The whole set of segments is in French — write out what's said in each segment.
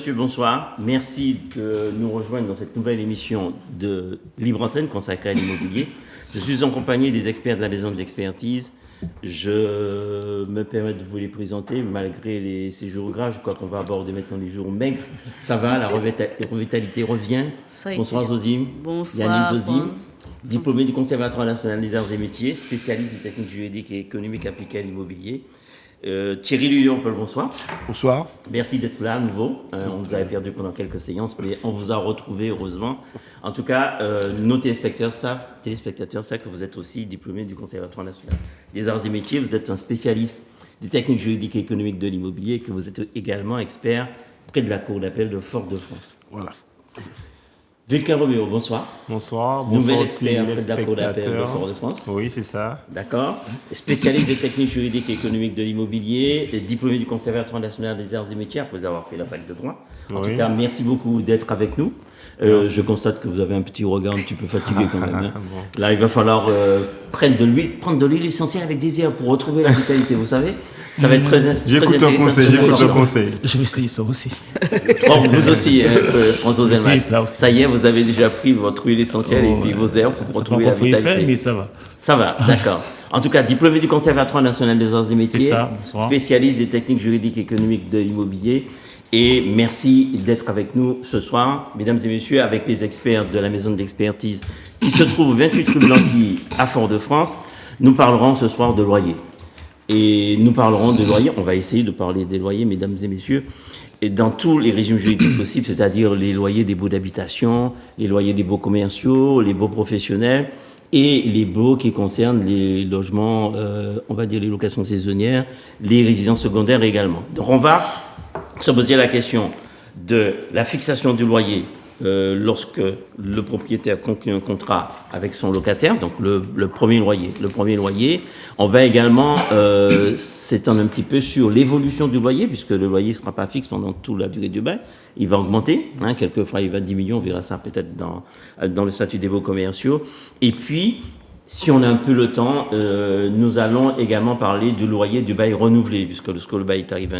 messieurs, bonsoir. Merci de nous rejoindre dans cette nouvelle émission de Libre Antenne consacrée à l'immobilier. Je suis en compagnie des experts de la maison de l'expertise. Je me permets de vous les présenter malgré ces jours gras. Je crois qu'on va aborder maintenant les jours maigres. Ça va, la revitalité revient. Bonsoir Zozim. Bonsoir. Yannick Zozim, diplômé du Conservatoire national des arts et métiers, spécialiste des techniques juridiques et économiques appliquées à l'immobilier. Thierry Lullion-Paul, bonsoir. Bonsoir. Merci d'être là à nouveau. On vous avait perdu pendant quelques séances, mais on vous a retrouvé heureusement. En tout cas, nos téléspectateurs savent que vous êtes aussi diplômé du Conservatoire national des arts et métiers. Vous êtes un spécialiste des techniques juridiques et économiques de l'immobilier et que vous êtes également expert près de la Cour d'appel de Fort-de-France. Voilà. Vulcain Roméo, bonsoir. Bonsoir. Nouvel Bonsoir expert près de la Cour d'appel de Fort-de-France. Oui, c'est ça. D'accord. Spécialiste des techniques juridiques et économiques de l'immobilier, diplômé du Conservatoire national des arts et métiers après avoir fait la fac de droit. En tout cas, merci beaucoup d'être avec nous. Je constate que vous avez un petit regard un petit peu fatigué quand même. Hein. Bon. Là, il va falloir prendre de l'huile essentielle avec des herbes pour retrouver la vitalité, vous savez. Ça va être très J'écoute ton conseil. Je vais essayer ça aussi. Oh, vous aussi, François Zelman. Ça y est, vous avez déjà pris votre huile essentielle et puis vos herbes pour retrouver la vitalité. Faire, mais ça va. Ça va, d'accord. En tout cas, diplômé du Conservatoire national des arts et métiers, spécialiste des techniques juridiques et économiques de l'immobilier. Et merci d'être avec nous ce soir, mesdames et messieurs, avec les experts de la maison d'expertise qui se trouve 28 rue Blanqui à Fort-de-France. Nous parlerons ce soir de loyer. Et nous parlerons de loyer, on va essayer de parler des loyers, mesdames et messieurs, et dans tous les régimes juridiques possibles, c'est-à-dire les loyers des baux d'habitation, les loyers des baux commerciaux, les baux professionnels et les baux qui concernent les logements, on va dire les locations saisonnières, les résidences secondaires également. Donc on va se poser la question de la fixation du loyer lorsque le propriétaire conclut un contrat avec son locataire, donc le premier loyer. On va également s'étendre un petit peu sur l'évolution du loyer, puisque le loyer ne sera pas fixe pendant toute la durée du bail. Il va augmenter, quelquefois il va diminuer, on verra ça peut-être dans le statut des baux commerciaux. Et puis, si on a un peu le temps, nous allons également parler du loyer du bail renouvelé, puisque lorsque le bail est arrivé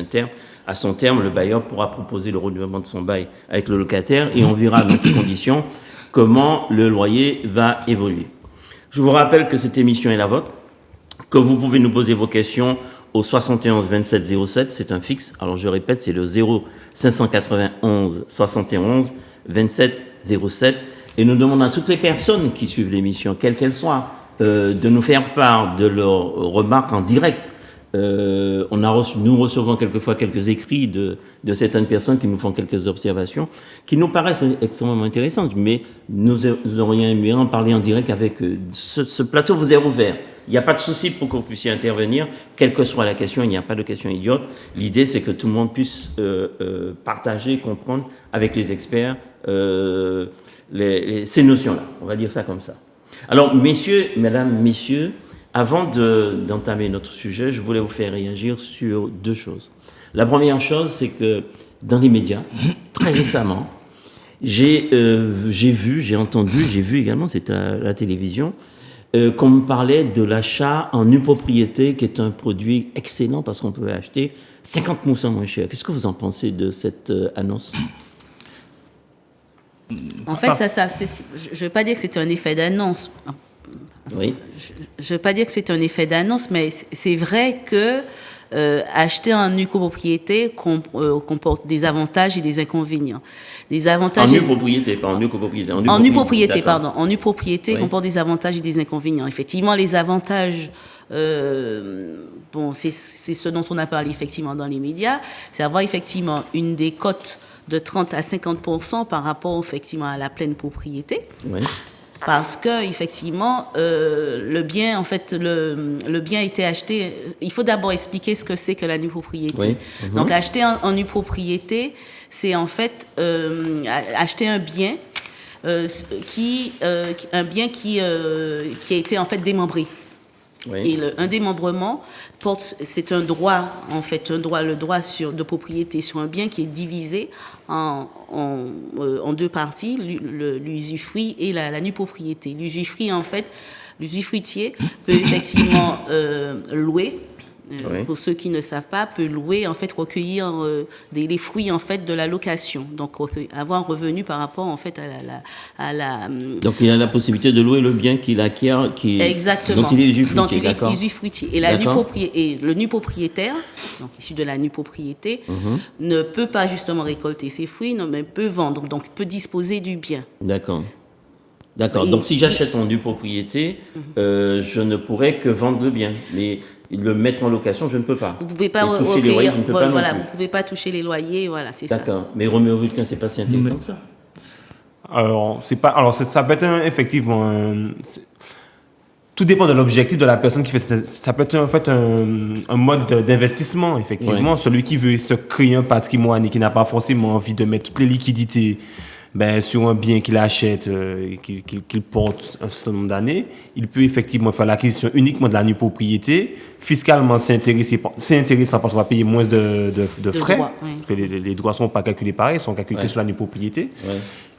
à son terme, le bailleur pourra proposer le renouvellement de son bail avec le locataire et on verra dans ces conditions comment le loyer va évoluer. Je vous rappelle que cette émission est la vôtre, que vous pouvez nous poser vos questions au 71 27 07, c'est un fixe. Alors je répète, c'est le 0 591 71 27 07. Et nous demandons à toutes les personnes qui suivent l'émission, quelles qu'elles soient, de nous faire part de leurs remarques en direct. Nous recevons quelquefois quelques écrits de certaines personnes qui nous font quelques observations qui nous paraissent extrêmement intéressantes, mais nous aurions aimé en parler en direct avec eux. Ce plateau vous est ouvert. Il n'y a pas de souci pour que vous puissiez intervenir, quelle que soit la question, il n'y a pas de question idiote. L'idée, c'est que tout le monde puisse partager, comprendre avec les experts ces notions-là. On va dire ça comme ça. Alors, mesdames, messieurs, avant d'entamer notre sujet, je voulais vous faire réagir sur deux choses. La première chose, c'est que dans les médias, très récemment, j'ai vu également, c'est à la télévision, qu'on me parlait de l'achat en nue propriété, qui est un produit excellent parce qu'on peut acheter 50% moins cher. Qu'est-ce que vous en pensez de cette annonce ? En fait, je ne veux pas dire que c'est un effet d'annonce. Oui. Je ne veux pas dire que c'est un effet d'annonce, mais c'est vrai que acheter en nue copropriété comporte des avantages et des inconvénients. Des avantages en nue propriété, pas en nue copropriété. En nue propriété, pardon. En nue propriété comporte des avantages et des inconvénients. Effectivement, les avantages, c'est ce dont on a parlé effectivement dans les médias, c'est avoir effectivement une décote de 30 à 50% par rapport effectivement à la pleine propriété. Oui. Parce que effectivement, le bien, en fait, le bien a été acheté. Il faut d'abord expliquer ce que c'est que la nue propriété. Oui. Mm-hmm. Donc, acheter en nue propriété, c'est en fait acheter un bien qui a été en fait démembré. Oui. Et un démembrement c'est un droit, en fait, le droit de propriété sur un bien qui est divisé en deux parties, l'usufruit et la nue propriété. L'usufruit, en fait, l'usufruitier peut effectivement louer pour ceux qui ne savent pas, peut louer, en fait, recueillir les fruits, en fait, de la location. Donc, avoir un revenu par rapport, en fait, à la donc, il a la possibilité de louer le bien qu'il acquiert, exactement, dont il est usufruitier. Dont il est usufruitier. Et le nu propriétaire, donc issu de la nue propriété, ne peut pas justement récolter ses fruits, mais peut vendre, donc peut disposer du bien. D'accord. Donc, si j'achète en nue propriété, je ne pourrais que vendre le bien. Mais le mettre en location, je ne peux pas. Vous ne pouvez pas toucher les loyers, je ne peux pas non plus. Vous pouvez pas toucher les loyers, voilà, c'est ça. D'accord. Mais Roméo Vulcain, c'est pas si intéressant que ça. Alors, ça peut être effectivement. Tout dépend de l'objectif de la personne qui fait. Ça peut être en fait un mode d'investissement, effectivement. Oui. Celui qui veut se créer un patrimoine et qui n'a pas forcément envie de mettre toutes les liquidités sur un bien qu'il achète, qu'il porte un certain nombre d'années, il peut effectivement faire l'acquisition uniquement de la nue propriété. Fiscalement, c'est intéressant parce qu'on va payer moins de frais. Droits, oui. Que les droits ne sont pas calculés pareil, ils sont calculés que sur la nue propriété. Ouais.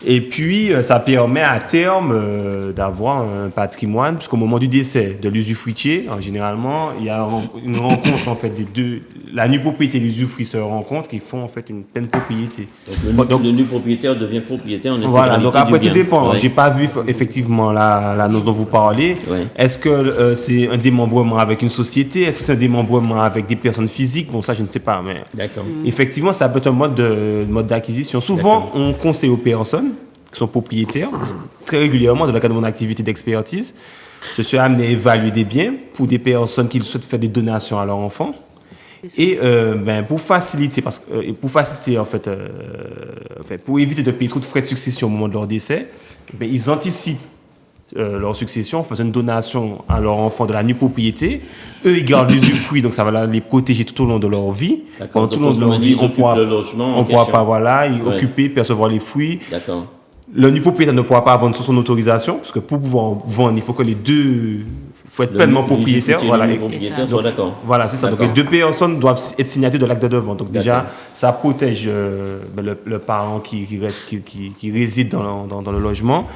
Et puis, ça permet à terme d'avoir un patrimoine, puisqu'au moment du décès de l'usufruitier, généralement, il y a une rencontre en fait des deux. La nue propriété et l'usufruit se rencontrent, qui font en fait une pleine propriété. Donc le nu propriétaire devient propriétaire en intégralité. Voilà, donc après tout dépend. Ouais. J'ai pas vu effectivement la noce dont vous parlez. Ouais. Est-ce que c'est un démembrement avec une société? Est-ce que c'est un démembrement avec des personnes physiques? Bon, ça je ne sais pas, mais effectivement, ça peut être un mode d'acquisition. Souvent, on conseille aux personnes qui sont propriétaires, très régulièrement, dans le cadre de mon activité d'expertise, je suis amené à évaluer des biens pour des personnes qui souhaitent faire des donations à leurs enfants. Et pour faciliter en fait, pour éviter de payer trop de frais de succession au moment de leur décès, ils anticipent leur succession en faisant une donation à leur enfant de la nue propriété. Eux, ils gardent l'usufruit, donc ça va les protéger tout au long de leur vie. D'accord. Tout au long de leur vie, on ne pourra pas occuper, percevoir les fruits. D'accord. Le nu propriétaire ne pourra pas vendre sans son autorisation, parce que pour pouvoir vendre, il faut que les deux... Il faut être pleinement propriétaire. Voilà, voilà, c'est ça. Donc, les deux personnes doivent être signataires de l'acte de vente. Donc, déjà, ça protège le parent qui réside dans le logement.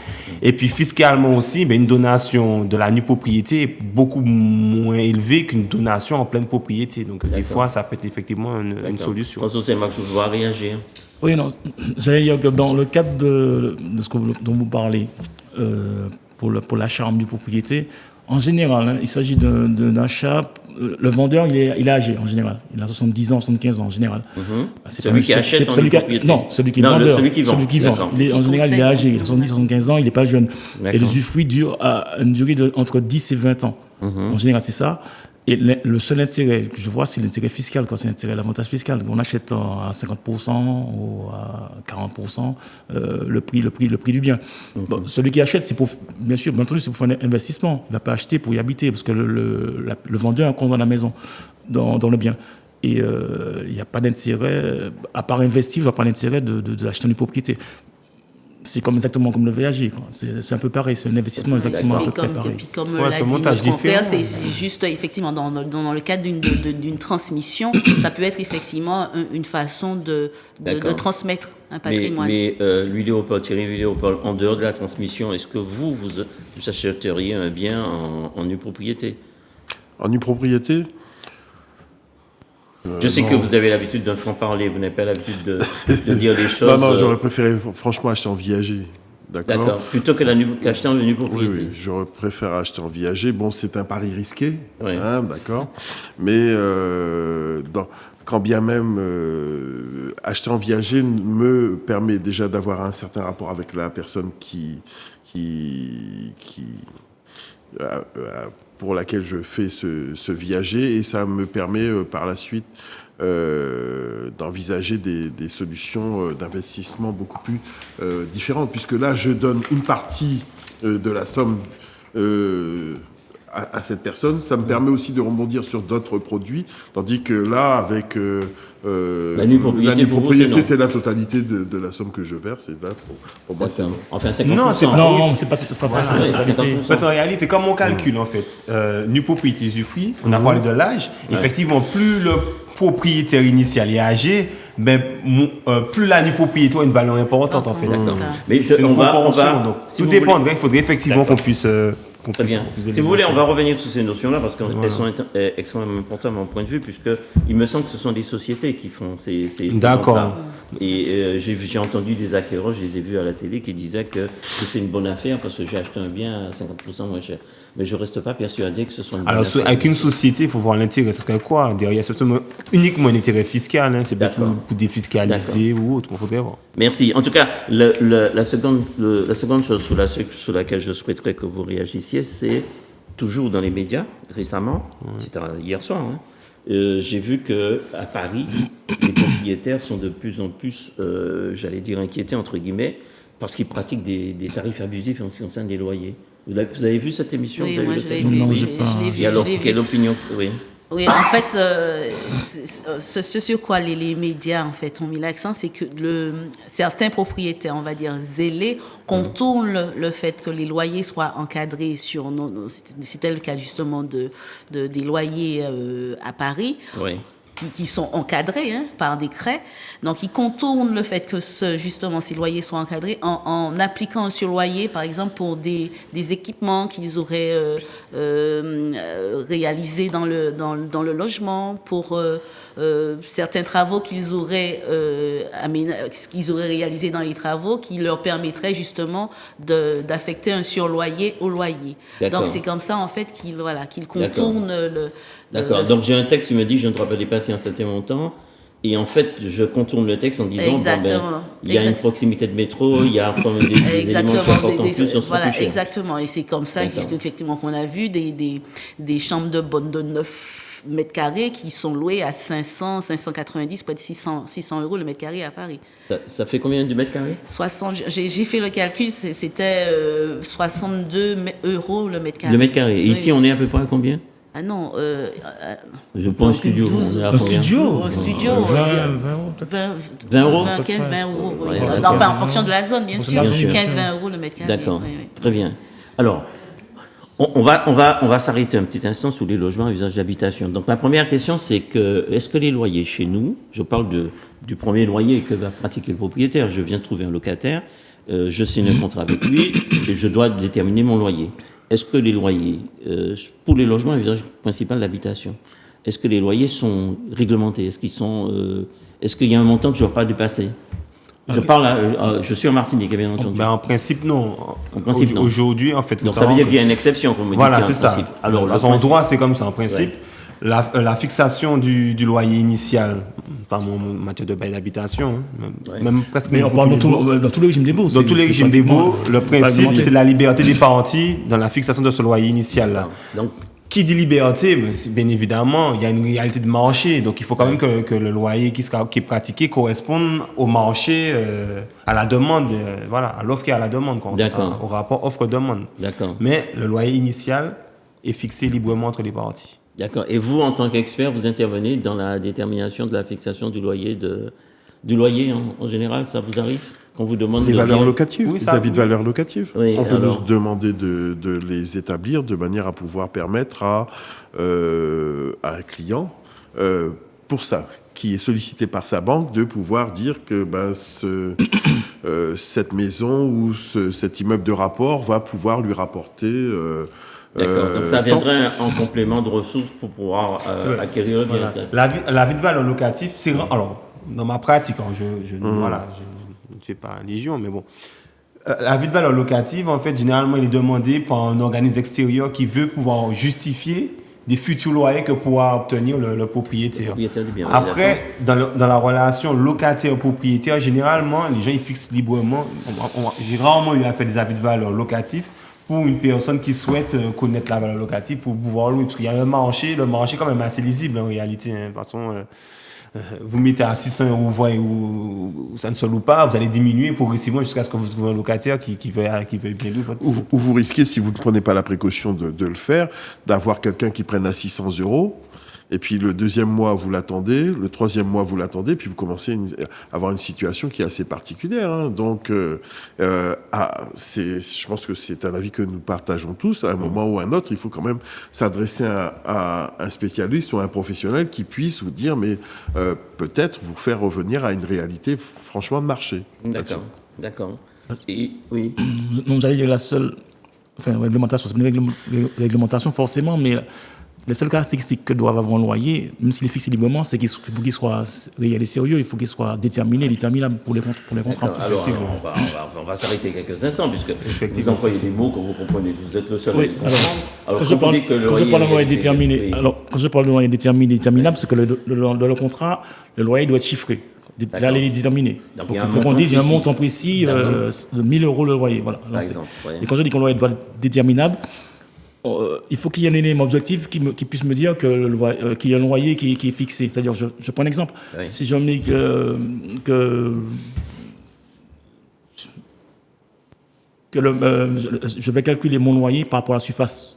Et puis, fiscalement aussi, une donation de la nue propriété est beaucoup moins élevée qu'une donation en pleine propriété. Donc, des fois, ça peut être effectivement une solution. François Saint-Marc, je dois réagir. Oui, non, j'allais dire que dans le cadre de ce dont vous parlez, pour l'achat en nue propriété, en général, il s'agit d'un achat. Le vendeur, il est âgé en général. Il a 70 ans, 75 ans en général. C'est celui qui achète en nue propriété. Non, celui qui est vendeur. Celui qui vend. En général, il est âgé. Il a 70, 75 ans, il n'est pas jeune. Et l'usufruit dure à une durée entre 10 et 20 ans. En général, c'est ça. Et le seul intérêt que je vois, c'est l'intérêt fiscal, c'est l'intérêt, l'avantage fiscal. On achète à 50% ou à 40% le prix du bien. Bon, celui qui achète, bien sûr, c'est pour faire un investissement. Il ne va pas acheter pour y habiter, parce que le vendeur a un compte dans la maison, dans le bien. Et il n'y a pas d'intérêt, à part investir, il n'y a pas d'intérêt d'acheter une propriété. C'est exactement comme le VAG. C'est un peu pareil, c'est un investissement exactement un peu pareil. Et puis comme l'a dit notre confrère, c'est juste effectivement dans le cadre d'une transmission, ça peut être effectivement une façon de transmettre un patrimoine. Mais Thierry Léopold, en dehors de la transmission, est-ce que vous achèteriez un bien en nue propriété? En nue propriété? Je sais que vous avez l'habitude d'un franc-parler, vous n'avez pas l'habitude de dire les choses. Non, j'aurais préféré franchement acheter en viager. D'accord. Plutôt qu'acheter en nue propriété. Oui, j'aurais préféré acheter en viager. Bon, c'est un pari risqué, d'accord. Mais quand bien même acheter en viager me permet déjà d'avoir un certain rapport avec la personne pour laquelle je fais ce viager, et ça me permet par la suite d'envisager des solutions d'investissement beaucoup plus différentes, puisque là je donne une partie de la somme à cette personne. Ça me permet aussi de rebondir sur d'autres produits, tandis que là, avec la nue propriété, c'est la totalité de la somme que je verse. Et là, pour moi, c'est... Enfin, 50%. Non, c'est pas tout à fait. Parce qu'en réalité, c'est comme on calcule, en fait. Nue propriété usufruit, on a parlé de l'âge. Effectivement, plus le propriétaire initial est âgé, plus la nue propriété a une valeur importante, en fait. Mais c'est une proportion. Donc, tout dépendrait. Il faudrait effectivement qu'on puisse Très bien. Si vous voulez, on va revenir sur ces notions-là parce qu'elles sont extrêmement importantes à mon point de vue, puisque il me semble que ce sont des sociétés qui font ces D'accord. Et j'ai entendu des acquéreurs, je les ai vus à la télé, qui disaient que c'est une bonne affaire parce que j'ai acheté un bien à 50% moins cher. Mais je ne reste pas persuadé que ce soit une bonne affaire. Alors, avec une société, il faut voir l'intérêt. Ce serait quoi derrière? C'est uniquement un intérêt fiscal, hein. C'est pas pour défiscaliser ou autre. Il faut bien voir. Merci. En tout cas, la seconde chose sur laquelle je souhaiterais que vous réagissiez, c'est toujours dans les médias, récemment, c'était hier soir, hein, j'ai vu qu'à Paris, les propriétaires sont de plus en plus, j'allais dire inquiétés, entre guillemets, parce qu'ils pratiquent des tarifs abusifs en ce qui concerne les loyers. Vous avez vu cette émission? Oui, moi je l'ai vu. Je l'ai vu. Et alors, quelle opinion? Oui, en fait, ce sur quoi les médias en fait ont mis l'accent, c'est que certains propriétaires, on va dire zélés, contournent le fait que les loyers soient encadrés sur c'était le cas justement des loyers à Paris. Oui. Qui sont encadrés par décret. Donc, ils contournent le fait que justement ces loyers soient encadrés en appliquant un surloyer, par exemple, pour des équipements qu'ils auraient réalisés dans le logement, pour certains travaux qu'ils auraient réalisés dans les travaux qui leur permettraient justement d'affecter un surloyer au loyer. Donc, c'est comme ça, en fait, qu'ils contournent D'accord. Donc j'ai un texte qui me dit je ne dois pas dépasser un certain montant. Et en fait, je contourne le texte en disant il y a une proximité de métro, il y a des éléments qui sont importants plus, on sera plus cher. Exactement. Et c'est comme ça qu'effectivement qu'on a vu des chambres de bonne de 9 mètres carrés qui sont louées à 500, 590, près de 600 € le mètre carré à Paris. Ça fait combien de mètres carrés? 60. J'ai fait le calcul, c'était 62 € le mètre carré. Le mètre carré. Et ici, on est à peu près à combien? Ah non, je prends un studio. Un studio 20 euros peut-être. 20 euros 15, 20 euros. Oui. Enfin, en fonction de la zone, bien sûr. 15-20 € le mètre carré. D'accord, très bien. Alors, on va s'arrêter un petit instant sur les logements à usage d'habitation. Donc, ma première question, c'est que, est-ce que les loyers chez nous, je parle du premier loyer que va pratiquer le propriétaire, je viens de trouver un locataire, je signe un contrat avec lui, et je dois déterminer mon loyer. Est-ce que les loyers, pour les logements à usage principal d'habitation, est-ce que les loyers sont réglementés? Est-ce qu'il y a un montant que je ne dois pas dépasser? Je suis en Martinique, bien entendu. En principe, non. En principe, non. Aujourd'hui, en fait, donc ça veut dire qu'il y a une exception, comme vous dites. Voilà, c'est ça. Principe. Alors, en droit, c'est comme ça. En principe, la fixation du loyer initial, en matière de bail d'habitation, même presque. Mais on parle dans tous les régimes des baux. Dans tous les régimes des baux, le principe, c'est la liberté des parties dans la fixation de ce loyer initial-là. Donc, qui dit liberté, bien évidemment, il y a une réalité de marché. Donc, il faut quand même que le loyer qui est pratiqué corresponde au marché, à la demande, à l'offre et à la demande, au rapport offre-demande. D'accord. Mais le loyer initial est fixé librement entre les parties. D'accord. Et vous, en tant qu'expert, vous intervenez dans la détermination de la fixation du loyer en général, ça vous arrive? Qu'on vous demande les valeurs locatives, les avis de valeurs locatives. Oui, on peut nous demander de les établir de manière à pouvoir permettre à un client, pour ça, qui est sollicité par sa banque, de pouvoir dire que cette maison ou cet immeuble de rapport va pouvoir lui rapporter... D'accord, donc ça viendrait en complément de ressources pour pouvoir acquérir le bien. L'avis de valeur locative, c'est grand. Alors, dans ma pratique, je ne fais pas légion, mais bon. L'avis de valeur locative, en fait, généralement, il est demandé par un organisme extérieur qui veut pouvoir justifier des futurs loyers que pourra obtenir le propriétaire. Après, dans la relation locataire-propriétaire, généralement, les gens ils fixent librement. J'ai rarement eu à faire des avis de valeur locatifs pour une personne qui souhaite connaître la valeur locative pour pouvoir louer. Parce qu'il y a le marché est quand même assez lisible en réalité. De toute façon, vous mettez à 600 € où ça ne se loue pas, vous allez diminuer progressivement jusqu'à ce que vous trouviez un locataire qui veuille bien louer. Ou vous risquez, si vous ne prenez pas la précaution de le faire, d'avoir quelqu'un qui prenne à 600 €. Et puis le deuxième mois, vous l'attendez, le troisième mois, vous l'attendez, puis vous commencez à avoir une situation qui est assez particulière. Hein. Donc, je pense que c'est un avis que nous partageons tous. À un moment ou à un autre, il faut quand même s'adresser à un spécialiste ou à un professionnel qui puisse vous dire, mais peut-être vous faire revenir à une réalité franchement de marché. D'accord. Oui. Donc, j'allais dire la seule enfin, réglementation, c'est pas une réglementation forcément, mais les seules caractéristiques que doit avoir un loyer, même s'il est fixé librement, c'est qu'il faut qu'il soit réel et sérieux, il faut qu'il soit déterminable pour les contrats. Alors, on va s'arrêter quelques instants, puisque vous employez des mots que vous comprenez, vous êtes le seul à les comprendre. Alors, quand je parle de loyer déterminé, quand je parle de loyer déterminable, c'est que dans le contrat, le loyer doit être chiffré. Là, il est déterminé. Il faut qu'on dise, il y a un montant précis, 1 000 € le loyer. Voilà. Et quand je dis que le loyer doit être déterminable, il faut qu'il y ait un élément objectif qui puisse me dire qu'il y a un loyer qui est fixé. C'est-à-dire, je prends un exemple. Oui. Si je me dis je vais calculer mon loyer par rapport à la surface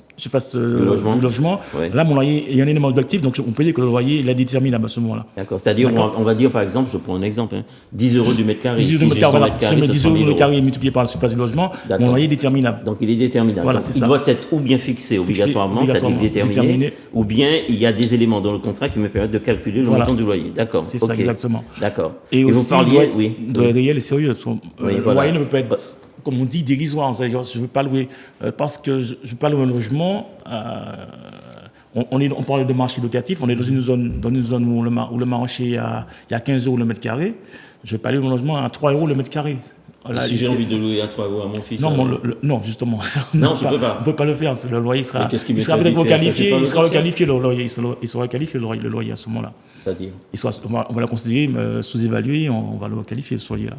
du logement. Oui. Là, mon loyer, il y a un élément objectif, donc on peut dire que le loyer il est déterminable à ce moment-là. D'accord. C'est-à-dire, on va dire par exemple, je prends un exemple, 10 € du mètre carré. 10 € du mètre carré, voilà. Si je mets 10 € du mètre carré multiplié par la surface du logement, mon loyer est déterminable. Donc il est déterminable. Voilà, il doit être ou bien fixé obligatoirement, c'est-à-dire déterminé, ou bien il y a des éléments dans le contrat qui me permettent de calculer le montant du loyer. D'accord. C'est ça, exactement. D'accord. Et aussi, il doit être réel et sérieux. Le loyer ne peut pas être, comme on dit, dérisoire. Je ne veux pas louer parce que je ne veux pas louer un logement. On parle de marché locatif. On est dans une zone où le marché il y a 15 € le mètre carré. Je ne vais pas louer mon logement à 3 € le mètre carré. Voilà, si j'ai envie de louer à 3 € à mon fils. Non, justement. Non, je ne peux pas. On ne peut pas le faire. Le loyer sera peut-être requalifié. Il sera requalifié le loyer. Il sera requalifié le loyer à ce moment-là. C'est-à-dire on va la considérer sous-évaluée, on va le requalifier ce loyer-là.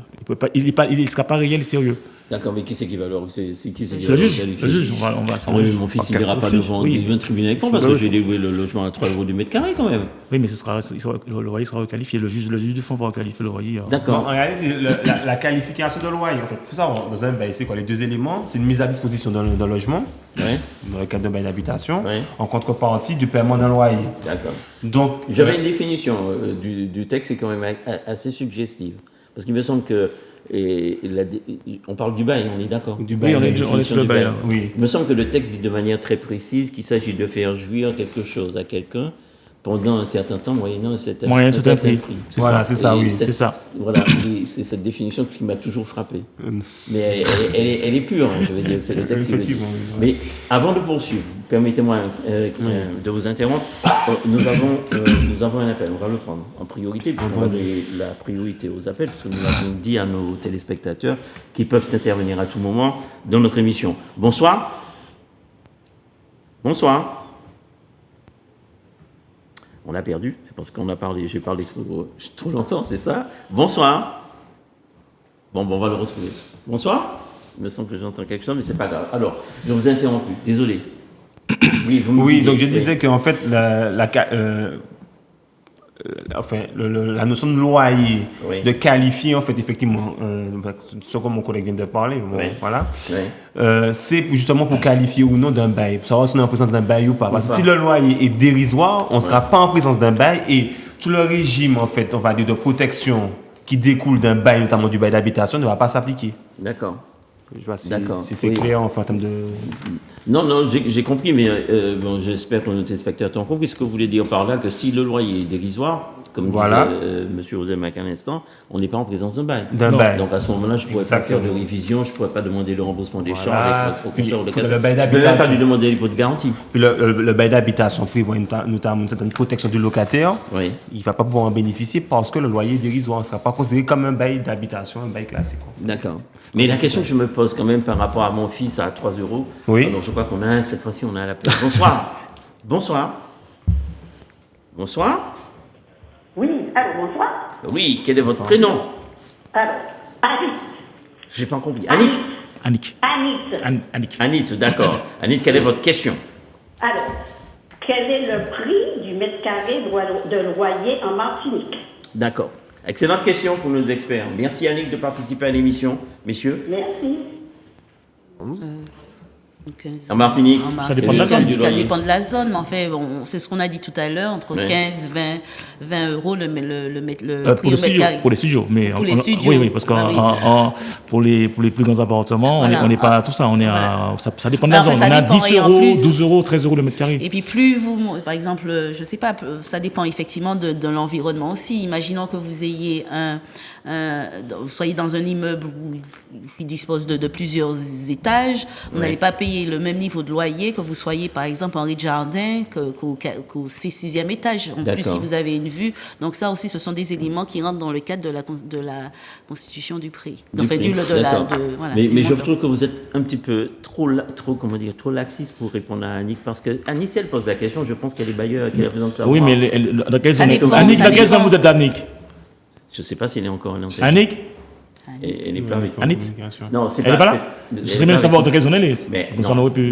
Il ne sera pas réel et sérieux. D'accord, mais qui c'est qui va le requalifier? C'est le juge. On va s'en mon fils, il n'ira pas devant un tribunal avec moi parce que je vais louer le logement à 3 € du mètre carré quand même. Oui, mais le loyer sera requalifié. Le juge du fonds va requalifier le loyer. D'accord. En réalité, la qualification de loyer, en fait, tout ça, dans un bail, c'est quoi les deux éléments? C'est une mise à disposition d'un logement, dans le cadre d'un bail d'habitation, en contrepartie du paiement d'un loyer. D'accord. Donc, j'avais une définition du texte, c'est quand même assez suggestive. Parce qu'il me semble que. On parle du bail, on est d'accord? Du bail, on est sur le bail. Oui. Il me semble que le texte dit de manière très précise qu'il s'agit de faire jouir quelque chose à quelqu'un pendant un certain temps, moyennant un certain prix. Voilà, c'est ça, oui. C'est ça. Voilà, c'est cette définition qui m'a toujours frappé. Mais elle est pure, je veux dire, c'est le texte. Effectivement. Mais avant de poursuivre, permettez-moi de vous interrompre. Nous avons un appel, on va le prendre en priorité, puisqu'on va donner la priorité aux appels, parce que nous avons dit à nos téléspectateurs qu'ils peuvent intervenir à tout moment dans notre émission. Bonsoir. Bonsoir. On l'a perdu, c'est parce qu'on a parlé, j'ai parlé trop longtemps, c'est ça? Bonsoir. Bon, on va le retrouver. Bonsoir. Il me semble que j'entends quelque chose, mais c'est pas grave. Alors, je vous ai interrompu, désolé. Oui, donc je disais qu'en fait, la notion de loyer, de qualifier, en fait, effectivement, ce que mon collègue vient de parler, voilà, c'est justement pour qualifier ou non d'un bail, pour savoir si on est en présence d'un bail ou pas. Parce que si le loyer est dérisoire, on ne sera pas en présence d'un bail et tout le régime, en fait, on va dire, de protection qui découle d'un bail, notamment du bail d'habitation, ne va pas s'appliquer. D'accord. Je ne sais pas si c'est clair en termes de... Non, j'ai compris, mais j'espère que nos téléspectateurs ont compris ce que vous voulez dire par là, que si le loyer est dérisoire, comme disait M. Ozemak à l'instant, on n'est pas en présence d'un bail. Donc à ce moment-là, je ne pourrais pas faire de révision, je ne pourrais pas demander le remboursement des charges avec le professeur de le bail d'habitation. Je ne peux même pas lui demander les pots de garantie. Puis le bail d'habitation prévoit notamment une certaine protection du locataire. Oui. Il ne va pas pouvoir en bénéficier parce que le loyer est dérisoire. On ne sera pas considéré comme un bail d'habitation, un bail classique. D'accord. Mais la question que je me pose quand même par rapport à mon fils à 3 €, alors je crois qu'on a, cette fois-ci, on a l'appel. Bonsoir. Bonsoir. Bonsoir. Oui, allô, bonsoir. Oui, quel est votre prénom? Alors, Annick. J'ai pas compris. Annick. Annick, d'accord. Annick, quelle est votre question? Alors, quel est le prix du mètre carré de loyer en Martinique? D'accord. Excellente question pour nos experts. Merci Annick de participer à l'émission. Messieurs. Merci. En Martinique, ça dépend de la zone. Ça dépend de la zone, mais en fait, c'est ce qu'on a dit tout à l'heure, entre 15, 20 € le prix au mètre carré. Pour les studios, mais pour les studios. Oui, parce que pour les plus grands appartements, on n'est pas tout ça. On est ça dépend de la zone. On a 10 €, 12 €, 13 € le mètre carré. Et puis plus vous, par exemple, je sais pas, ça dépend effectivement de l'environnement aussi. Imaginons que vous ayez vous soyez dans un immeuble qui dispose de plusieurs étages, vous n'allez pas payer payez le même niveau de loyer que vous soyez, par exemple, en rez-de-jardin, qu'au 6e étage. En plus, si vous avez une vue. Donc ça aussi, ce sont des éléments qui rentrent dans le cadre de la constitution du prix. Mais je trouve que vous êtes un petit peu trop laxiste pour répondre à Annick, parce que Annick, si elle pose la question, je pense qu'elle est bailleur, qu'elle a besoin de savoir. Oui, mais dans quelle zone vous êtes Annick? Je ne sais pas s'il est encore en antenne. Annick? Elle n'est pas avec nous. Annick? Non, c'est pas là. Je sais même savoir dans quelle zone elle est. Mais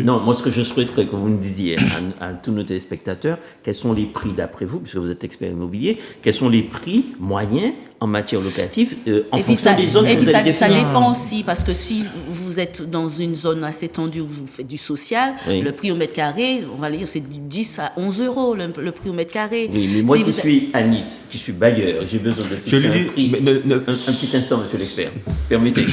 non, moi, ce que je souhaiterais que vous me disiez à tous nos téléspectateurs, quels sont les prix d'après vous, puisque vous êtes expert immobilier, quels sont les prix moyens en matière locative en fonction des zones que vous avez définies. Ça dépend aussi, parce que si vous êtes dans une zone assez tendue où vous faites du social, le prix au mètre carré, on va dire, c'est du 10 à 11 euros le prix au mètre carré. Oui, mais moi qui suis Anit, qui suis bailleur, j'ai besoin de fixer un prix. Un petit instant, monsieur l'expert. Permettez.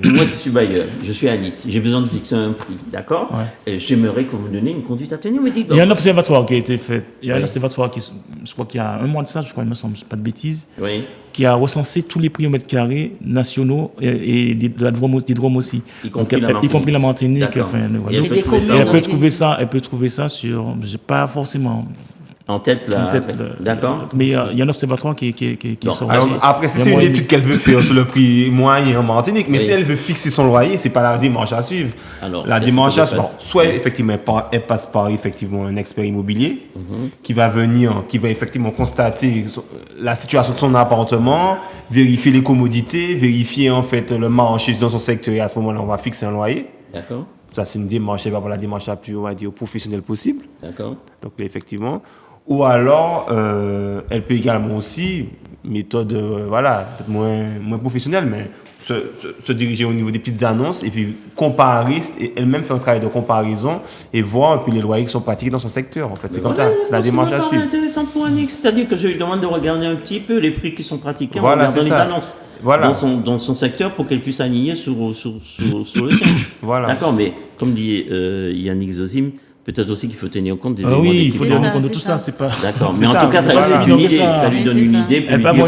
Moi qui suis bailleur, je suis Anit, j'ai besoin de fixer un prix, d'accord? Et j'aimerais que vous me donniez une conduite à tenir. Il y a un observatoire qui a été fait. Il y a un observatoire qui, je crois qu'il y a un mois de ça, je crois, il me semble, pas de bêtises. Oui. Qui a recensé tous les prix au mètre carré nationaux et des Drôme aussi. Y compris la Martinique. Enfin, elle peut trouver ça sur, pas forcément en tête là. D'accord. Mais il y a un observatoire qui sort. Alors, après, si c'est une étude qu'elle veut faire sur le prix moyen en Martinique, mais si elle veut fixer son loyer, c'est pas la démarche à suivre. Alors, la démarche à suivre, soit effectivement elle passe par effectivement un expert immobilier qui va effectivement constater la situation de son appartement, vérifier les commodités, vérifier en fait le marché dans son secteur, et à ce moment-là on va fixer un loyer. D'accord. Ça c'est une démarche, elle va avoir la démarche la plus, on va dire, professionnelle possible. D'accord. Donc effectivement. Ou alors, elle peut également aussi, méthode moins professionnelle, mais se diriger au niveau des petites annonces et puis comparer, et elle-même faire un travail de comparaison et voir un peu les loyers qui sont pratiqués dans son secteur. En fait, c'est comme ça, c'est la démarche à suivre. C'est intéressant pour Annick, c'est-à-dire que je lui demande de regarder un petit peu les prix qui sont pratiqués en regardant les annonces dans son secteur pour qu'elle puisse aligner sur le sien. Voilà. D'accord, mais comme dit Yannick Zozim, peut-être aussi qu'il faut tenir compte des éléments. Oui, il faut tenir compte de tout ça, c'est pas. D'accord, mais en tout cas, ça lui donne une idée. Elle va mais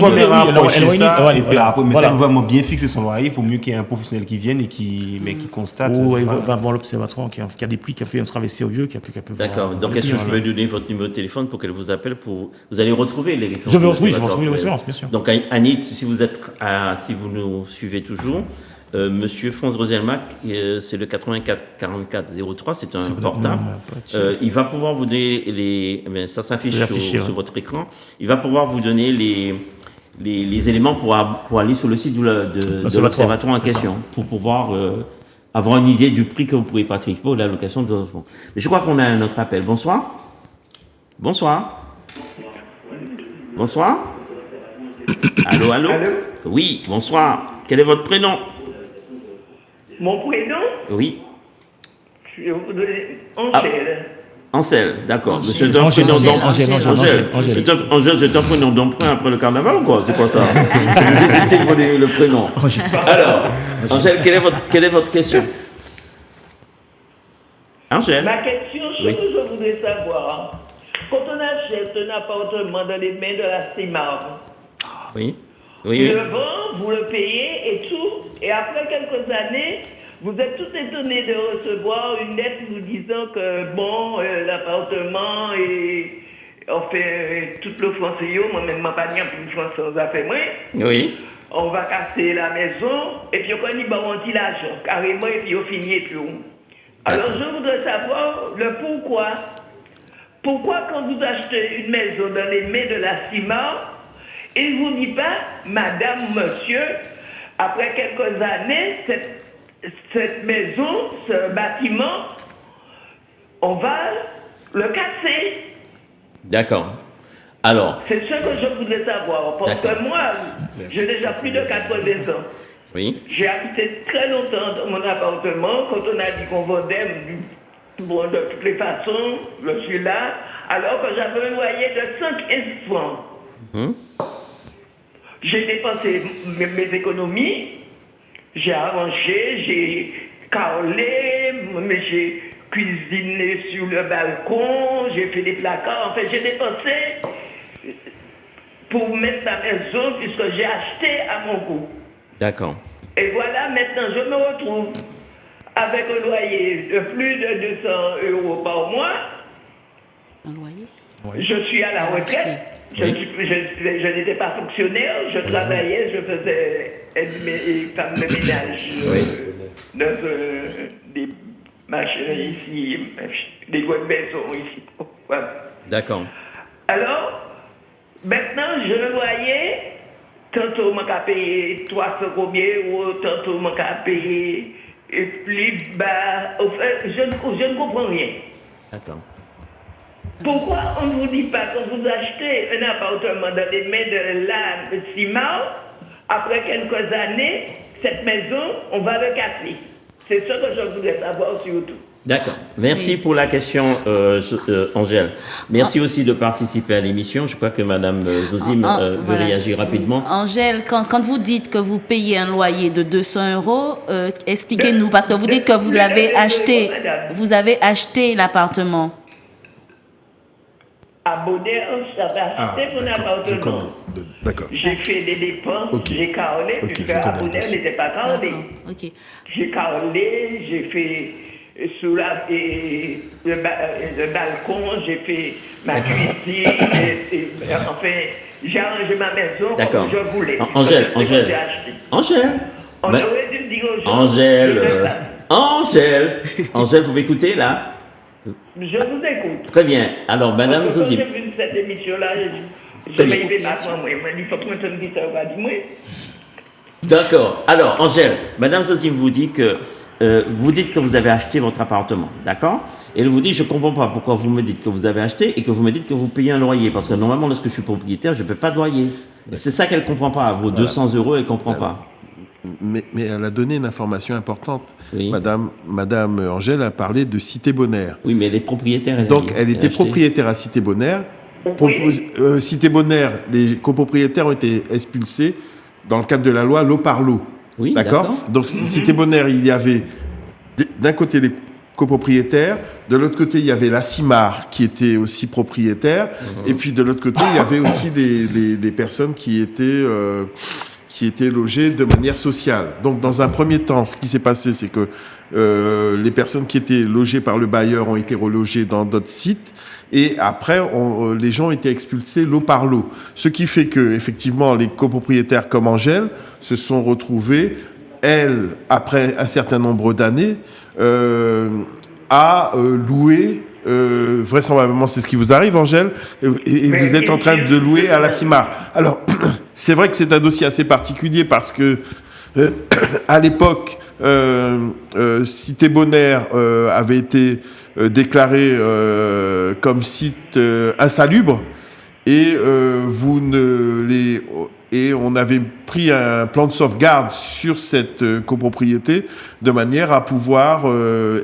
ça veut vraiment bien fixer son loyer. Il faut mieux qu'il y ait un professionnel qui vienne et qui constate. Ou il va voir l'observatoire qui a des prix, qui a fait un travail sérieux, qui a pu voir. D'accord, donc est-ce que vous pouvez donner votre numéro de téléphone pour qu'elle vous appelle vous allez retrouver les références. Je vais retrouver les références, bien sûr. Donc Anit, si vous nous suivez toujours, Monsieur Franz Roselmack, c'est le 84 44 03, c'est un portable. Il va pouvoir vous donner ça s'affiche sur votre écran. Il va pouvoir vous donner les éléments pour aller sur le site de l'observatoire en question, pour pouvoir avoir une idée du prix que vous pourrez pratiquer pour la location de logement. Mais je crois qu'on a un autre appel. Bonsoir. Bonsoir. Bonsoir. Allô, allô. Oui, bonsoir. Quel est votre prénom? Mon prénom? Oui. Je vais vous donner Angèle. Angèle, d'accord. C'est un prénom Angèle, c'est un prénom d'emprunt après le carnaval ou quoi? C'est quoi ça? Vous hésitez pour le prénom. Alors, Angèle, quelle est votre question? Angèle? Ma question, ce que je voudrais savoir, quand on achète un appartement dans les mains de la CIMAR, le vend, vous le payez et tout, et après quelques années, vous êtes tout étonné de recevoir une lettre vous disant que l'appartement est, enfin, tout le français, moi-même, ma panière pour une française a fait moi. Oui. On va casser la maison, et puis on y garantit l'argent, carrément, et puis on finit et puis Alors je voudrais savoir le pourquoi. Pourquoi quand vous achetez une maison dans les mains de la CIMAR, il ne vous dit pas, madame, monsieur, après quelques années, cette maison, ce bâtiment, on va le casser. D'accord. Alors. C'est ce que je voudrais savoir. Parce que moi, j'ai déjà plus de 80 ans. Oui. J'ai habité très longtemps dans mon appartement. Quand on a dit qu'on vendait, de toutes les façons, je suis là. Alors que j'avais un loyer de 115 francs. J'ai dépensé mes économies, j'ai arrangé, j'ai carrelé, j'ai cuisiné sur le balcon, j'ai fait des placards, enfin j'ai dépensé pour mettre la maison puisque j'ai acheté à mon goût. D'accord. Et voilà, maintenant je me retrouve avec un loyer de plus de 200 € par mois. Un loyer? Je suis à la retraite. Je n'étais pas fonctionnaire. Je travaillais, je faisais femme de ménage dans des machines ici, des grandes maisons ici. Voilà. D'accord. Alors, maintenant, je le voyais, tantôt on m'a payé 300 combien, ou tantôt on m'a payé plus bas. Enfin, je ne comprends rien. D'accord. Pourquoi on ne vous dit pas quand vous achetez un appartement dans les mains de la CIMAO, après quelques années, cette maison, on va le casser? C'est ça que je voudrais savoir surtout. D'accord. Merci pour la question, Angèle. Merci aussi de participer à l'émission. Je crois que Madame Zozim veut réagir rapidement. Angèle, quand vous dites que vous payez un loyer de 200 €, expliquez-nous, parce que vous dites que vous l'avez acheté. Vous avez acheté l'appartement. À Baudère, j'avais acheté mon appartement. D'accord. J'ai fait des dépenses, j'ai carolé, puisque à Baudère n'était pas carolé. J'ai carolé, j'ai fait sous le balcon, j'ai fait ma cuisine, enfin, j'ai arrangé ma maison comme je voulais. Angèle, on aurait dû me dire aux gens. Angèle, vous m'écoutez là? Je vous écoute. Très bien. Alors, Madame Zozim. Quand j'ai vu cette émission-là, je m'y vais pas moi. Il faut que je me dise ça, on va dire moi. D'accord. Alors, Angèle, Madame Zozim vous dit que vous dites que vous avez acheté votre appartement, d'accord? Et elle vous dit, je ne comprends pas pourquoi vous me dites que vous avez acheté et que vous me dites que vous payez un loyer. Parce que normalement, lorsque je suis propriétaire, je ne paie pas de loyer. C'est ça qu'elle ne comprend pas. Vos 200 €, elle ne comprend pas. Mais elle a donné une information importante. Oui. Madame Angèle a parlé de Cité Bonaire. Oui, mais elle est propriétaire. Donc, elle était propriétaire à Cité Bonaire. Cité Bonaire, les copropriétaires ont été expulsés dans le cadre de la loi L'eau-par-l'eau. Oui, d'accord. Donc, Cité Bonaire, il y avait d'un côté les copropriétaires, de l'autre côté, il y avait la CIMAR qui était aussi propriétaire, et puis de l'autre côté, il y avait aussi des personnes qui étaient logées de manière sociale. Donc, dans un premier temps, ce qui s'est passé, c'est que les personnes qui étaient logées par le bailleur ont été relogées dans d'autres sites, et après, les gens ont été expulsés lot par lot. Ce qui fait que, effectivement, les copropriétaires comme Angèle se sont retrouvés, elles, après un certain nombre d'années, à louer. Vraisemblablement, c'est ce qui vous arrive, Angèle, et vous êtes en train de louer à la CIMAR. Alors, c'est vrai que c'est un dossier assez particulier parce que, à l'époque, Cité Bonaire avait été déclaré comme site insalubre et et on avait pris un plan de sauvegarde sur cette copropriété de manière à pouvoir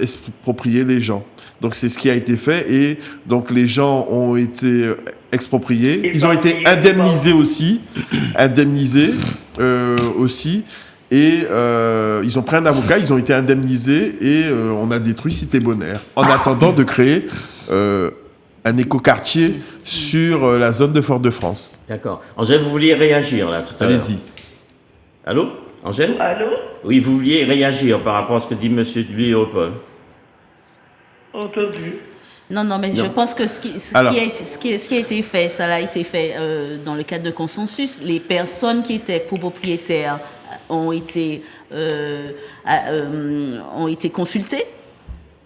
exproprier les gens. Donc c'est ce qui a été fait et donc les gens ont été expropriés. Ils ont été indemnisés aussi, et ils ont pris un avocat, ils ont été indemnisés et on a détruit Cité Bonaire en attendant de créer un écoquartier sur la zone de Fort-de-France. D'accord. Angèle, vous vouliez réagir là tout à l'heure. Allez-y. Allô, Angèle? Allô? Oui, vous vouliez réagir par rapport à ce que dit Monsieur Léopold. Entendu. Non, mais je pense que ce qui a été fait, ça a été fait dans le cadre de consensus. Les personnes qui étaient copropriétaires ont été consultées,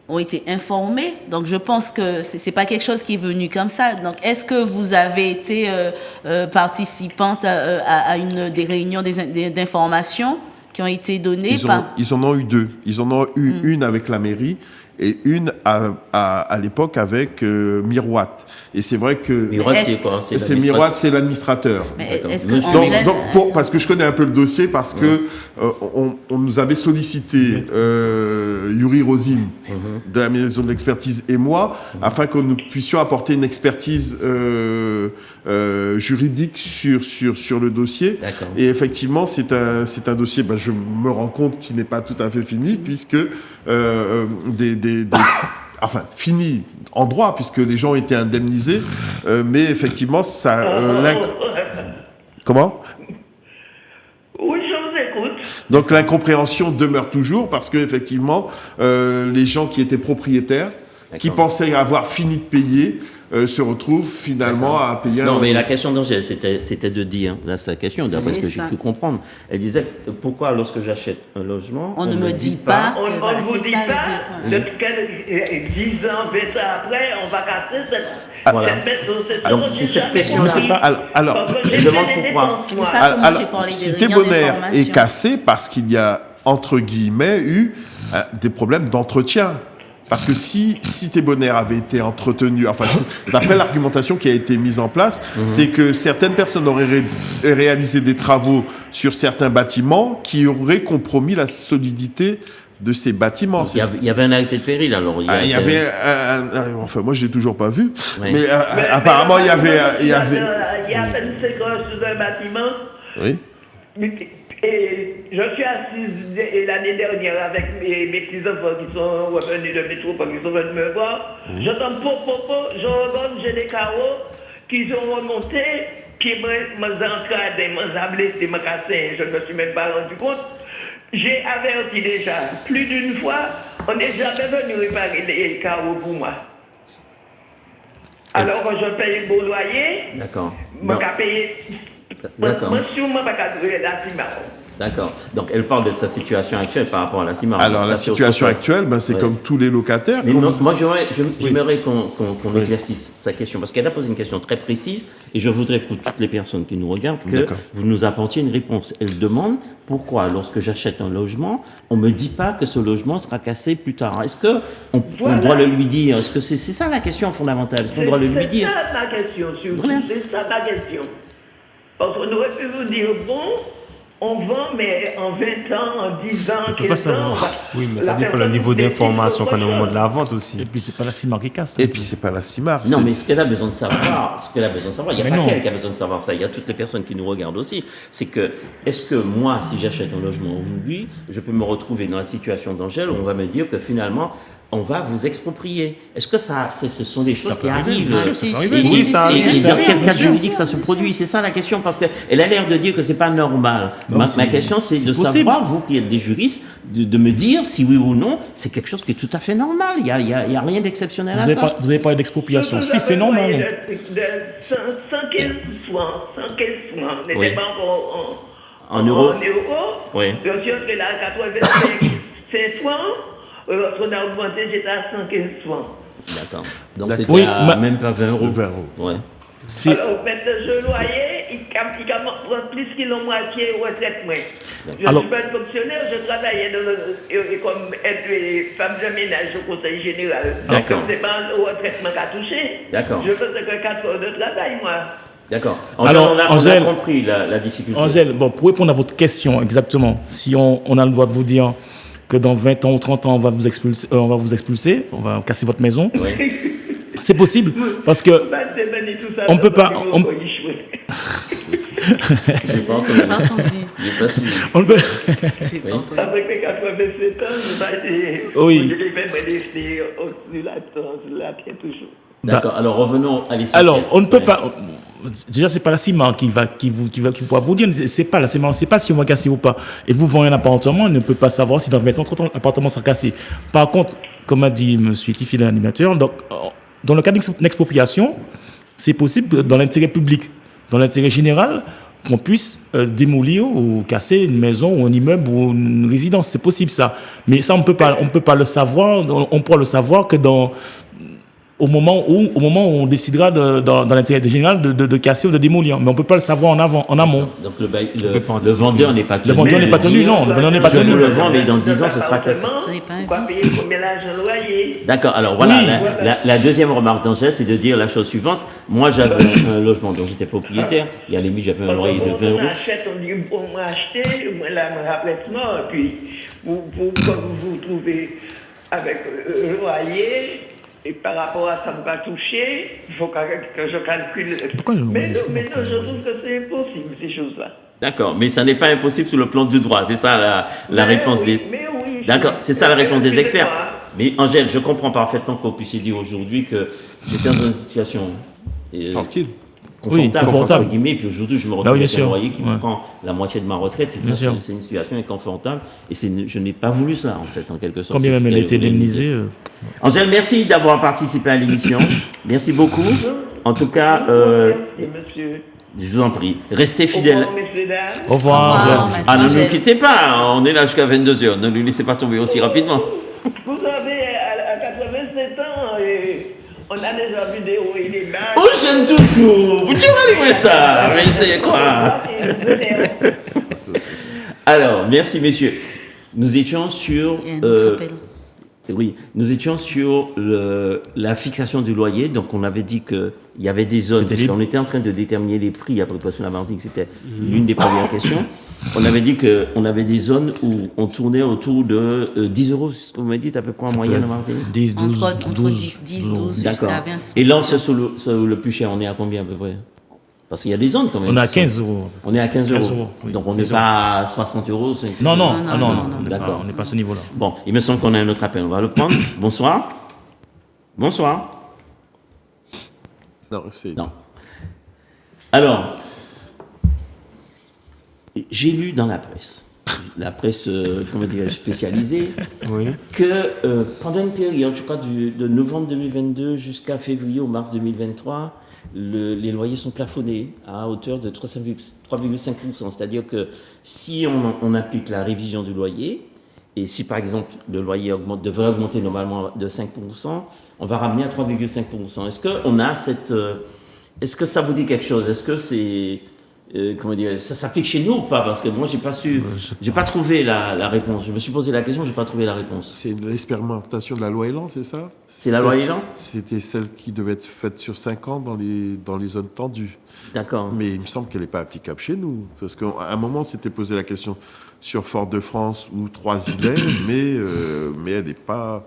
ont été informées. Donc, je pense que c'est pas quelque chose qui est venu comme ça. Donc, est-ce que vous avez été participante à une des réunions d'information qui ont été données Ils en ont eu deux. Ils en ont eu une avec la mairie et une à l'époque avec Miroite. Et c'est vrai que... Miroite, c'est quoi? C'est Miroite, c'est l'administrateur. Donc, parce que je connais un peu le dossier, parce que on nous avait sollicité Yuri Rosine de la maison de l'expertise et moi, afin que nous puissions apporter une expertise juridique sur le dossier. D'accord. Et effectivement, c'est un dossier, je me rends compte qu'il n'est pas tout à fait fini, puisque fini en droit, puisque les gens ont été indemnisés, mais effectivement, ça... Comment? Oui, je vous écoute. Donc l'incompréhension demeure toujours parce que effectivement, les gens qui étaient propriétaires, qui pensaient avoir fini de payer, se retrouvent finalement à payer. Non, mais la question d'Angèle, c'était de dire, là c'est la question, d'après ce que j'ai pu comprendre. Elle disait, pourquoi lorsque j'achète un logement, on ne me dit pas. On ne vous dit pas, 10 ans, 20 ans après, on va casser cette maison. Donc c'est cette question-là. Alors, je demande pourquoi. Cité Bonheur est cassé parce qu'il y a, entre guillemets, eu des problèmes d'entretien. Parce que si Cité Bonheur avait été entretenu, enfin, d'après l'argumentation qui a été mise en place, c'est que certaines personnes auraient réalisé des travaux sur certains bâtiments qui auraient compromis la solidité de ces bâtiments. Il y avait un arrêté de péril, alors. Il y avait enfin, moi, je l'ai toujours pas vu. Oui. Mais apparemment, il y avait. Il y a une séquence sur un bâtiment. Oui. Et je suis assise l'année dernière avec mes petits-enfants qui sont revenus de métropole, qui sont venus me voir. J'entends je regarde, j'ai des carreaux qui ont remonté, qui m'ont encadré, m'ont blessé, m'ont cassé. Je ne me suis même pas rendu compte. J'ai averti déjà plus d'une fois, on n'est jamais venu réparer les carreaux pour moi. Alors que je paye un beau loyer, d'accord. Je vais payer. D'accord. D'accord. Donc, elle parle de sa situation actuelle par rapport à la CIMAR. Alors, la situation actuelle, c'est comme tous les locataires. Mais non, moi, j'aimerais qu'on éclaircisse sa question, parce qu'elle a posé une question très précise, et je voudrais pour toutes les personnes qui nous regardent que vous nous apportiez une réponse. Elle demande pourquoi, lorsque j'achète un logement, on ne me dit pas que ce logement sera cassé plus tard. Est-ce qu'on doit le lui dire? Est-ce que c'est ça la question fondamentale? Est-ce qu'on doit le lui dire? C'est ça ma question, surtout. C'est ça ma question. Parce qu'on aurait pu vous dire, bon, on vend, mais en 20 ans, en 10 ans, 15 ans... Oui, mais ça dépend le niveau d'information qu'on a au moment de la vente aussi. Et puis, c'est pas la CIMAR qui casse. Et puis, c'est pas la CIMAR. Non, mais ce qu'elle a besoin de savoir, il n'y a pas qu'elle qui a besoin de savoir ça, il y a toutes les personnes qui nous regardent aussi. C'est que, est-ce que moi, si j'achète un logement aujourd'hui, je peux me retrouver dans la situation d'Angèle où on va me dire que finalement, on va vous exproprier. Est-ce que ce sont des choses qui arrivent? Oui, ça arrive. Et dans quel cas juridique ça se produit? C'est ça la question, parce qu'elle a l'air de dire que c'est pas normal. Ma question, c'est de savoir, vous qui êtes des juristes, de me dire si oui ou non, c'est quelque chose qui est tout à fait normal. Il y a rien d'exceptionnel à ça. Vous avez parlé d'expropriation. Si, c'est normal. Sans qu'elle soit, n'était pas encore en euros. Oui. Je suis entré là à 85 francs. On a augmenté, j'étais à 115 francs. D'accord. Donc c'était même pas 20 euros. 20 euros. Ouais. Alors, maintenant, je loyer, il prend plus qu'il a moitié retraite. Je ne suis pas un fonctionnaire, je travaillais comme femme de ménage au conseil général. D'accord. Ce n'est pas un retraitement qu'à toucher. D'accord. Je faisais que 4 heures de travail, moi. D'accord. Alors, on a compris la difficulté. Angèle, pour répondre à votre question exactement, si on a le droit de vous dire que dans 20 ans ou 30 ans, on va vous expulser, on va casser votre maison. Oui. C'est possible, parce que on ne peut pas... J'ai pas entendu. On peut... Après 87 ans, oui. D'accord, alors revenons à l'essentiel. Alors, on ne peut pas... Déjà, c'est pas la CIMAR qui pourra vous dire. C'est pas la CIMAR, c'est pas si on va casser ou pas. Et vous vendez un appartement, on ne peut pas savoir si dans 20 ans, 30 ans, l'appartement sera cassé. Par contre, comme a dit M. Tifi, l'animateur, dans le cas d'expropriation, c'est possible dans l'intérêt public, dans l'intérêt général, qu'on puisse démolir ou casser une maison ou un immeuble ou une résidence. C'est possible ça. Mais ça, on peut pas le savoir. On pourra le savoir que au moment où on décidera dans l'intérêt général de casser ou de démolir. Mais on ne peut pas le savoir en amont. Donc le vendeur n'est pas tenu. Le vendeur n'est pas tenu, non. Le vendeur n'est pas tenu. Je le vends, mais dans 10 ans, ce sera cassé. Ce n'est pas un vice. D'accord, alors voilà, la deuxième remarque d'Angèle, c'est de dire la chose suivante. Moi, j'avais un logement dont j'étais propriétaire, et à la limite, j'avais un loyer de 20 euros. On achète, on dit, on m'a acheté, moi, là, mon rapprochement, et puis, comme vous trouvez avec le loyer, et par rapport à ça, vous va toucher, il faut que je calcule. Mais non, je trouve que c'est impossible, ces choses-là. D'accord, mais ça n'est pas impossible sur le plan du droit, c'est ça la réponse des... Mais oui. D'accord, c'est ça la réponse des experts. Mais Angèle, je comprends parfaitement qu'on puisse dire aujourd'hui que j'étais dans une situation... Tranquille. confortable. Entre guillemets, puis aujourd'hui, je me retrouve avec un loyer qui me prend la moitié de ma retraite. Et ça, c'est une situation inconfortable. Et je n'ai pas voulu ça, en fait, en quelque sorte. Combien même elle a été indemnisée Angèle, merci d'avoir participé à l'émission. Merci beaucoup. En tout cas, monsieur. Je vous en prie, restez fidèles. Au revoir, Angèle. Ah, ne nous quittez pas, on est là jusqu'à 22h. Ne nous laissez pas tomber aussi rapidement. Vous savez, à 87 ans, on a déjà vu des hauts et des bas. Oh, j'aime toujours. Vous dites ça. Mais c'est quoi? Alors, merci, messieurs. Nous étions sur... Oui, nous étions sur la fixation du loyer. Donc, on avait dit qu'il y avait des zones. On était en train de déterminer les prix après Poisson la Martinique. C'était l'une des premières questions. On avait dit qu'on avait des zones où on tournait autour de 10 euros. C'est ce que vous m'avez dit, à peu près en moyenne en Martinique. 10, 12, entre 10, 12 jusqu'à 20. Et là, sur le plus cher, on est à combien à peu près? Parce qu'il y a des zones quand même. On est à 15 euros. On est à 15 euros. Oui. Donc on n'est pas à 60 euros. Non. D'accord. On n'est pas à ce niveau-là. Bon, il me semble qu'on a un autre appel. On va le prendre. Bonsoir. Bonsoir. Non. Alors, j'ai lu dans la presse spécialisée, que pendant une période, je crois de novembre 2022 jusqu'à février ou mars 2023, les loyers sont plafonnés à hauteur de 3,5%. C'est-à-dire que si on applique la révision du loyer, et si par exemple le loyer devrait augmenter normalement de 5%, on va ramener à 3,5%. Est-ce que ça vous dit quelque chose? Est-ce que c'est... ça s'applique chez nous ou pas? Parce que moi, j'ai pas trouvé la réponse. Je me suis posé la question, j'ai pas trouvé la réponse. C'est l'expérimentation de la loi Elan, c'est ça? C'est la loi Elan? C'était celle qui devait être faite sur 5 ans dans les zones tendues. D'accord. Mais il me semble qu'elle n'est pas applicable chez nous. Parce qu'à un moment, on s'était posé la question sur Fort-de-France ou Trois-Îlets, mais elle n'est pas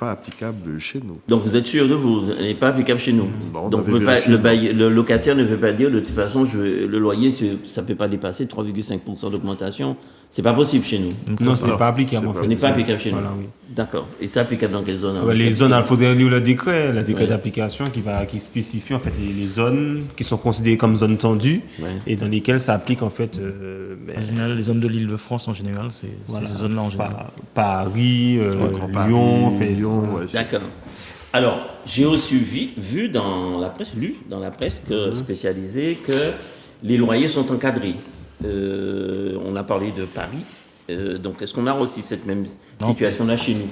applicable chez nous. Donc vous êtes sûr de vous? Elle n'est pas applicable chez nous. Bon, donc le locataire ne peut pas dire de toute façon le loyer ça ne peut pas dépasser 3,5% d'augmentation. C'est pas possible chez nous. Non, ce n'est pas applicable. Ce n'est pas applicable chez nous. Voilà, oui. D'accord. Et c'est applicable dans quelles zones? Les zones, il faudrait lire le décret d'application qui spécifie en fait les zones qui sont considérées comme zones tendues et dans lesquelles ça applique en fait. En général, les zones de l'Île-de-France en général, c'est ces zones-là en général. Paris, Lyon. D'accord. Alors, j'ai aussi vu dans la presse spécialisée que les loyers sont encadrés. On a parlé de Paris. Donc, est-ce qu'on a aussi cette même situation-là chez nous?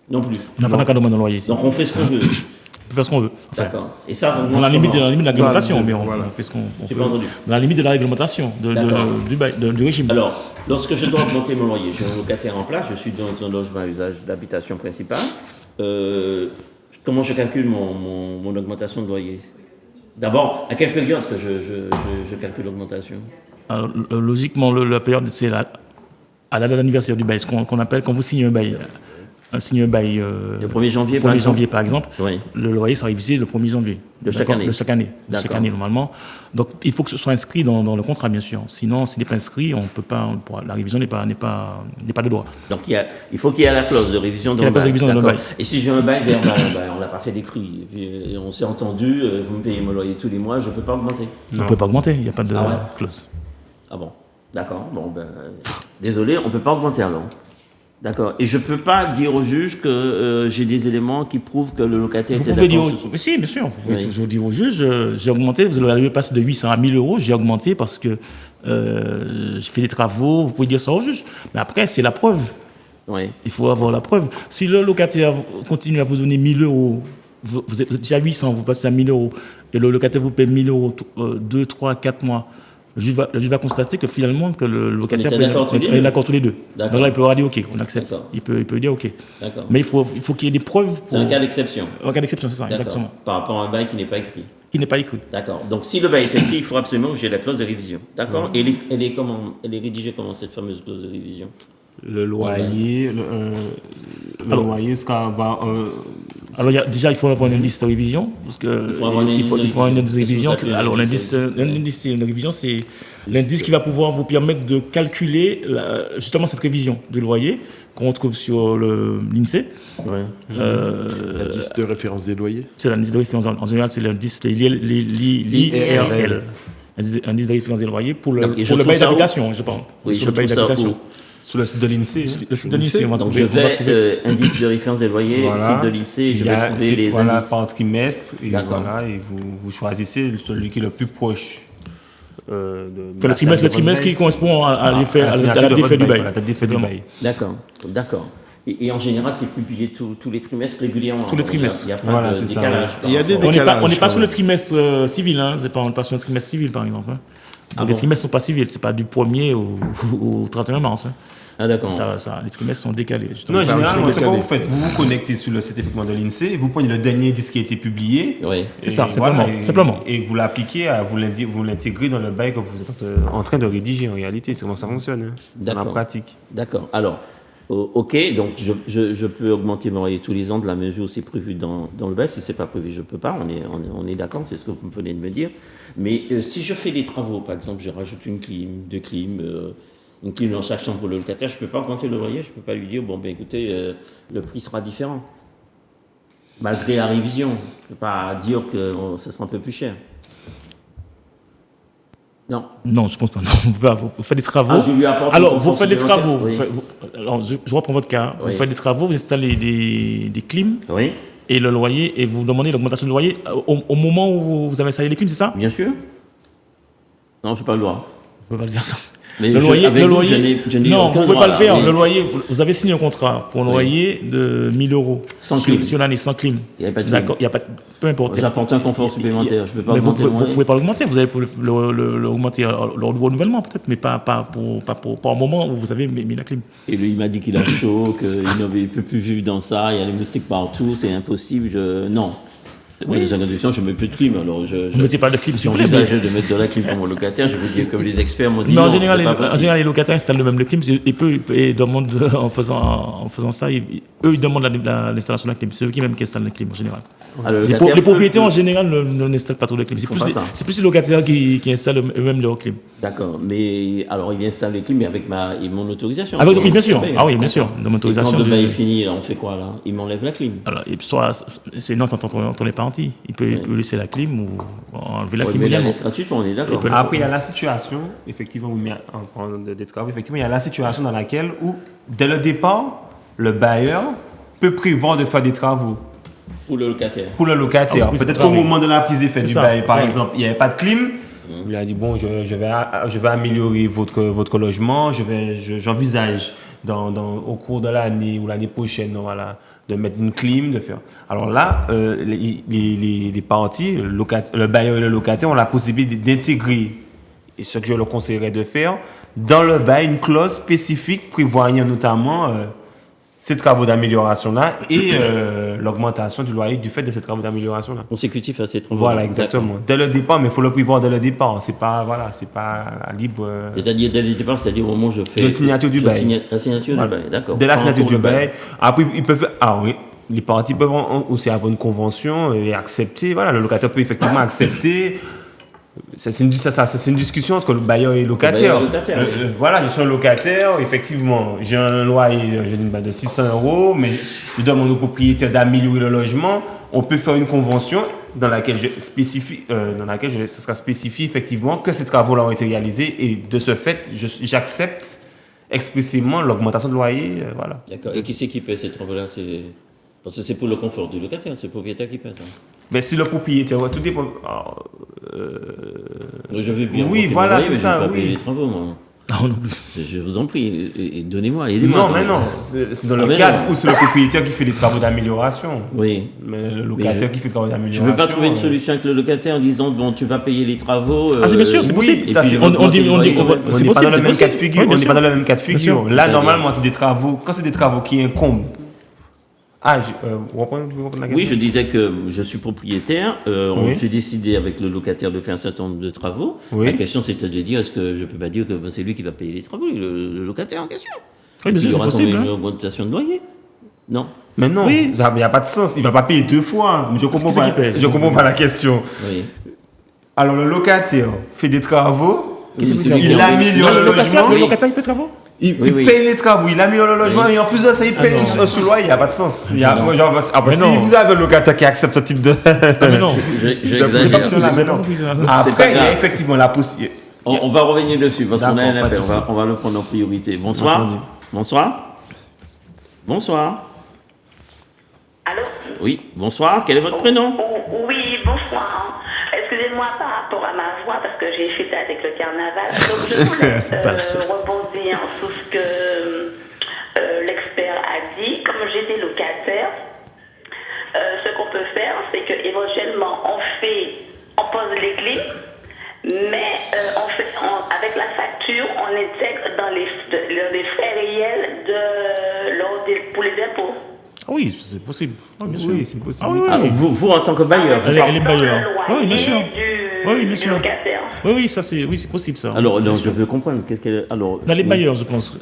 Non plus. On n'a pas d'encadrement dans le loyer ici. Donc, on fait ce qu'on veut. On peut faire ce qu'on veut. Enfin, d'accord. Et ça, dans la limite de la réglementation, mais on fait ce qu'on peut. Dans la limite de la réglementation du régime. Alors, lorsque je dois augmenter mon loyer, j'ai un locataire en place, je suis dans un logement à usage d'habitation principale. Comment je calcule mon augmentation de loyer? D'abord, à quelle période que je calcule l'augmentation? Alors, logiquement, la période, c'est à la date d'anniversaire du bail, ce qu'on appelle quand vous signez un bail. Le 1er janvier, par exemple, le loyer sera révisé le 1er janvier. De chaque année. De chaque année, normalement. Donc, il faut que ce soit inscrit dans le contrat, bien sûr. Sinon, s'il n'est pas inscrit, la révision n'est pas de droit. Donc, il faut qu'il y ait la clause de révision dans le bail. Et si j'ai un bail verbal, on n'a pas fait d'écrit, et puis on s'est entendu, vous me payez mon loyer tous les mois, je ne peux pas augmenter. On ne peut pas augmenter, il n'y a pas de clause. Ah bon, d'accord. Bon, désolé, on ne peut pas augmenter alors. D'accord. Et je ne peux pas dire au juge que j'ai des éléments qui prouvent que le locataire était d'accord. Mais si, bien sûr. Vous pouvez toujours dire au juge, j'ai augmenté, vous allez passer de 800 à 1000 euros, j'ai augmenté parce que je fais des travaux, vous pouvez dire ça au juge. Mais après, c'est la preuve. Oui. Il faut avoir la preuve. Si le locataire continue à vous donner 1000 euros, vous êtes déjà à 800, vous passez à 1000 euros, et le locataire vous paie 1000 euros 2, 3, 4 mois, le juge va constater que finalement que le locataire est d'accord tous les deux. Donc là, il peut dire OK, on accepte. Il peut dire OK. D'accord. Mais il faut qu'il y ait des preuves. C'est un cas d'exception. Un cas d'exception, c'est ça, exactement. Par rapport à un bail qui n'est pas écrit. Qui n'est pas écrit. D'accord. Donc si le bail est écrit, il faut absolument que j'ai la clause de révision. D'accord. Et elle est rédigée comment, cette fameuse clause de révision? Le loyer, le loyer sera Alors, il faut avoir un indice de révision. Parce que il faut un indice de révision. Alors, l'indice de révision, c'est l'indice qui va pouvoir vous permettre de calculer justement cette révision du loyer qu'on retrouve sur l'INSEE. L'indice de référence des loyers. C'est l'indice de référence. En général, c'est l'indice l'IRL. Indice de référence des loyers pour le bail d'habitation, je pense. Oui, sur le bail d'habitation. Sur le site de l'INSEE. Le site de l'INSEE, on va trouver. Je vais indice de référence des loyers, site de l'INSEE, je vais trouver les indices. Par trimestre, et vous choisissez celui qui est le plus proche. Le trimestre qui correspond à la défait du bail. D'accord. Et en général, c'est publié tous les trimestres régulièrement. Tous les trimestres. Il n'y a pas de décalage. Il y a des décalages. On n'est pas sur le trimestre civil, on n'est pas sur le trimestre civil, par exemple. Les trimestres ne sont pas civils, ce n'est pas du 1er au 31 mars. Ah, d'accord. Les trimestres sont décalés. Non, généralement, c'est quoi vous faites? Vous vous connectez sur le site effectivement de l'INSEE, vous prenez le dernier disque qui a été publié. Oui. C'est ça, simplement. Et vous l'appliquez, vous l'intégrez dans le bail que vous êtes en train de rédiger en réalité. C'est comment ça fonctionne dans la pratique. D'accord. Alors, ok, donc je peux augmenter mon loyer tous les ans de la mesure où c'est prévu dans le bail. Si ce n'est pas prévu, je ne peux pas. On est d'accord, c'est ce que vous venez de me dire. Mais si je fais des travaux, par exemple, je rajoute une clim, deux clims, une clim dans chaque chambre pour le locataire, je ne peux pas augmenter le loyer, je ne peux pas lui dire, écoutez, le prix sera différent. Malgré la révision, je ne peux pas dire que ce sera un peu plus cher. Non, je pense pas. Non, vous faites des travaux. Je lui apporte alors, vous faites des travaux. Oui. Je reprends votre cas. Oui. Vous faites des travaux, vous installez des clims. Oui. Et le loyer, et vous demandez l'augmentation du loyer au moment où vous avez installé les clims, c'est ça? Bien sûr. Non, je n'ai pas le droit. Vous ne pouvez pas le faire ça. Mais le loyer, je n'ai non, vous ne pouvez pas le faire. Oui. Le loyer, vous avez signé un contrat pour un loyer de 1 000 euros sur l'année, sans clim. Il n'y a pas de clim. D'accord, il n'y a pas de, peu importe. J'apporte un confort supplémentaire. Je peux pas mais augmenter vous ne pouvez pas l'augmenter. Vous allez l'augmenter lors du renouvellement peut-être, mais pas pour un moment où vous avez mis la clim. Et lui, il m'a dit qu'il a chaud, qu'il ne peut plus vivre dans ça. Il y a les moustiques partout, c'est impossible. Non. Dans les conditions, je ne mets plus de clim. Alors vous ne mettez pas de clim, si vous envisagez de mettre de la clim pour mon locataire, je veux dire comme les experts m'ont dit. Mais en général, les locataires installent le même clim. Et demandent, en faisant ça, ils demandent l'installation de la clim. C'est eux qui installent la clim en général. Les propriétaires en général n'installent pas trop de clim. C'est plus les locataires qui installent eux-mêmes leur clim. D'accord. Mais alors, il installe les clims, mais avec mon autorisation. Oui, bien sûr. Ah oui, bien sûr. De mon autorisation. Et quand le bail est fini, on fait quoi là? Il m'enlève la clim. Alors, c'est une entente entre les parties. Il peut laisser la clim ou enlever la clim. Mais la laisse gratuitement, on est d'accord. Après, il y a la situation, effectivement, en parlant des travaux, effectivement, il y a la situation dans laquelle, où, dès le départ, le bailleur peut prévoir de faire des travaux. Pour le locataire. Peut-être qu'au moment de la prise d'effet du bail, par exemple, il n'y avait pas de clim. Il a dit, bon, je vais améliorer votre logement, j'envisage au cours de l'année ou l'année prochaine, voilà, de mettre une clim, de faire. Alors là, les parties, le bailleur et le locataire ont la possibilité d'intégrer, et ce que je leur conseillerais de faire, dans le bail, une clause spécifique prévoyant notamment ces travaux d'amélioration-là et l'augmentation du loyer du fait de ces travaux d'amélioration-là. Consécutif à ces travaux. Voilà, exactement. Dès le départ, mais il faut le prévoir dès le départ. C'est pas libre. C'est-à-dire dès le départ, c'est-à-dire au moment où je fais. De signature du bail. La signature du bail, d'accord. Dès la signature du bail. Après, ils peuvent. Alors oui, les parties peuvent aussi avoir une convention et accepter. Voilà, le locataire peut effectivement accepter. C'est une discussion entre le bailleur et le locataire. Voilà, je suis un locataire, effectivement, j'ai un loyer de 600 €, mais je demande au propriétaire d'améliorer le logement. On peut faire une convention dans laquelle ce sera spécifié effectivement que ces travaux-là ont été réalisés et de ce fait, j'accepte expressément l'augmentation de loyer. Voilà. D'accord. Et qui c'est qui paie ces travaux-là? Parce que c'est pour le confort du locataire, c'est le propriétaire qui paie ça. Mais si le propriétaire, tout dépend. Je veux bien. Oui, voilà, c'est ça. Je ne vais pas oui. payer les travaux, moi. Non. Je vous en prie, donnez-moi, aidez-moi. Non, mais non, c'est dans le cadre où c'est le propriétaire qui fait les travaux d'amélioration. Oui. Mais le locataire qui fait les travaux d'amélioration. Je ne peux pas trouver une solution avec le locataire en disant, bon, tu vas payer les travaux. C'est bien sûr, c'est possible. On dit c'est possible. On n'est pas dans le même cas de figure. On n'est pas dans le même cas de figure. Là, normalement, c'est des travaux. Quand c'est des travaux qui incombent. Oui, je disais que je suis propriétaire. On s'est décidé avec le locataire de faire un certain nombre de travaux. Oui. La question, c'était de dire, est-ce que je ne peux pas dire que c'est lui qui va payer les travaux, le locataire en question? Oui, bien sûr, c'est possible. Une augmentation de loyer. Non. Mais non, il n'y a pas de sens. Il ne va pas payer 2 fois. Je ne comprends pas la question. Oui. Alors, le locataire fait des travaux. Il améliore le logement. Le locataire, il fait des travaux? Il paye les travaux, il améliore le logement et en plus de ça, il paye un sous-loyer. Il n'y a pas de sens. Si vous avez un locataire qui accepte ce type de. Après, il y a effectivement la possibilité. On va revenir dessus parce qu'on a un appel. On va le prendre en priorité. Bonsoir. Bonsoir. Bonsoir. Allô? Oui, bonsoir. Quel est votre prénom? Oui, bonsoir. Excusez-moi par rapport à ma voix parce que j'ai fêté avec le carnaval. Donc je voulais rebondir sur ce que l'expert a dit. Comme j'étais locataire, ce qu'on peut faire, c'est qu'éventuellement on pose les clés, mais avec la facture, on intègre dans les frais réels pour les impôts. Oui, c'est possible. Bien sûr. Oui, c'est possible. Vous, en tant que bailleur, les bailleurs. Oui, bien sûr. Oui, bien sûr. Oui, ça c'est possible ça. Alors, je veux comprendre. Dans les bailleurs, je pense,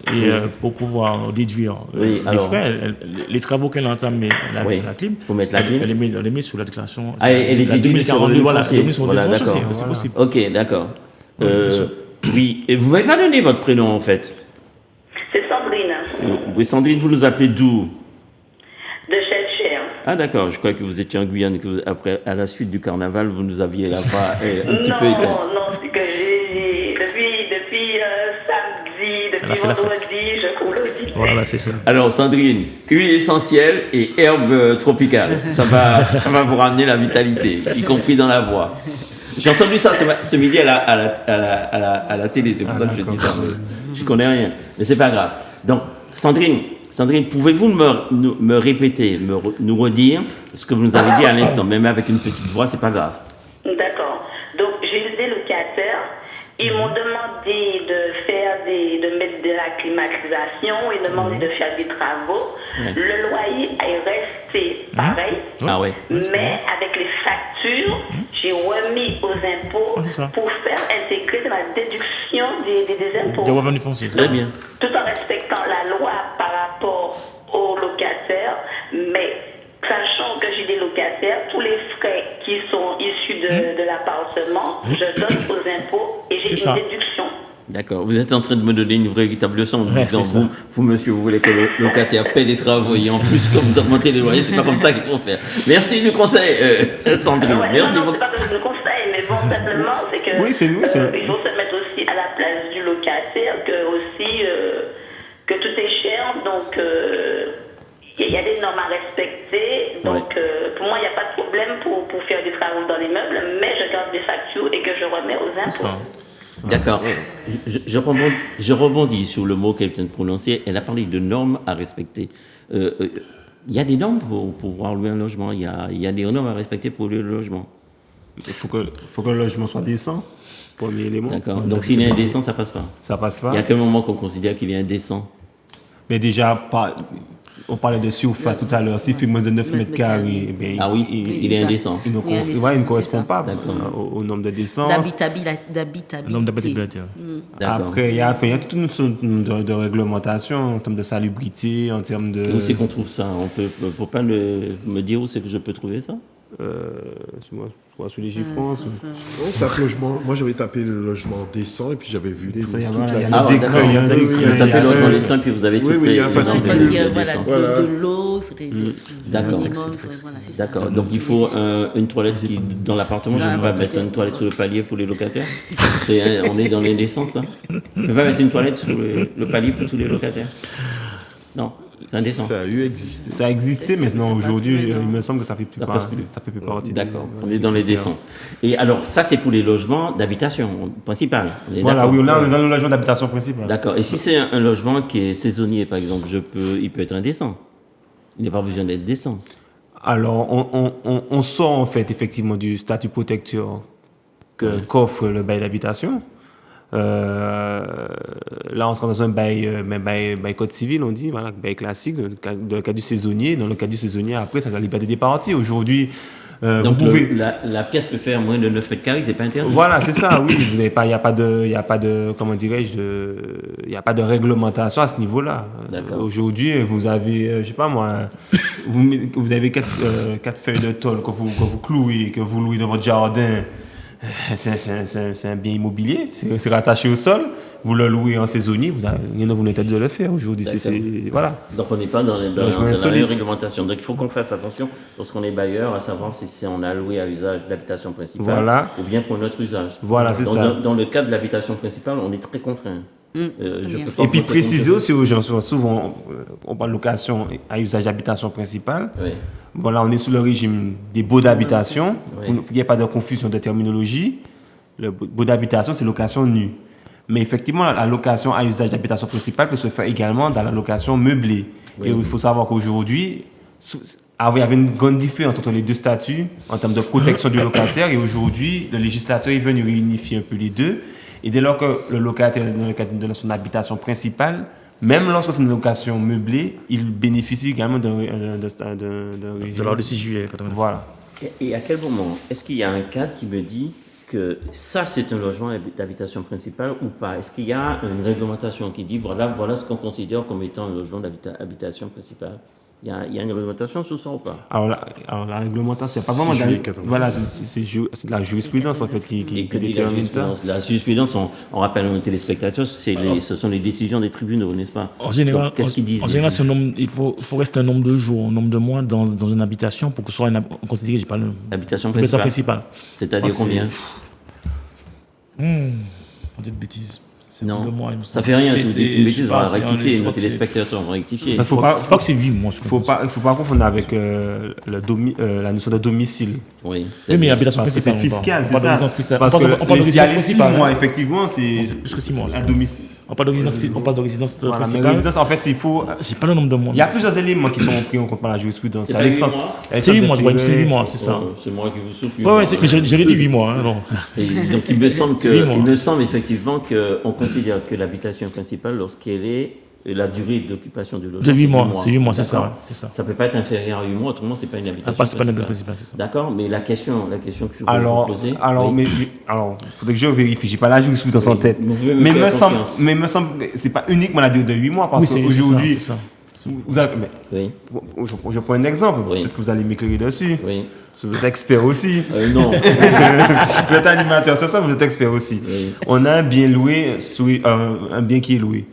pour pouvoir déduire les frais, les travaux qu'elle a entamés, la clim, pour mettre la clim, elle les met sur la déclaration. Elle est déduite sur le foncier. Voilà, d'accord. C'est possible. Ok, d'accord. Oui, et vous m'avez pas donné votre prénom en fait. C'est Sandrine. Oui, Sandrine, vous nous appelez d'où? De Chelsea. Ah d'accord, je crois que vous étiez en Guyane, que après, à la suite du carnaval, vous nous aviez la voix un petit peu éteinte. Non, c'est que j'ai depuis samedi, depuis vendredi, je coule aussi. Voilà, c'est ça. Alors Sandrine, huile essentielle et herbe tropicale, ça va vous ramener la vitalité, y compris dans la voix. J'ai entendu ça ce midi à la télé, c'est pour ça que je dis ça. Je connais rien, mais c'est pas grave. Donc Sandrine, pouvez-vous me répéter, nous redire ce que vous nous avez dit à l'instant, même avec une petite voix, c'est pas grave. D'accord. Donc, j'ai eu des locataires. Ils m'ont demandé de mettre de la climatisation et demandé de faire des travaux. Ouais. Le loyer est resté pareil. Ah ouais. Mais avec les factures, j'ai remis aux impôts pour faire intégrer de la déduction des impôts. Des revenus fonciers. Très bien. Tout en respectant la loi par rapport aux locataires, mais sachant que j'ai des locataires, tous les frais qui sont issus de l'appartement, je donne aux impôts et j'ai une déduction. D'accord. Vous êtes en train de me donner une véritable leçon. Vous, monsieur, vous voulez que le locataire paie des travaux et en plus, quand vous augmentez les loyers, c'est pas comme ça qu'il faut faire. Merci du conseil, Sandrine. Merci. Non, c'est pas que je le conseille, mais bon, simplement, c'est que il faut se mettre aussi à la place du locataire, que tout est cher, donc il y a des normes à respecter. Donc, pour moi, il n'y a pas de problème pour faire des travaux dans les meubles, mais je garde des factures et que je remets aux impôts. D'accord. Je rebondis sur le mot qu'elle vient de prononcer. Elle a parlé de normes à respecter. Il y a des normes pour pouvoir louer un logement. Il y a des normes à respecter pour louer le logement. Il faut que le logement soit décent. Premier élément. D'accord. Donc s'il est indécent, ça passe pas. Ça passe pas. Il y a quel moment qu'on considère qu'il est indécent? Mais déjà, on parlait de surface tout à l'heure. S'il fait moins de 9 mètres carrés, il est indécent. Il ne correspond pas au nombre de décence. D'habitabilité. Après, il y a toute une sorte de réglementation en termes de salubrité, en termes de... Où c'est qu'on trouve ça? On peut pas me dire où c'est que je peux trouver ça? Sous les chiffrons. Moi, j'avais tapé le logement décent et puis j'avais vu Vous tapez le logement décent et puis vous avez tout il y a un fascicule. De l'eau, D'accord. Donc il faut une toilette dans l'appartement. Je ne peux pas mettre une toilette sur le palier pour les locataires. On est dans l'indécence là. Je ne peux pas mettre une toilette sur le palier pour tous les locataires. Non. C'est indécent. Ça a existé, mais non, aujourd'hui, il me semble que ça fait plus partie. D'accord, on est dans les décences. Et alors, ça, c'est pour les logements d'habitation principal. Voilà, oui, là, on est dans le logement d'habitation principal. D'accord. Et si c'est un logement qui est saisonnier, par exemple, il peut être indécent. Il n'a pas besoin d'être décent. Alors, on sort, en fait, effectivement, du statut protecteur qu'offre le bail d'habitation. Là, on sera dans un bail code civil, on dit, voilà, bail classique, dans le cas du saisonnier. Dans le cas du saisonnier, après, ça a la liberté des parties. Aujourd'hui, Donc la pièce peut faire moins de 9 mètres carrés, c'est pas interdit. Voilà, c'est ça, oui. Il n'y a pas de, comment dirais-je, il n'y a pas de réglementation à ce niveau-là. Aujourd'hui, vous avez, je sais pas moi, vous avez 4 feuilles de tôle que vous clouez, que vous louez dans votre jardin. C'est un bien immobilier, c'est rattaché au sol. Vous le louez en saisonnier, rien ne vous interdit de le faire aujourd'hui. Voilà. Donc on n'est pas dans la réglementation. Donc il faut qu'on fasse attention lorsqu'on est bailleur, à savoir si on a loué à usage d'habitation principale ou bien pour notre usage. Voilà, c'est ça. Dans le cas de l'habitation principale, on est très contraint. Et puis préciser aussi aux gens, souvent on parle de location à usage d'habitation principale. Oui. Bon, là on est sous le régime des baux d'habitation. Il n'y a pas de confusion de terminologie. Le baux d'habitation, c'est location nue. Mais effectivement, la location à usage d'habitation principale peut se faire également dans la location meublée. Oui. Et il faut savoir qu'aujourd'hui, il y avait une grande différence entre les deux statuts en termes de protection du locataire. Et aujourd'hui, le législateur est venu réunifier un peu les deux. Et dès lors que le locataire est dans le cadre de son habitation principale, même lorsque c'est une location meublée, il bénéficie également de régime. De l'ordre de 6 juillet. Voilà. Et à quel moment est-ce qu'il y a un cadre qui me dit que ça, c'est un logement d'habitation principale ou pas? Est-ce qu'il y a une réglementation qui dit voilà ce qu'on considère comme étant un logement d'habitation principale? Il y a une réglementation sur ça ou pas? Alors la réglementation, il n'y a pas vraiment voilà, c'est de la jurisprudence en fait qui détermine ça. La jurisprudence, on rappelle aux téléspectateurs, ce sont les décisions des tribunaux, n'est-ce pas? En général, qu'est-ce qu'ils disent? En général, il faut rester un nombre de jours, un nombre de mois dans une habitation pour que ce soit considéré, j'ai pas le... Habitation principale. C'est-à-dire combien? On dit de bêtises. Non, 2 mois, ça fait rien, c'est une bêtise, on va rectifier, nos téléspectateurs vont rectifier. Je crois que c'est 8 mois. Il ne faut pas confondre avec la notion de domicile. Oui, mais habitation principale. C'est fiscal, c'est ça. Parce que s'il y a les 6 mois, effectivement, c'est plus que 6 mois. Un domicile. On parle de résidence principale. Résidence, en fait, il faut. J'ai pas le nombre de mois. Il y a plusieurs éléments qui sont pris en compte par la jurisprudence. C'est 8 mois, je crois. C'est 8 mois, c'est ça. C'est moi qui vous souffle. Oui, j'avais dit 8 mois. Donc il me semble effectivement qu'on considère que l'habitation principale, lorsqu'elle est la durée d'occupation du logement. De 8 mois, c'est 8 mois, c'est ça. Ça ne peut pas être inférieur à 8 mois, autrement, ce n'est pas une habitation principale. C'est pas une habitation principale, c'est ça. D'accord, mais la question que je voulais vous poser. Il faudrait que je vérifie, je n'ai pas la jurisprudence en tête. Mais il me semble que ce n'est pas uniquement la durée de 8 mois, parce qu'aujourd'hui. Je prends un exemple, peut-être que vous allez m'éclairer dessus. Oui. Vous êtes expert aussi. Non. Vous êtes animateur, c'est ça, vous êtes expert aussi. Oui. On a un bien loué, un bien qui est loué.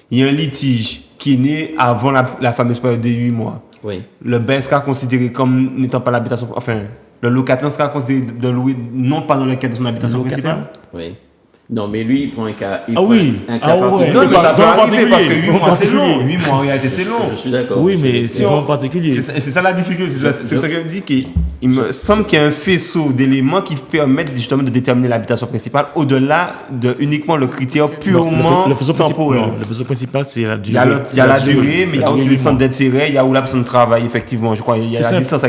Il y a un litige qui est né avant la fameuse période de 8 mois. Oui. Le bail sera considéré comme n'étant pas l'habitation, enfin, le locataire sera considéré de louer non pas dans le cadre de son habitation principale. Oui. Non, mais lui, il prend un cas. Un cas particulier. Non, mais ça peut arriver parce que 8 mois, c'est long. 8 mois, en réalité, c'est long. Je suis d'accord. Oui, mais c'est vraiment particulier. C'est ça la difficulté. C'est pour ça que je dis qu'il me semble qu'il y a un faisceau d'éléments qui permettent justement de déterminer l'habitation principale au-delà de uniquement le critère purement temporel. Le faisceau principal, c'est la durée. Il y a la durée, mais il y a aussi le centre d'intérêt, il y a où l'absence de travail, effectivement. Je crois qu'il y a la distance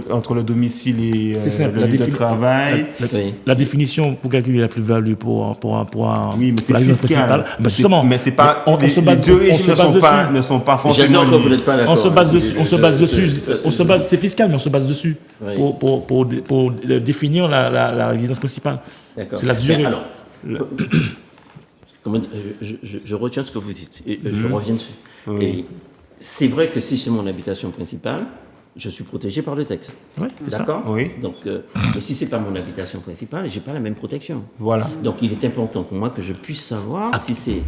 entre le domicile et le lieu de travail. La définition pour calculer la plus-value pour oui, mais c'est fiscal. Justement, mais c'est pas. Les deux régimes ne sont pas forcément. J'adore que vous n'êtes pas d'accord. On se base dessus. C'est fiscal, mais on se base dessus pour définir la résidence principale. D'accord. C'est la durée. Alors, je retiens ce que vous dites et je reviens dessus. Oui. Et c'est vrai que si c'est mon habitation principale, je suis protégé par le texte. Oui, d'accord. Oui. Donc, mais si c'est pas mon habitation principale, j'ai pas la même protection. Voilà. Donc, il est important pour moi que je puisse savoir si c'est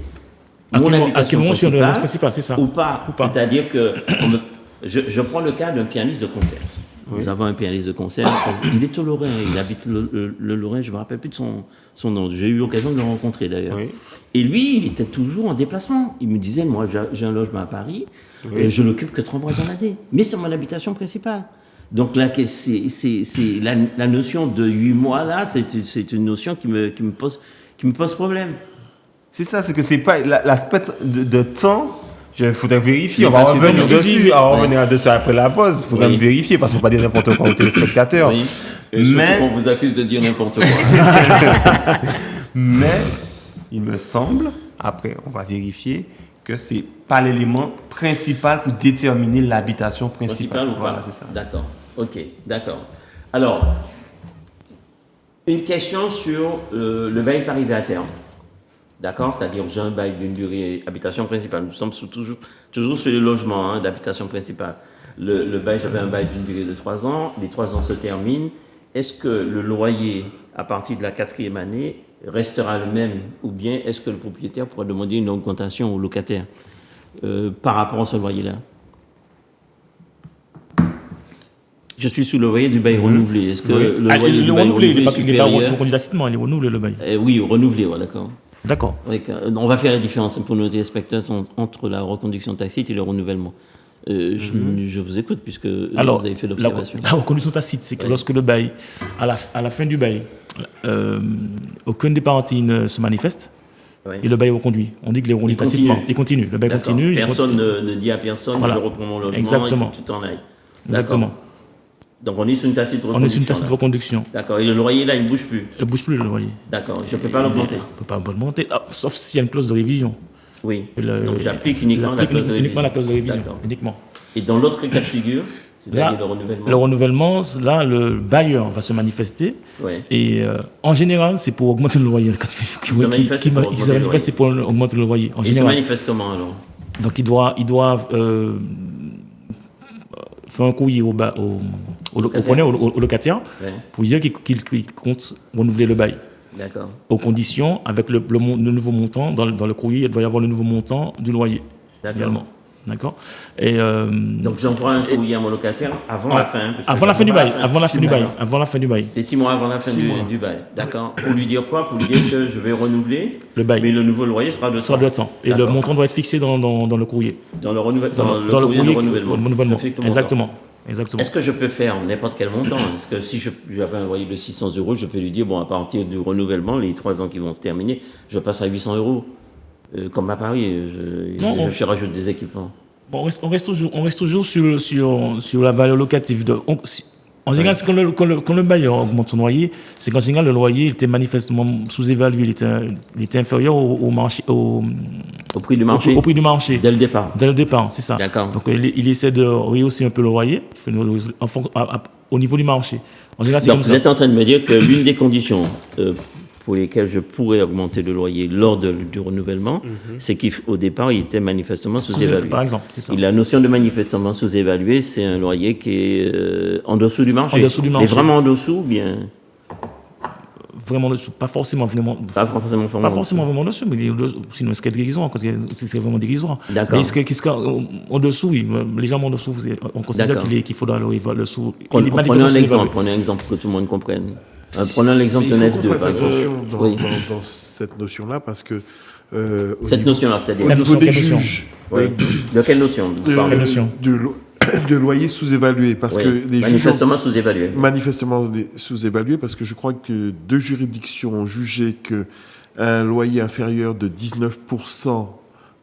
à mon quel habitation moment c'est une résidence principale, c'est ça ou pas. C'est-à-dire que je prends le cas d'un pianiste de concert. Nous avons un pianiste de concert. Il est au Lorrain. Il habite le Lorrain. Je me rappelle plus de son nom. J'ai eu l'occasion de le rencontrer d'ailleurs. Oui. Et lui, il était toujours en déplacement. Il me disait, moi, j'ai un logement à Paris. Oui. Je l'occupe que 3 mois dans l'année. Mais c'est mon habitation principale. Donc là, la notion de 8 mois là, c'est une notion qui me pose problème. C'est ça, c'est que c'est pas l'aspect de temps. Il faudrait vérifier. On va revenir dessus. On va revenir dessus après la pause. Il faudrait me vérifier parce qu'il ne faut pas dire n'importe quoi aux téléspectateurs. Oui. Mais on vous accuse de dire n'importe quoi. Mais il me semble, après on va vérifier, que c'est pas l'élément principal pour déterminer l'habitation principale. Voilà, c'est ça. D'accord. Ok, d'accord. Alors, une question sur le bail est arrivé à terme. D'accord? C'est-à-dire, j'ai un bail d'une durée habitation principale. Nous sommes toujours sur le logement d'habitation principale. Le bail, j'avais un bail d'une durée de 3 ans. Les 3 ans se terminent. Est-ce que le loyer, à partir de la 4e année, restera le même? Ou bien est-ce que le propriétaire pourra demander une augmentation au locataire par rapport à ce loyer-là? Je suis sous le loyer du bail renouvelé. Est-ce que le loyer du bail renouvelé il n'est pas reconduit tacitement, il est renouvelé le bail. Oui, renouvelé, d'accord. D'accord. On va faire la différence pour nos téléspectateurs entre la reconduction tacite et le renouvellement. Je vous écoute puisque vous avez fait l'observation. La reconduction tacite, c'est que lorsque le bail, à la fin du bail, aucune des parties ne se manifeste et le bail est reconduit. On dit que les reconduit tacitement. Il continue. Le bail continue. Personne ne dit à personne je reprends mon logement. Exactement. Il faut que tu t'en ailles. Exactement. Donc on est sur une tacite reconduction. On est sur une tacite reconduction. D'accord. Et le loyer là, il ne bouge plus. Il ne bouge plus le loyer. D'accord. Je ne peux pas l'augmenter. On ne peut pas l'augmenter, sauf s'il y a une clause de révision. Oui. Donc j'applique uniquement la clause de révision. Uniquement la clause de révision. Uniquement. Et dans l'autre cas de figure, c'est-à-dire le renouvellement. Le renouvellement, là, le bailleur va se manifester. Ouais. Et en général, c'est pour augmenter le loyer. Il se manifeste, c'est pour augmenter le loyer. En général. Il se manifeste comment alors? Donc il doit faire un courrier au locataire pour dire qu'il compte renouveler le bail. D'accord. Aux conditions, avec le nouveau montant, dans le courrier, il doit y avoir le nouveau montant du loyer. D'accord. Également. D'accord. Et donc j'envoie un courrier à mon locataire avant la fin. Avant la fin du bail. Avant la fin du bail. C'est 6 mois avant la fin du bail. D'accord. Pour lui dire quoi? Pour lui dire que je vais renouveler le bail. Mais le nouveau loyer sera de temps. Et le montant doit être fixé dans le courrier. Dans le courrier de renouvellement. Exactement. Est-ce que je peux faire n'importe quel montant? Parce que si j'avais un loyer de 600 €, je peux lui dire, bon, à partir du renouvellement, les 3 ans qui vont se terminer, je passe à 800 €. Comme à Paris, je rajoute des équipements. Bon, on reste toujours sur la valeur locative. En général, quand le bailleur augmente son loyer, c'est qu'en général, le loyer était manifestement sous-évalué. Il était inférieur au prix du marché. Au prix du marché. Dès le départ. Dès le départ, c'est ça. D'accord. Donc, il essaie de rehausser un peu le loyer au niveau du marché. En général, donc, vous êtes en train de me dire que l'une des conditions pour lesquelles je pourrais augmenter le loyer lors du renouvellement, c'est qu'au départ, il était manifestement sous-évalué. Par exemple, c'est ça. Et la notion de manifestement sous-évalué, c'est un loyer qui est en dessous du marché. En dessous du marché. Mais vraiment en dessous ou bien? Vraiment en dessous, pas forcément vraiment. Pas forcément vraiment en dessous, mais sinon c'est dérisoire, c'est vraiment dérisoire. D'accord. Mais en dessous, oui, légèrement en dessous, on considère qu'il faudra le sous. Prenez un exemple que tout le monde comprenne. Prenons l'exemple de F2, par exemple. Dans cette notion-là, parce que... cette notion-là, c'est-à-dire... Au niveau des juges... De quelle notion? De loyer sous-évalué, parce que les manifestement sous-évalué. Manifestement sous-évalué, parce que je crois que 2 juridictions ont jugé qu'un loyer inférieur de 19%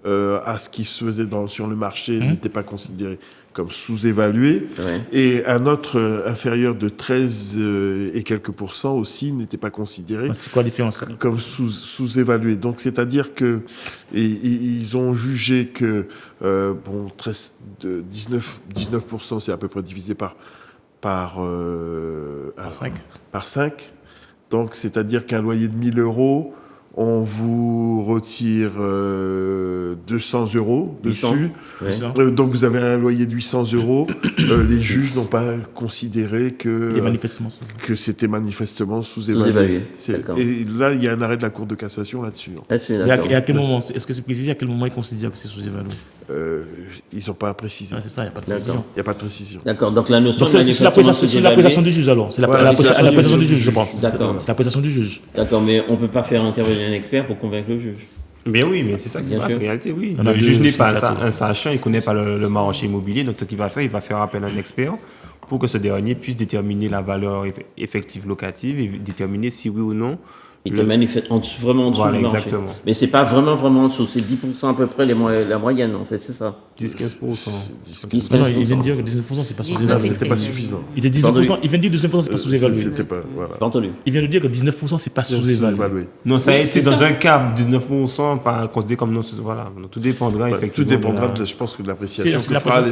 à ce qui se faisait sur le marché n'était pas considéré comme sous-évalué, et un autre inférieur de 13 et quelques pourcents aussi n'était pas considéré c'est quoi la différence comme sous-évalué. Donc c'est-à-dire que ils ont jugé que 19% c'est à peu près divisé par 5. Donc c'est-à-dire qu'un loyer de 1 000 €, on vous retire 200 € dessus. Donc vous avez un loyer de 800 €. Les juges n'ont pas considéré que c'était manifestement sous-évalué. Et là, il y a un arrêt de la Cour de cassation là-dessus. Et à quel moment, est-ce que c'est précisé à quel moment ils considèrent que c'est sous-évalué? Ils n'ont pas précisé. C'est ça, il n'y a pas de précision. Il n'y a pas de précision. D'accord, donc la notion c'est l'appréciation du juge alors. C'est l'appréciation du juge, je pense. D'accord. C'est l'appréciation du juge. D'accord, mais on ne peut pas faire intervenir un expert pour convaincre le juge. Mais oui, mais c'est ça qui se passe en réalité, oui. Le juge n'est pas un sachant, il ne connaît pas le marché immobilier, donc ce qu'il va faire, il va faire appel à un expert pour que ce dernier puisse déterminer la valeur effective locative et déterminer si oui ou non. Il te manifeste vraiment en dessous du marché. Exactement. Mais c'est pas vraiment en dessous, c'est 10% à peu près la moyenne en fait, c'est ça. 10-15%. Il vient de dire que 19% c'est pas sous-évalué. C'était pas suffisant. Il vient de dire 19% c'est pas sous-évalué. C'était pas, voilà. Pas entendu. Il vient de dire que 19% c'est pas sous-évalué. Non, ça a été dans un cas 19% pas considéré comme non, voilà. Tout dépendra effectivement. Tout dépendra je pense que de l'appréciation que fera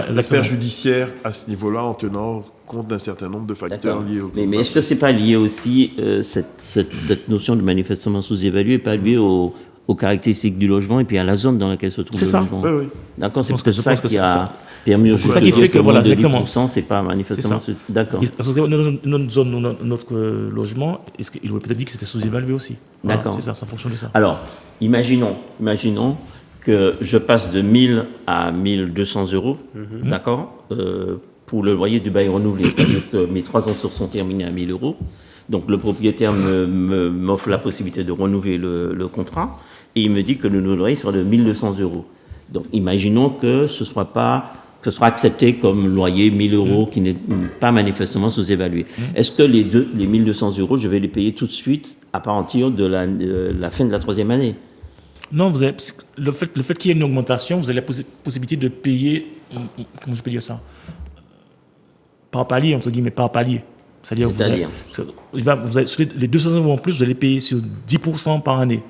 l'expert judiciaire à ce niveau-là en tenant compte d'un certain nombre de facteurs liés au... Mais est-ce que c'est pas lié aussi, cette notion de manifestement sous-évalué, pas lié aux caractéristiques du logement et puis à la zone dans laquelle se trouve le logement? Oui. D'accord, c'est peut-être ça qui a permis... C'est ça qui fait que, voilà, exactement. C'est pas manifestement... D'accord. Notre zone, notre logement, il aurait peut-être dit que c'était sous-évalué aussi. D'accord. C'est ça fonctionne de ça. Alors, imaginons que je passe de 1000 à 1200 euros, d'accord, pour le loyer du bail renouvelé. C'est-à-dire que mes 3 ans sont terminés à 1000 euros. Donc, le propriétaire m'offre la possibilité de renouveler le contrat et il me dit que le loyer sera de 1200 euros. Donc, imaginons que ce soit accepté comme loyer 1000 euros qui n'est pas manifestement sous-évalué. Est-ce que les 1200 euros, je vais les payer tout de suite à partir de la fin de la 3e année? Non, le fait qu'il y ait une augmentation, vous avez la possibilité de payer, comment je peux dire ça, par palier, entre guillemets, par palier. C'est-à-dire vous avez les 200 euros en plus, vous allez payer sur 10% par année.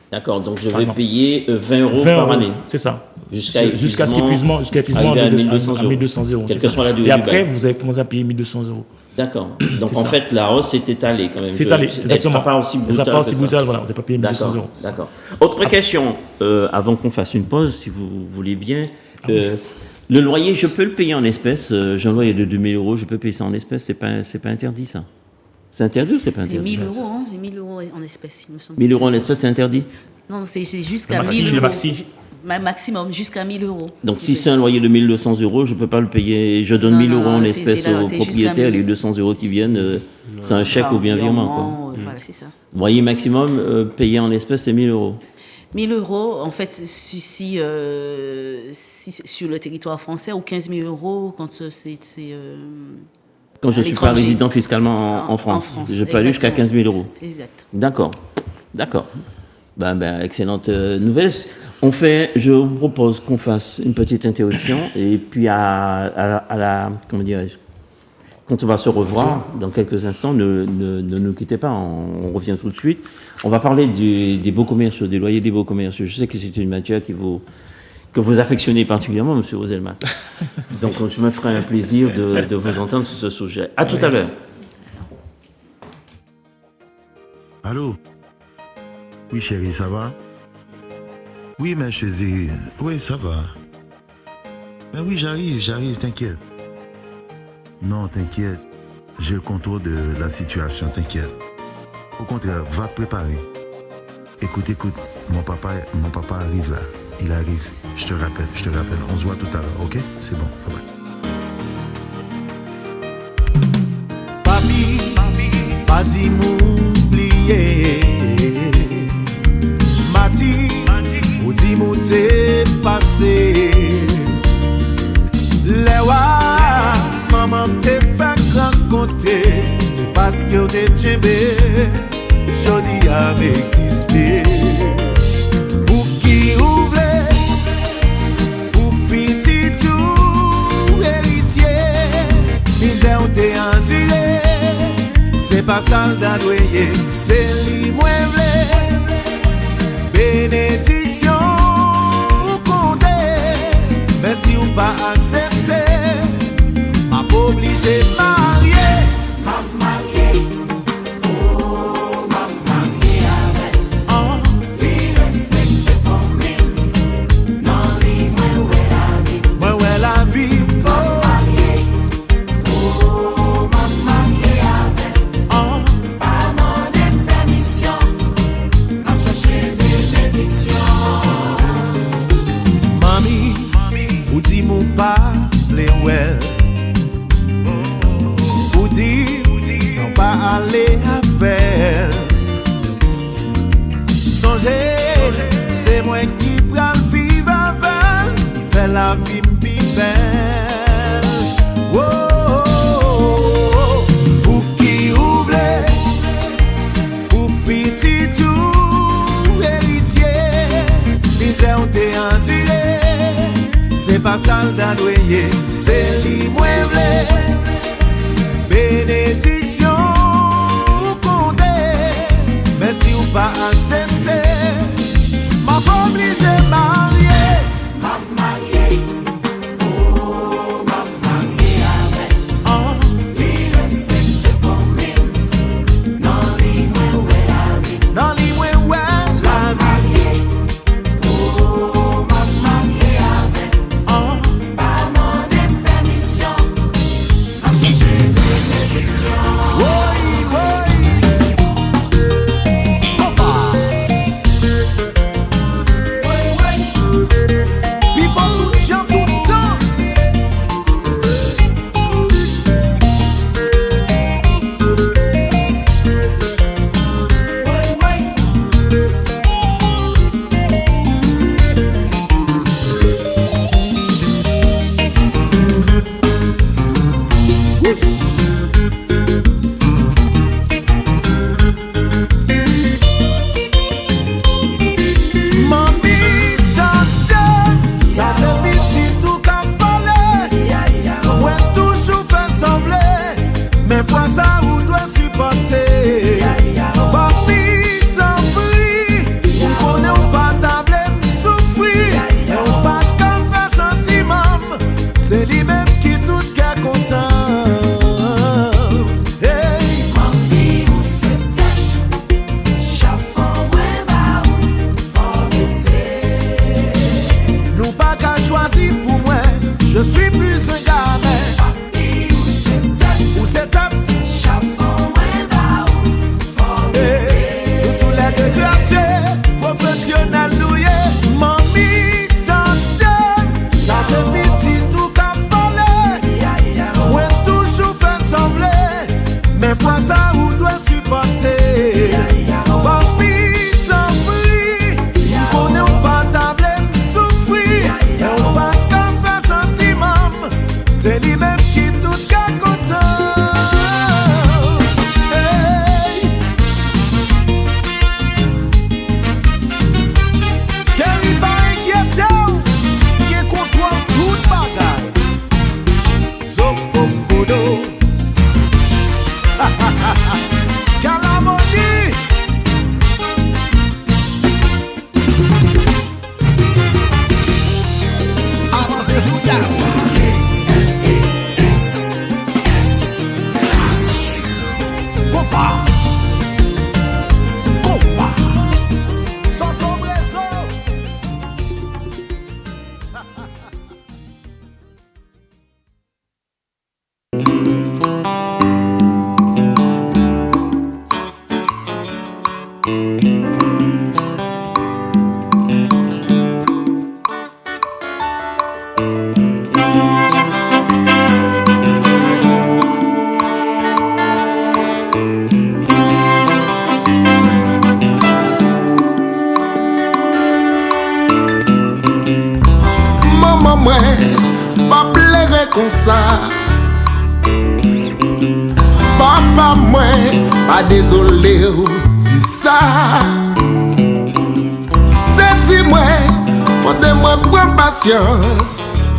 D'accord, donc je vais payer 20 euros par année. C'est ça. Jusqu'à épuisement à 1200 euros. Quelle que soit la durée. Et après, vous allez commencer à payer 1200 euros. D'accord. Donc en fait, la hausse est étalée quand même. C'est étalé, exactement. Ça part aussi brutal. Voilà, vous n'avez pas payé 1200 euros. D'accord. Autre question, avant qu'on fasse une pause, si vous voulez bien. Le loyer, je peux le payer en espèces. J'ai un loyer de 2000 euros, je peux payer ça en espèces. C'est pas interdit, ça? C'est interdit ou c'est pas interdit? C'est 1000 euros, hein, 1000 euros en espèces, il me semble. 1000 euros en espèces, c'est interdit? Non, c'est jusqu'à 1000 euros. Maximum, jusqu'à 1000 euros. Donc, si c'est un loyer de 1200 euros, je ne peux pas le payer. Je donne 1000 euros en espèces au propriétaire, les 200 euros qui viennent, c'est un chèque ou bien virement. Voilà, c'est ça. Loyer maximum, payé en espèces, c'est 1000 euros. 1000 euros, en fait, si sur le territoire français, ou 15 000 euros quand c'est quand je ne suis pas résident fiscalement en France. Je peux aller jusqu'à 15 000 euros. Exact. D'accord. Excellente nouvelle. Je vous propose qu'on fasse une petite interruption et puis comment dirais-je, quand on va se revoir dans quelques instants, ne nous quittez pas, on revient tout de suite. On va parler des baux commerciaux, des loyers des baux commerciaux. Je sais que c'est une matière que vous affectionnez particulièrement, M. Roselman. Donc, je me ferai un plaisir de vous entendre sur ce sujet. À tout à l'heure. Allô? Oui, chérie, ça va? Oui, ma chérie. Oui, ça va. Ben oui, j'arrive, t'inquiète. Non, t'inquiète. J'ai le contrôle de la situation, t'inquiète. Au contraire, va te préparer. Écoute, mon papa arrive là. Il arrive. Je te rappelle. On se voit tout à l'heure, ok? C'est bon, bye bye. Papi, pas dit m'oublier. Mati, ou dit m'ou t'es passé. Lewa, maman t'es fait rencontrer. C'est parce que t'es tchébé. Jodi a existé. Ou qui ouvre. C'est pas soldat doué, c'est li mouevle. Bénédiction ou compte. Mais si ou pas accepté, m'a pas obligé marier. M'a marié. Oh, m'a marié avec. Oh, li respecte famille. Non, li mouevle la vie. Mouevle la vie. Ou dit mon pas well. Ou dit sans pas aller à faire. Songez, c'est moi qui prends le vivre avec. Il fait la vie plus belle. Oh, oh, oh, oh. Ou qui ouvre, ou petit tout héritier. Misère ou t'es enduré. C'est pas soldat doué, c'est li mouevle. Bénédiction ou compte. Mais si ou pas accepté, m'a pas obligé marier. M'a marié. Oh, m'a marié avec. Oh, Je suis plus un gamin. Papi, où c'est tête? Chapeau, nous tous les deux quartiers, professionnels nous y est. Mamie, tante, ça c'est petit tout comme parler. Ouais, toujours fait sembler, mais fois ça ou doit supporter. Papi, t'en prie, qu'on n'est pas tablé, souffrir. On va qu'en faire sentiment, c'est lui-même qui tout cas content. Papa, moi, pas désolé, dis ça. T'es dit, moi, faut de moi prendre patience.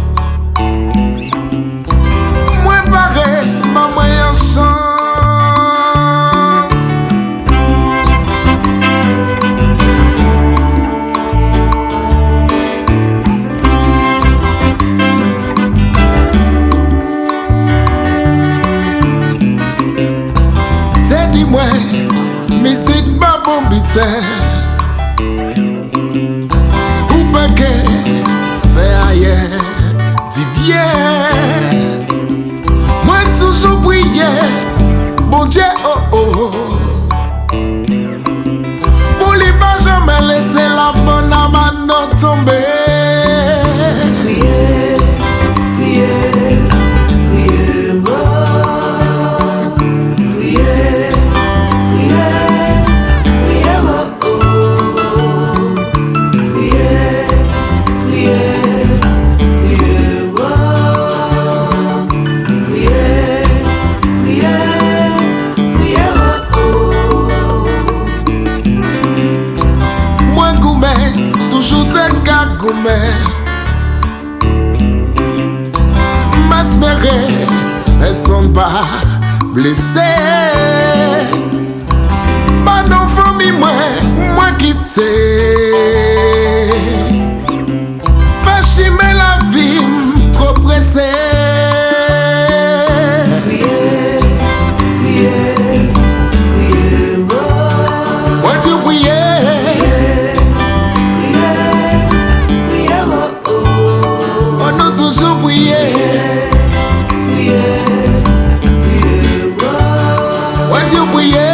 Moi, pareil, pas moi en chance. Musique pas bon bité ou pas que fait ailleurs dis bien. Moi toujours prier bon Dieu oh oh pour lui pas jamais laisser la bonne amano tomber. M'espérer, personne pas blessé. Pas d'enfant, moi quitté. Fais chimer la vie, trop pressé. Moi tu prier. Toujours prier. Ouais, Dieu prier.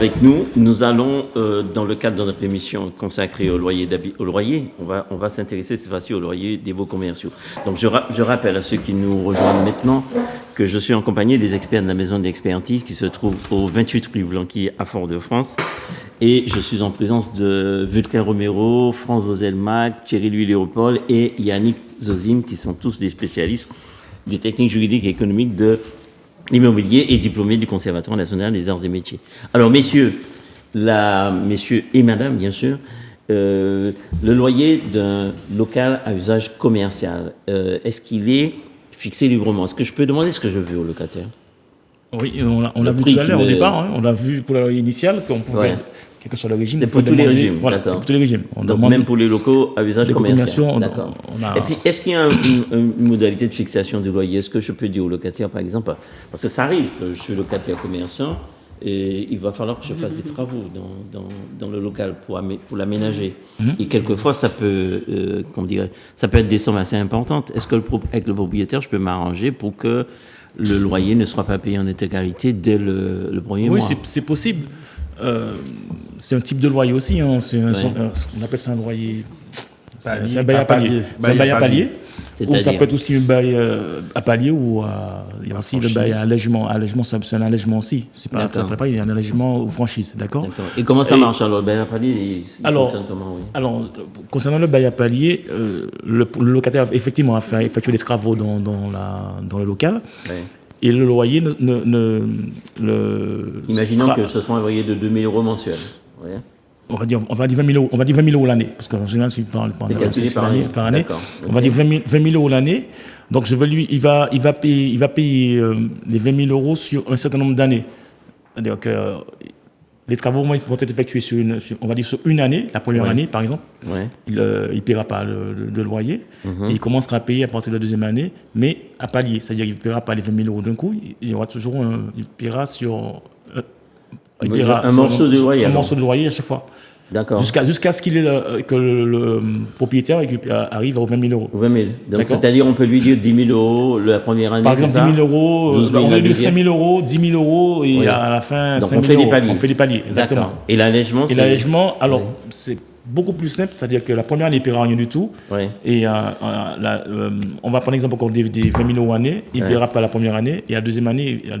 avec nous. Nous allons, dans le cadre de notre émission consacrée au loyer, on va s'intéresser cette fois-ci au loyer des baux commerciaux. Donc, je rappelle à ceux qui nous rejoignent maintenant que je suis en compagnie des experts de la maison d'expertise qui se trouve au 28 rue Blanqui à Fort-de-France. Et je suis en présence de Vulcain Romero, France Ozelmac, Thierry Louis Léopold et Yannick Zozim, qui sont tous des spécialistes des techniques juridiques et économiques de l'immobilier et diplômés du Conservatoire national des arts et métiers. Alors, messieurs et madame, bien sûr, le loyer d'un local à usage commercial, est-ce qu'il est fixé librement? Est-ce que je peux demander ce que je veux au locataire? Oui, on l'a vu tout à l'heure au départ, hein, on l'a vu pour le loyer initial, qu'on pouvait, quel que soit le régime. C'est pour tous les régimes. Voilà, c'est pour tous les régimes. Donc même pour les locaux à usage commercial. D'accord. Et puis, est-ce qu'il y a une modalité de fixation du loyer? Est-ce que je peux dire au locataire, par exemple, parce que ça arrive que je suis locataire commerçant, et il va falloir que je fasse des travaux dans le local pour l'aménager. Et quelquefois, ça peut être des sommes assez importantes. Est-ce que avec le propriétaire, je peux m'arranger pour que le loyer ne sera pas payé en intégralité dès le premier mois? Oui, c'est possible. C'est un type de loyer aussi. Hein. On appelle ça un loyer. C'est un bail à palier. C'est un bail à palier. Ou ça peut être aussi un bail à palier ou il y a aussi le bail à allègement. Allègement, c'est un allègement aussi. C'est pas il y a un allègement ou franchise, d'accord? Et comment ça marche alors, le bail à palier? Fonctionne comment? Alors, concernant le bail à palier, le locataire effectivement a fait effectuer des travaux dans le local. Ouais. Et le loyer Imaginons que ce soit un loyer de 2 000 € mensuels. Ouais. On va dire 20 000 € l'année, parce qu'en général, c'est par année. On va dire 20 000 € l'année. Donc, il va payer les 20 000 € sur un certain nombre d'années. C'est-à-dire que les travaux vont être effectués sur une année, la première année, par exemple. Ouais. Il ne paiera pas le loyer. Et il commencera à payer à partir de la deuxième année, mais à palier. C'est-à-dire qu'il ne paiera pas les 20 000 € d'un coup. Il y aura toujours il paiera sur... un morceau de loyer. Un morceau de loyer à chaque fois. D'accord. Jusqu'à ce que le propriétaire arrive aux 20 000 €. 20 000. Donc, c'est-à-dire, on peut lui dire 10 000 € la première année. Par exemple, 10 000 €, on lui dit 5 000 €, 10 000 € et à la fin, donc 5 000 €. On fait les paliers, exactement. D'accord. Et l'allègement, c'est beaucoup plus simple, c'est-à-dire que la première année, il ne paiera rien du tout. Oui. Et on va prendre l'exemple encore des 20 000 € année, il ne paiera pas la première année, et la deuxième année, il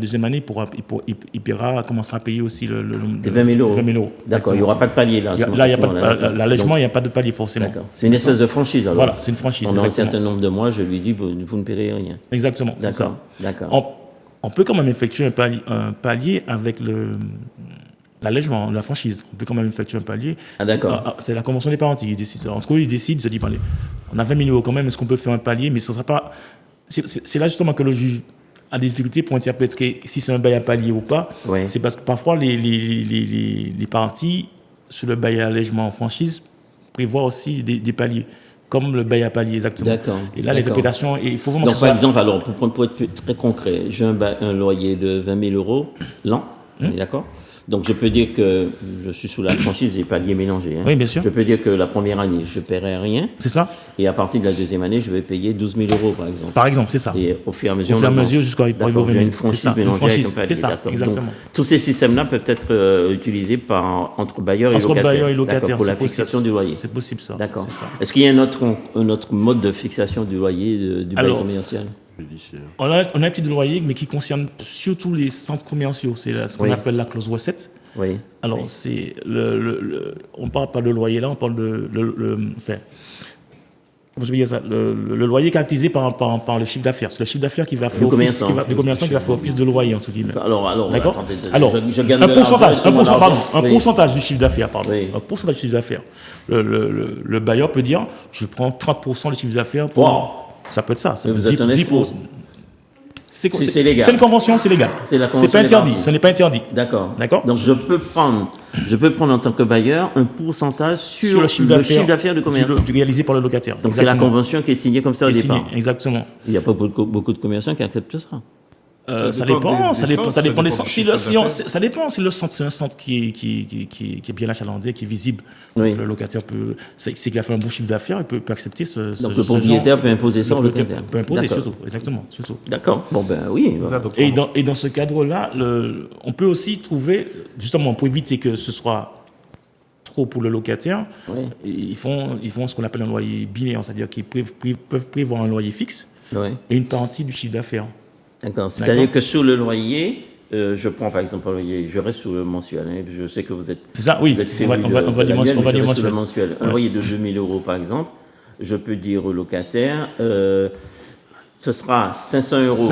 commencera à payer aussi le 20 000 €. D'accord, il n'y aura pas de palier là. Là, il n'y a pas l'allègement, il n'y a pas de palier forcément. D'accord. C'est une espèce de franchise alors. Voilà, c'est une franchise. Pendant un certain nombre de mois, je lui dis, vous ne paierez rien. Exactement, c'est ça. D'accord. On peut quand même effectuer un palier avec l'allègement, la franchise. On peut quand même effectuer un palier. Ah, d'accord. C'est la convention des parties qui décide. En tout cas, ils décident, se disent, on a 20 000 € quand même, est-ce qu'on peut faire un palier? Mais ce ne sera pas... C'est là justement que le juge a des difficultés pour interpréter si c'est un bail à palier ou pas. Ouais. C'est parce que parfois, les parties, sur le bail à allègement en franchise, prévoient aussi des paliers, comme le bail à palier, exactement. D'accord. Et là, les interprétations, il faut vraiment... Donc, par exemple, alors, pour être très concret, j'ai un loyer de 20 000 € l'an, d'accord? Donc, je peux dire que je suis sous la franchise des paliers mélangés. Hein. Oui, bien sûr. Je peux dire que la première année, je ne paierai rien. C'est ça. Et à partir de la deuxième année, je vais payer 12 000 €, par exemple. Par exemple, c'est ça. Et au fur et à mesure... jusqu'à arriver au 20 000. J'ai une franchise mélangée avec un palier. C'est ça, exactement. Donc, tous ces systèmes-là peuvent être utilisés entre bailleurs et locataires. Pour la fixation du loyer. C'est possible, ça. D'accord. Est-ce qu'il y a un autre mode de fixation du loyer du bail commercial? On a un type de loyer, mais qui concerne surtout les centres commerciaux. C'est ce qu'on appelle la clause recette. Oui. Alors, c'est on ne parle pas de loyer là, on parle de le loyer caractérisé par le chiffre d'affaires. C'est le chiffre d'affaires qui va faire office du commerçant qui va faire office de loyer, entre guillemets. Alors, d'accord. Attendez, alors, un pourcentage du chiffre d'affaires, pardon. Oui. Un pourcentage du chiffre d'affaires. Le bailleur peut dire, je prends 30% du chiffre d'affaires pour... Wow. Ça peut être ça. Mais vous êtes un escroc. C'est légal. C'est une convention, c'est légal. C'est pas interdit. Ce n'est pas interdit. D'accord. Donc je peux prendre en tant que bailleur un pourcentage sur le chiffre d'affaires du commerçant. Réalisé par le locataire. Donc c'est la convention qui est signée comme ça au départ. Exactement. Il n'y a pas beaucoup de commerçants qui acceptent ça. Ça dépend des centres. Ça dépend si le centre, c'est un centre qui est bien achalandé, qui est visible. Oui. Le locataire peut, c'est qu'il a fait un bon chiffre d'affaires, il peut accepter ce. Donc le propriétaire peut imposer ça au locataire. Peut imposer, surtout, exactement. Surtout. D'accord. Bon ben oui. Et dans ce cadre-là, on peut aussi trouver, justement, pour éviter que ce soit trop pour le locataire, ils font ce qu'on appelle un loyer binaire, c'est-à-dire qu'ils peuvent prévoir un loyer fixe et une partie du chiffre d'affaires. D'accord. C'est-à-dire que sur le loyer, je prends par exemple un loyer, je reste sur le mensuel. Hein, je sais que vous êtes. C'est ça, oui. Vous êtes féru on va dire mensuel. Mensuel. Un loyer de 2 000 euros par exemple, je peux dire au locataire, ce sera 500 euros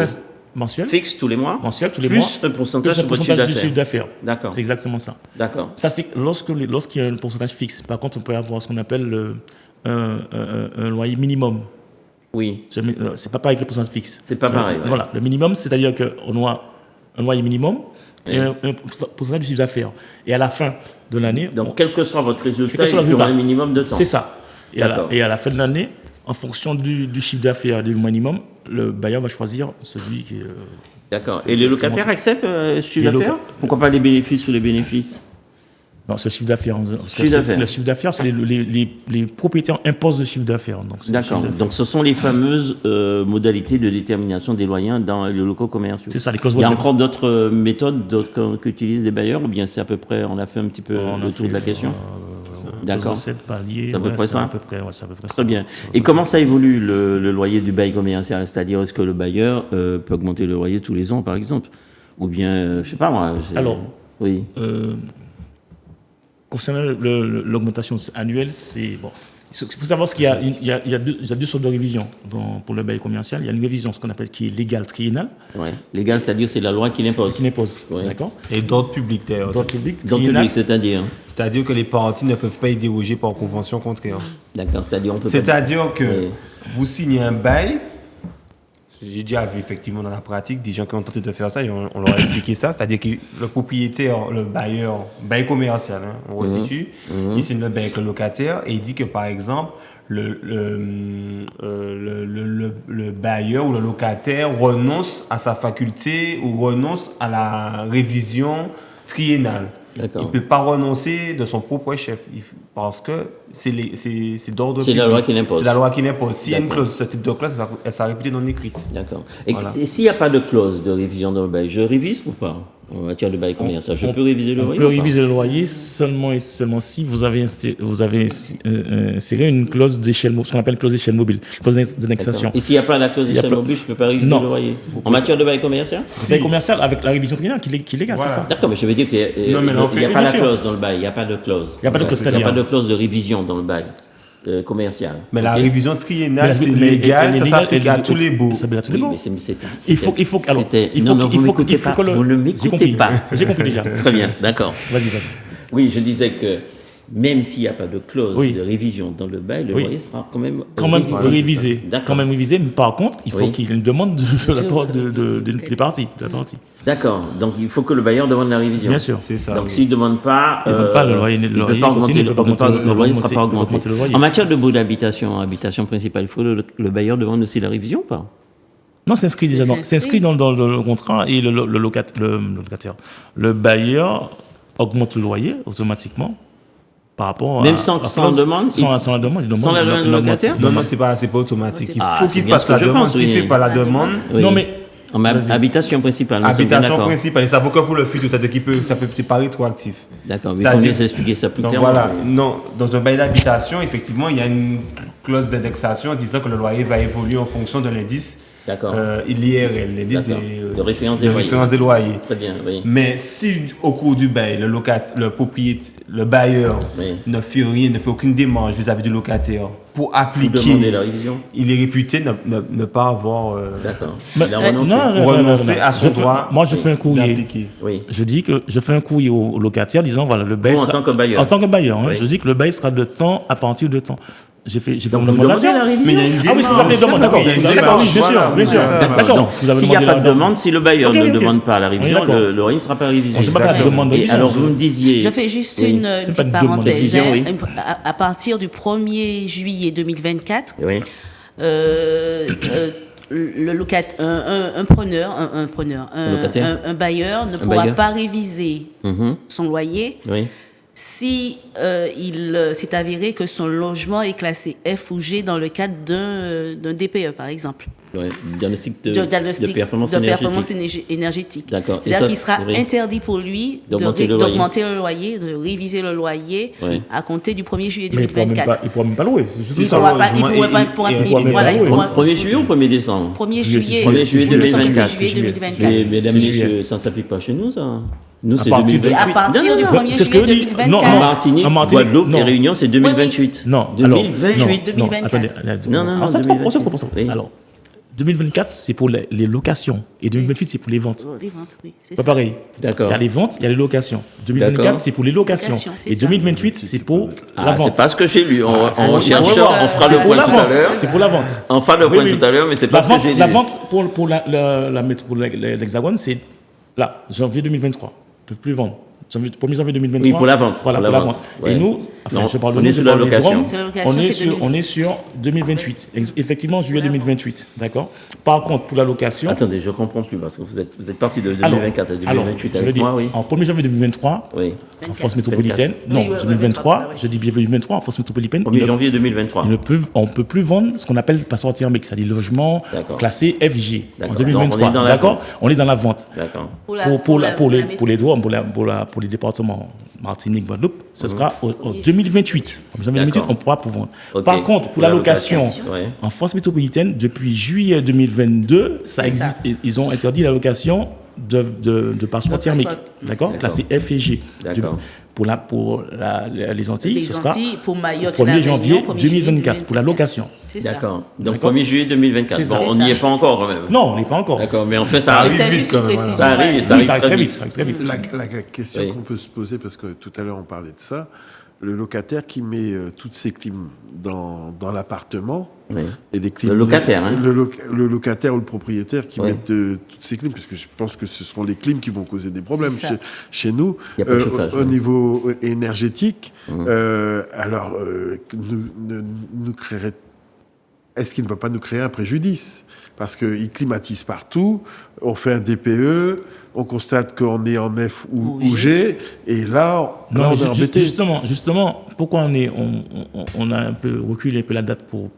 mensuel. Fixe tous les mois. Mensuel tous les plus mois. Un pourcentage du chiffre d'affaires. D'accord. C'est exactement ça. D'accord. Ça c'est lorsqu'il y a un pourcentage fixe. Par contre, on peut avoir ce qu'on appelle un loyer minimum. Oui. C'est pas pareil que le pourcentage fixe. C'est pas pareil. Ouais. Voilà, le minimum, c'est-à-dire qu'on a un loyer minimum et un pourcentage du chiffre d'affaires. Et à la fin de l'année. Donc, quel que soit votre résultat, il y aura un minimum de temps. C'est ça. Et à la fin de l'année, en fonction du chiffre d'affaires du minimum, le bailleur va choisir celui qui est. D'accord. Et les locataires acceptent ce chiffre d'affaires ? Pourquoi pas les bénéfices ou les bénéfices ? Non, c'est le chiffre d'affaires. Le chiffre d'affaires, c'est les propriétaires imposent le chiffre d'affaires. D'accord. Donc, ce sont les fameuses modalités de détermination des loyers dans les locaux commerciaux. C'est ça, les clauses Il y a encore d'autres méthodes qu'utilisent les bailleurs, ou bien c'est à peu près, on a fait un petit peu le tour de la question. D'accord. C'est à peu près ça. Très bien. Et comment ça évolue le loyer du bail commercial ? C'est-à-dire, est-ce que le bailleur peut augmenter le loyer tous les ans, par exemple ? Ou bien, je sais pas moi. Alors, oui. Concernant l'augmentation annuelle, c'est bon. Il faut savoir qu'il y a deux sortes de révisions pour le bail commercial. Il y a une révision, ce qu'on appelle qui est légale triennale. Oui. Légale, c'est-à-dire c'est la loi qui l'impose. Qui l'impose, d'accord. Et d'ordre public, d'ailleurs. D'ordre public, c'est-à-dire. C'est-à-dire que les parties ne peuvent pas y déroger par convention contraire. D'accord. C'est-à-dire que vous signez un bail. J'ai déjà vu effectivement dans la pratique des gens qui ont tenté de faire ça et on leur a expliqué ça. C'est-à-dire que le propriétaire, le bailleur, bail commercial, on resitue, il signe le bail avec le locataire et il dit que par exemple, le bailleur ou le locataire renonce à sa faculté ou renonce à la révision triennale. D'accord. Il ne peut pas renoncer de son propre chef parce que c'est d'ordre public. C'est la loi qui l'impose. C'est la loi qui l'impose. S'il y a une clause, ce type de clause, elle sera réputée non écrite. D'accord. Et s'il n'y a pas de clause de révision dans le bail, je révise ou pas ? En matière de bail commercial, je peux réviser le loyer ? On peut réviser le loyer seulement et seulement si vous avez inséré une clause d'échelle, ce qu'on appelle une clause d'échelle mobile, clause d'indexation. Et s'il n'y a pas la clause d'échelle mobile, je ne peux pas réviser le loyer ? En matière de bail commercial ? Bail commercial avec la révision triennale qui est légale, c'est ça. D'accord, mais je veux dire qu'il n'y a pas la clause dans le bail, il n'y a pas de clause. Il n'y a pas de clause de révision dans le bail. Commercial. Mais la révision triennale, c'est légal, ça s'applique à tous les baux. Ça s'applique à tous les baux. Il faut que vous ne m'écoutez pas. J'ai compris déjà. Très bien, d'accord. Vas-y. Oui, je disais que même s'il n'y a pas de clause de révision dans le bail, le loyer sera quand même révisé. Quand même révisé, mais par contre, il faut qu'il y ait une demande de la part des parties. D'accord, donc il faut que le bailleur demande la révision. Bien sûr, c'est ça. Donc s'il ne demande pas, le loyer ne sera pas augmenté. En matière de baux d'habitation, habitation principale, il faut que le bailleur demande aussi la révision ou pas ? Non, c'est inscrit déjà. C'est inscrit dans le contrat et le locataire. Le bailleur augmente le loyer automatiquement. Par rapport même sans demande, sans la demande, sans la demande du locataire. Non, c'est pas automatique. Il faut qu'il fasse la demande. S'il ne fait pas la demande, non mais habitation principale. Habitation principale. Et ça vaut que pour le futur, ça peut séparer trois actifs. D'accord. Il faut bien s'expliquer ça plus clairement. Voilà. Non, dans un bail d'habitation, effectivement, il y a une clause d'indexation disant que le loyer va évoluer en fonction de l'indice. D'accord. l'IRL, l'indice de référence des loyers. Très bien, oui. Mais si au cours du bail, le propriétaire, le bailleur ne fait rien, ne fait aucune démarche vis-à-vis du locataire pour appliquer la révision, il est réputé ne pas avoir renoncé à son droit. Moi, je fais un courrier. Oui. Je dis que je fais un courrier au locataire disant voilà, le bail en tant que bailleur. En tant que bailleur, je dis que le bail sera de temps à partir de temps. J'ai fait une augmentation. Mais il y a une demande. Ah oui, ce que vous appelez demande, d'accord. Oui, bien sûr. D'accord. S'il n'y a pas de demande, si le bailleur ne demande pas la révision, le loyer ne sera pas révisé. On ne sait pas de demande de révision. Alors vous me disiez. Je fais juste une petite parenthèse. À partir du 1er juillet 2024, un bailleur ne pourra pas réviser son loyer si il s'est avéré que son logement est classé F ou G dans le cadre d'un DPE, par exemple. Ouais, diagnostic de performance énergétique. D'accord. C'est-à-dire qu'il sera interdit pour lui d'augmenter le loyer, de réviser le loyer à compter du 1er juillet 2024. Il ne pourra même pas louer. Il ne pourra pas louer. 1er juillet ou 1er décembre 1er juillet 2024. Mesdames et messieurs, ça ne s'appelle pas chez nous, ça. Nous, c'est 2028. À partir du 1er juillet 2024. Non, en Martinique, Guadeloupe et Réunion, c'est 2028. Non, 2028. Non, attendez. Non. Alors, 2024, c'est pour les locations. Et 2028, c'est pour les ventes. Les ventes, oui. C'est pas pareil. D'accord. Il y a les ventes, il y a les locations. 2024, c'est pour les locations. Et 2028, c'est pour la vente. C'est pas ce que j'ai lu. On cherchera, on fera le point tout à l'heure. C'est pour la vente. On fera le point tout à l'heure, mais c'est pas ce que j'ai lu. La vente pour l'Hexagone, c'est là, janvier 2023. Ils ne peuvent plus vendre. 1er janvier 2023. Oui, pour la vente. Voilà, pour la vente. Ouais. Et nous, enfin, je parle de nous, je parle des drômes. On est sur 2028. Effectivement, juillet 2028. D'accord. Par contre, pour la location. Attendez, je ne comprends plus parce que vous êtes parti de 2024 à 2028 avec moi, oui. En 1er janvier 2023, en France métropolitaine. Non, 2023, je dis bien 2023, en France métropolitaine. 1er janvier 2023. On ne peut plus vendre ce qu'on appelle passeport thermique, c'est-à-dire logement classé FG en 2023. D'accord. On est dans la vente. D'accord. Pour les drômes, pour les départements Martinique, Guadeloupe, ce sera en 2028. En 2028, on pourra vendre. Okay. Par contre, pour la location, en France métropolitaine, depuis juillet 2022, ça existe. Ils ont interdit la location de passeport thermique, d'accord, classé F et G. Pour les Antilles, ce sera pour Mayotte, 1er janvier 2024 pour la location. D'accord. Donc 1er juillet 2024. Bon, on n'y est pas encore quand même. Non, on n'y est pas encore. D'accord, mais en fait, ça arrive vite quand même. Ça arrive très vite. La question qu'on peut se poser, parce que tout à l'heure on parlait de ça, le locataire qui met toutes ses clims dans l'appartement, et des clims, le locataire, le locataire ou le propriétaire qui met toutes ses clims, parce que je pense que ce seront les clims qui vont causer des problèmes chez nous. Il y a pas de chauffage, au niveau énergétique. Alors, nous créerait. Est-ce qu'il ne va pas nous créer un préjudice ? Parce qu'il climatise partout, on fait un DPE, on constate qu'on est en F ou G, et là on est embêté. Justement, pourquoi on a un peu reculé un peu la date pour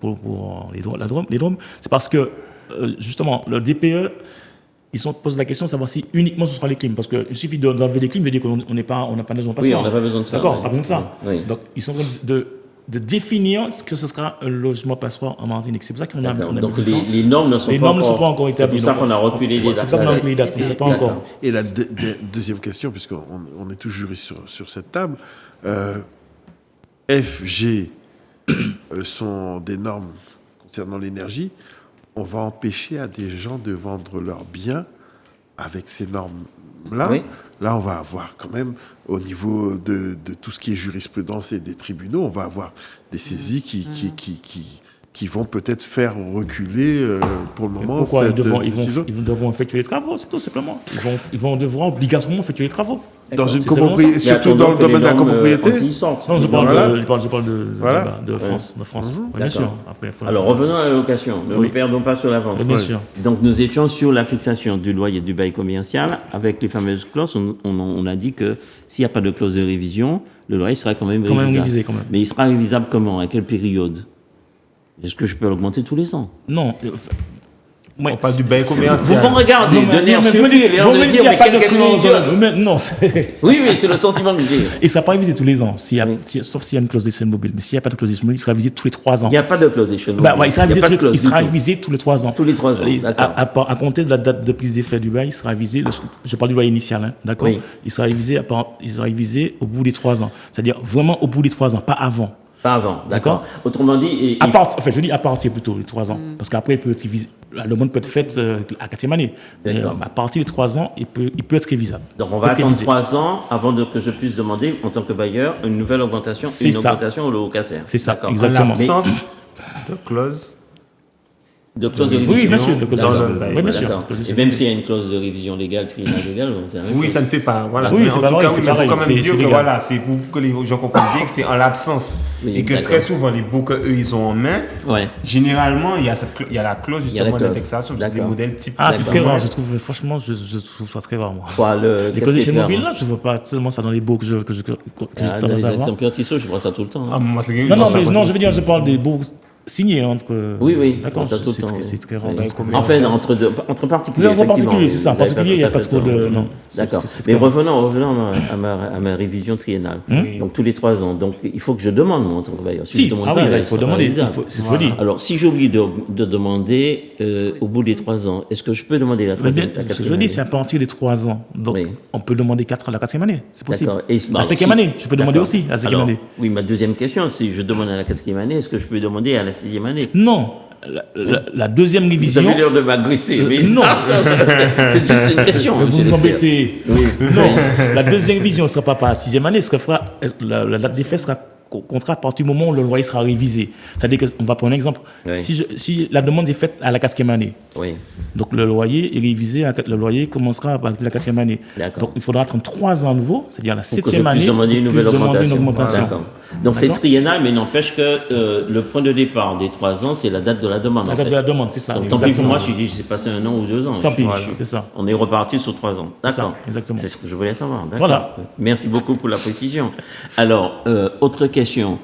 les Drômes, c'est parce que, justement, le DPE, ils se posent la question de savoir si uniquement ce sera les clims. Parce qu'il suffit d'enlever les clims, de dire qu'on n'a pas besoin de passer. Oui, on n'a pas besoin de ça. D'accord, pas besoin de ça. Oui. Donc, ils sont en train de définir ce que ce sera un logement passoire en Martinique. C'est pour ça qu'on a donc les normes ne sont pas encore établies. C'est pour ça qu'on a reculé les dates. C'est pour ça qu'on a reculé les dates. C'est pas encore. Et la deuxième question, puisqu'on est toujours sur cette table, F, G sont des normes concernant l'énergie. On va empêcher à des gens de vendre leurs biens avec ces normes-là. Oui. Là, on va avoir quand même, au niveau de tout ce qui est jurisprudence et des tribunaux, on va avoir des saisies qui vont peut-être faire reculer pour le moment. Pourquoi ils devront effectuer les travaux, c'est tout simplement. Ils vont devoir obligatoirement effectuer les travaux. Dans une copropriété, surtout dans le domaine de la copropriété. Non, je parle de France. Bien sûr. Alors revenons à la location. Ne perdons pas sur la vente. Bien sûr. Donc nous étions sur la fixation du loyer du bail commercial avec les fameuses clauses. On a dit que s'il n'y a pas de clause de révision, le loyer sera quand même révisé. Mais il sera révisable comment ? À quelle période ? Est-ce que je peux l'augmenter tous les ans ? Non. On parle du bail commercial. Vous me regardez de l'air surpris et l'air de dire mais quelle question idiote. Non, oui, c'est le sentiment que j'ai. Et ça ne sera pas révisé tous les ans, sauf s'il y a une clause d'échelle mobile. Mais s'il n'y a pas de clause d'échelle mobile, il sera révisé tous les 3 ans. Il n'y a pas de clause d'échelle mobile. Il sera révisé tous les 3 ans. Tous les 3 ans. À compter de la date de prise d'effet du bail, il sera révisé. Je parle du loyer initial, d'accord ? Il sera révisé au bout des 3 ans. C'est-à-dire vraiment au bout des 3 ans, pas avant. Pas avant, d'accord. Autrement dit... je dis à partir plutôt, les 3 ans. Parce qu'après, il peut être révisé. La demande peut être faite à 4e année. À partir des 3 ans, il peut être révisable. Donc, on va attendre 3 ans avant que je puisse demander, en tant que bailleur, une nouvelle augmentation, augmentation au locataire. C'est ça, exactement. En l'absence de clause De clause de révision. Oui, bien sûr, de clause de révision. Oui, bien sûr. Et même s'il y a une clause de révision légale, triennale légale, oui, ça ne fait pas. Voilà. Oui, c'est pas vrai, c'est il faut quand même dire que voilà, c'est pour que les gens comprennent bien que c'est en l'absence et que très souvent les baux qu'eux ils ont en main, généralement il y a la clause justement d'indexation, c'est des modèles type. Ah, c'est très rare. Je trouve franchement, je trouve ça très rare moi. Les clauses d'échelle mobile là, je vois pas tellement ça dans les baux que je dans les exemplaires Tissot, je vois ça tout le temps. Non, je veux dire, je parle des baux signé entre. Oui. D'accord, c'est très rare. Enfin, entre particuliers. Entre particuliers, c'est ça. En particulier, il n'y a pas trop de. Non. D'accord. Mais revenons à ma révision triennale. Donc, tous les 3 ans. Donc, il faut que je demande, moi, en tant que bailleur. Si, il faut demander. C'est folie. Alors, si j'oublie de demander au bout des 3 ans, est-ce que je peux demander la 3e année? Ce que je dis, c'est à partir des 3 ans. Donc, on peut demander la 4e année. C'est possible. La 5e année, je peux demander aussi la 5e année. Oui, ma deuxième question, si je demande à la 4e année, est-ce que je peux demander à la 6e année? Non. La deuxième révision. Vous avez l'air de m'agresser, mais non. C'est juste une question. Vous vous embêtez. Oui. Non. La deuxième révision ne sera pas la 6e année. La date d'effet sera contrat à partir du moment où le loyer sera révisé. C'est-à-dire qu'on va prendre un exemple. Si la demande est faite à la 4e année, donc le loyer est révisé, le loyer commencera à partir de la 4e année. Donc il faudra attendre 3 ans à nouveau, c'est-à-dire la 7e année, pour demander une augmentation. Donc c'est triennal, mais n'empêche que le point de départ des 3 ans, c'est la date de la demande. La date de la demande, c'est ça. Donc tant pis pour moi, si j'ai passé 1 an ou 2 ans. Sans pire, c'est ça. On est reparti sur 3 ans. D'accord. Exactement. C'est ce que je voulais savoir. Voilà. Merci beaucoup pour la précision. Alors, autre question.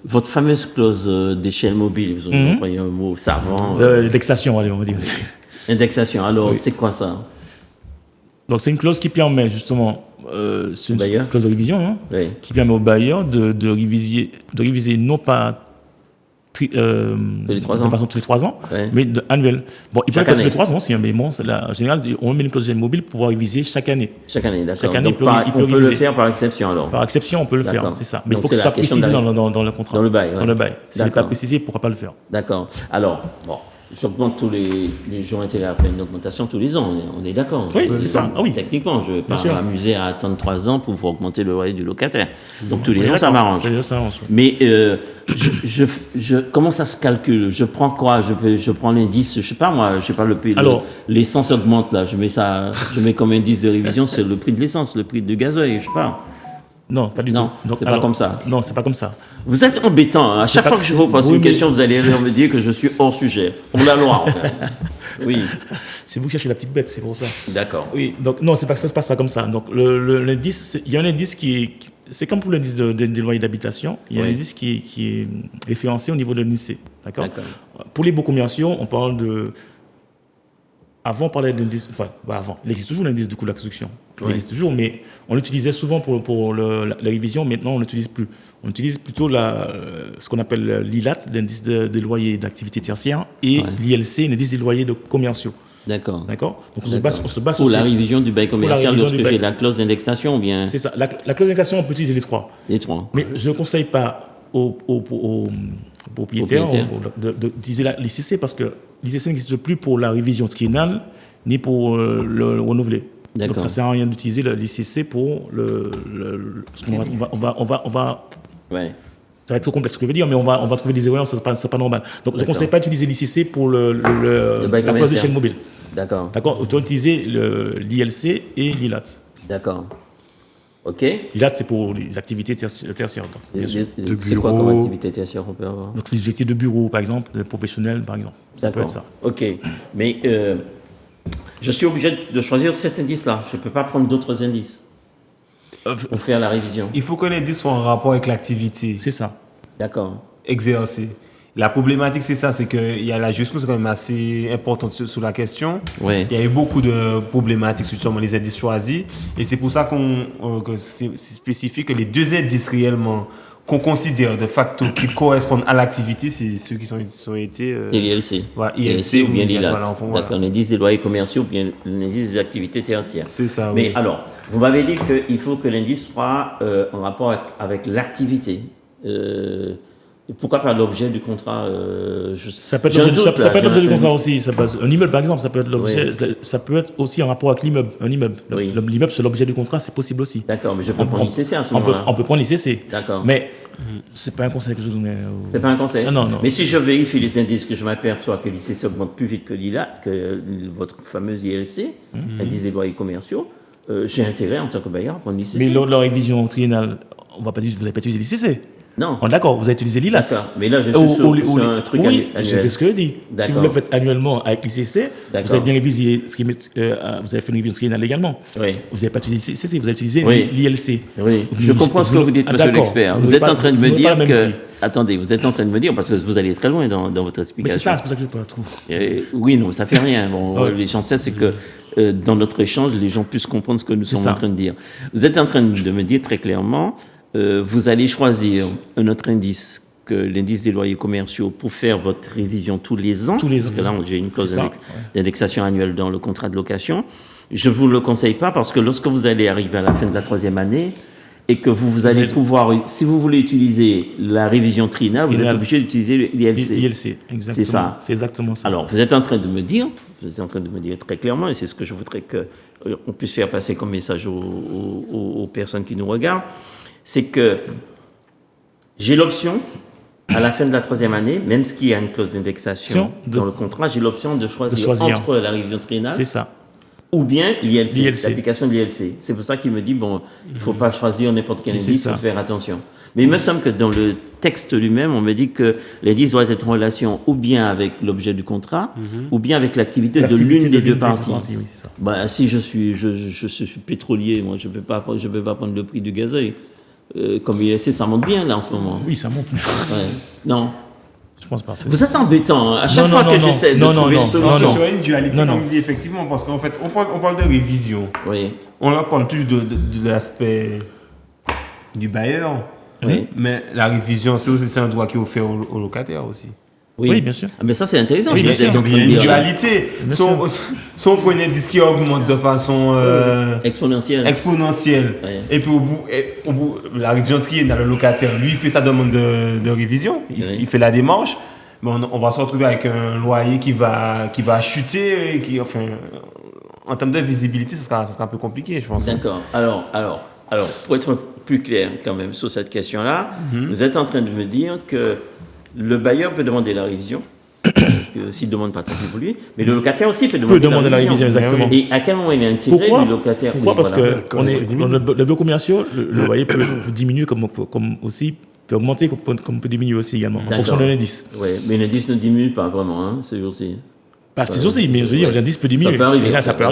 Votre fameuse clause d'échelle mobile, vous avez employé un mot savant. L'indexation, allez, on va dire. Indexation, alors c'est quoi ça? Donc c'est une clause qui permet justement, c'est une clause de révision, qui permet au bailleur de réviser non pas tous les 3 ans, mais annuel. Bon, il peut le faire tous les 3 ans aussi, mais bon, en général, on met une clause mobile pour pouvoir réviser chaque année. Chaque année, d'accord. Chaque année, on peut le faire par exception alors. Par exception, on peut le faire, c'est ça. Mais il faut que ça soit précisé dans le contrat. Dans le bail. Dans le bail. Si ce n'est pas précisé, il ne pourra pas le faire. D'accord. Alors, bon. J'augmente tous les gens intérêts à faire une augmentation tous les ans, on est d'accord. Oui, c'est ça. Ah oui. Techniquement, je ne vais pas m'amuser à attendre 3 ans pour pouvoir augmenter le loyer du locataire. Donc tous les ans, ça m'arrange. Mais comment ça se calcule? Je prends quoi? Je prends l'indice, je ne sais pas moi, l'essence augmente là, je mets comme indice de révision, c'est le prix de l'essence, le prix du gasoil, je ne sais pas. Non, pas du tout. C'est pas comme ça. Non, c'est pas comme ça. Vous êtes embêtant. À chaque fois que je vous pose une question, vous allez me dire que je suis hors sujet. Pour la loi, en fait. Oui. C'est vous qui cherchez la petite bête, c'est pour ça. D'accord. Oui, donc non, c'est pas que ça se passe pas comme ça. Donc l'indice, il y a un indice c'est comme pour l'indice des loyers d'habitation, il y a un indice qui est référencé au niveau de l'INSEE. D'accord. Pour les baux commerciaux, on parle de. Avant, on parlait d'indice. Enfin, avant. Il existe toujours l'indice du coût de la construction. Il existe toujours, mais on l'utilisait souvent pour la révision. Maintenant, on ne l'utilise plus. On utilise plutôt ce qu'on appelle l'ILAT, l'indice des loyers d'activité tertiaire, et l'ILC, l'indice des loyers de commerciaux. D'accord. Donc on se base pour la révision du bail commercial lorsque j'ai la clause d'indexation ou bien. C'est ça. La clause d'indexation, on peut utiliser les trois. Mais je ne conseille pas aux propriétaires d'utiliser l'ICC parce que l'ICC n'existe plus pour la révision triennale ni pour le renouveler. Donc ça ne sert à rien d'utiliser l'ICC pour on va ça va être trop complexe ce que je veux dire, mais on va trouver des erreurs, c'est pas normal. Donc je ne conseille pas d'utiliser l'ICC pour la clause d'échelle mobile. D'accord. Autant utiliser l'ILC et l'ILAT. D'accord. Ok. L'ILAT, c'est pour les activités tertiaires. C'est quoi comme activité tertiaire on peut avoir? Donc c'est des activités de bureau, par exemple, de professionnels, par exemple. Ça peut être ça. Ok. Mais je suis obligé de choisir cet indice-là. Je ne peux pas prendre d'autres indices pour faire la révision. Il faut que l'indice soit en rapport avec l'activité. C'est ça. D'accord. Exercée. La problématique, c'est ça, c'est qu'il y a la jurisprudence quand même assez importante sur la question. Oui. Il y a eu beaucoup de problématiques sur les indices choisis. Et c'est pour ça que c'est spécifique que les 2 indices réellement qu'on considère de facto qui correspondent à l'activité, c'est ceux qui ont été... Et l'ILC. ILC ou bien l'ILAT. D'accord, l'indice des loyers commerciaux ou bien l'indice des activités tertiaires. C'est ça, Mais alors, vous m'avez dit qu'il faut que l'indice soit en rapport avec l'activité. Pourquoi pas l'objet du contrat Ça peut être l'objet du contrat aussi. Un immeuble, par exemple, ça peut être l'objet. Oui. Ça peut être aussi en rapport avec l'immeuble. Un immeuble. Oui. L'immeuble, c'est l'objet du contrat, c'est possible aussi. D'accord, mais je peux prendre l'ICC à ce moment-là. On peut prendre l'ICC. D'accord. Mais c'est pas un conseil que je donne. C'est pas un conseil. Non. Mais si je vérifie les indices, que je m'aperçois que l'ICC augmente plus vite que votre fameuse ILC, indice des loyers commerciaux, j'ai intérêt en tant que bailleur à prendre l'ICC. Mais lors de la révision triennale, vous n'avez pas utilisé l'ICC. Non. D'accord, vous avez utilisé l'ILAT. D'accord, mais là, je suis sur un truc annuel. C'est ce que je dis. Si vous le faites annuellement avec l'ICC, vous avez bien révisé, vous avez fait une révision triennale également. Oui. Vous n'avez pas utilisé l'ICC, vous avez utilisé l'ILC. Oui, je comprends ce que vous dites, monsieur l'expert. Vous êtes en train de me dire que... Attendez, vous êtes en train de me dire, parce que vous allez très loin dans votre explication. Mais c'est ça, c'est pour ça que je ne trouve. Oui, non, ça ne fait rien. Bon, l'essentiel, c'est que dans notre échange, les gens puissent comprendre ce que nous sommes en train de dire. Vous êtes en train de me dire très clairement... vous allez choisir un autre indice que l'indice des loyers commerciaux pour faire votre révision tous les ans. Tous les ans. Parce que là, j'ai une clause d'indexation annuelle dans le contrat de location. Je ne vous le conseille pas parce que lorsque vous allez arriver à la fin de la 3e année et que vous allez pouvoir, si vous voulez utiliser la révision triennale, vous êtes obligé d'utiliser l'ILC. L'ILC, exactement. C'est ça. C'est exactement ça. Alors, vous êtes en train de me dire très clairement, et c'est ce que je voudrais qu'on puisse faire passer comme message aux personnes qui nous regardent, c'est que j'ai l'option, à la fin de la 3e année, même s'il y a une clause d'indexation dans le contrat, j'ai l'option de choisir entre la révision triennale ou bien l'ILC, l'application de l'ILC. C'est pour ça qu'il me dit, bon, il ne faut pas choisir n'importe quel indice, il faut faire attention. Mais il me semble que dans le texte lui-même, on me dit que l'indice doit être en relation ou bien avec l'objet du contrat, ou bien avec l'activité de l'une des deux parties. Oui, c'est ça. Ben, si je suis pétrolier, moi, je ne peux pas prendre le prix du gazoil. Comme l'ILC, ça monte bien là en ce moment. Oui, ça monte. Non. Je pense pas. Vous êtes embêtant. À chaque fois que j'essaie de trouver une solution. C'est une dualité, comme on dit effectivement, parce qu'en fait, on parle de révision. Oui. On leur parle toujours de l'aspect du bailleur. Oui. Mais la révision, c'est aussi un droit qui est offert aux locataires aussi. Oui, bien sûr. Ah, mais ça, c'est intéressant. Oui, bien sûr. Il y a une dualité. Si on prenait un disque qui augmente de façon exponentielle. Oui. Et puis au bout, la révision triennale, le locataire, lui, il fait sa demande de révision. Il fait la démarche. Mais on va se retrouver avec un loyer qui va chuter. En termes de visibilité, ça sera un peu compliqué, je pense. D'accord. Alors, pour être plus clair quand même sur cette question-là, vous êtes en train de me dire que le bailleur peut demander la révision, s'il ne demande pas tant pour lui, mais le locataire aussi peut demander la révision. Exactement. Et à quel moment il est intégré du locataire? Pourquoi? Parce que dans le bloc commercial, le loyer peut diminuer comme aussi, peut augmenter comme peut diminuer aussi également, en fonction de l'indice. Oui, mais l'indice ne diminue pas vraiment, ces jours-ci. Pas ces jours-ci, mais je veux dire, l'indice peut diminuer. Ça peut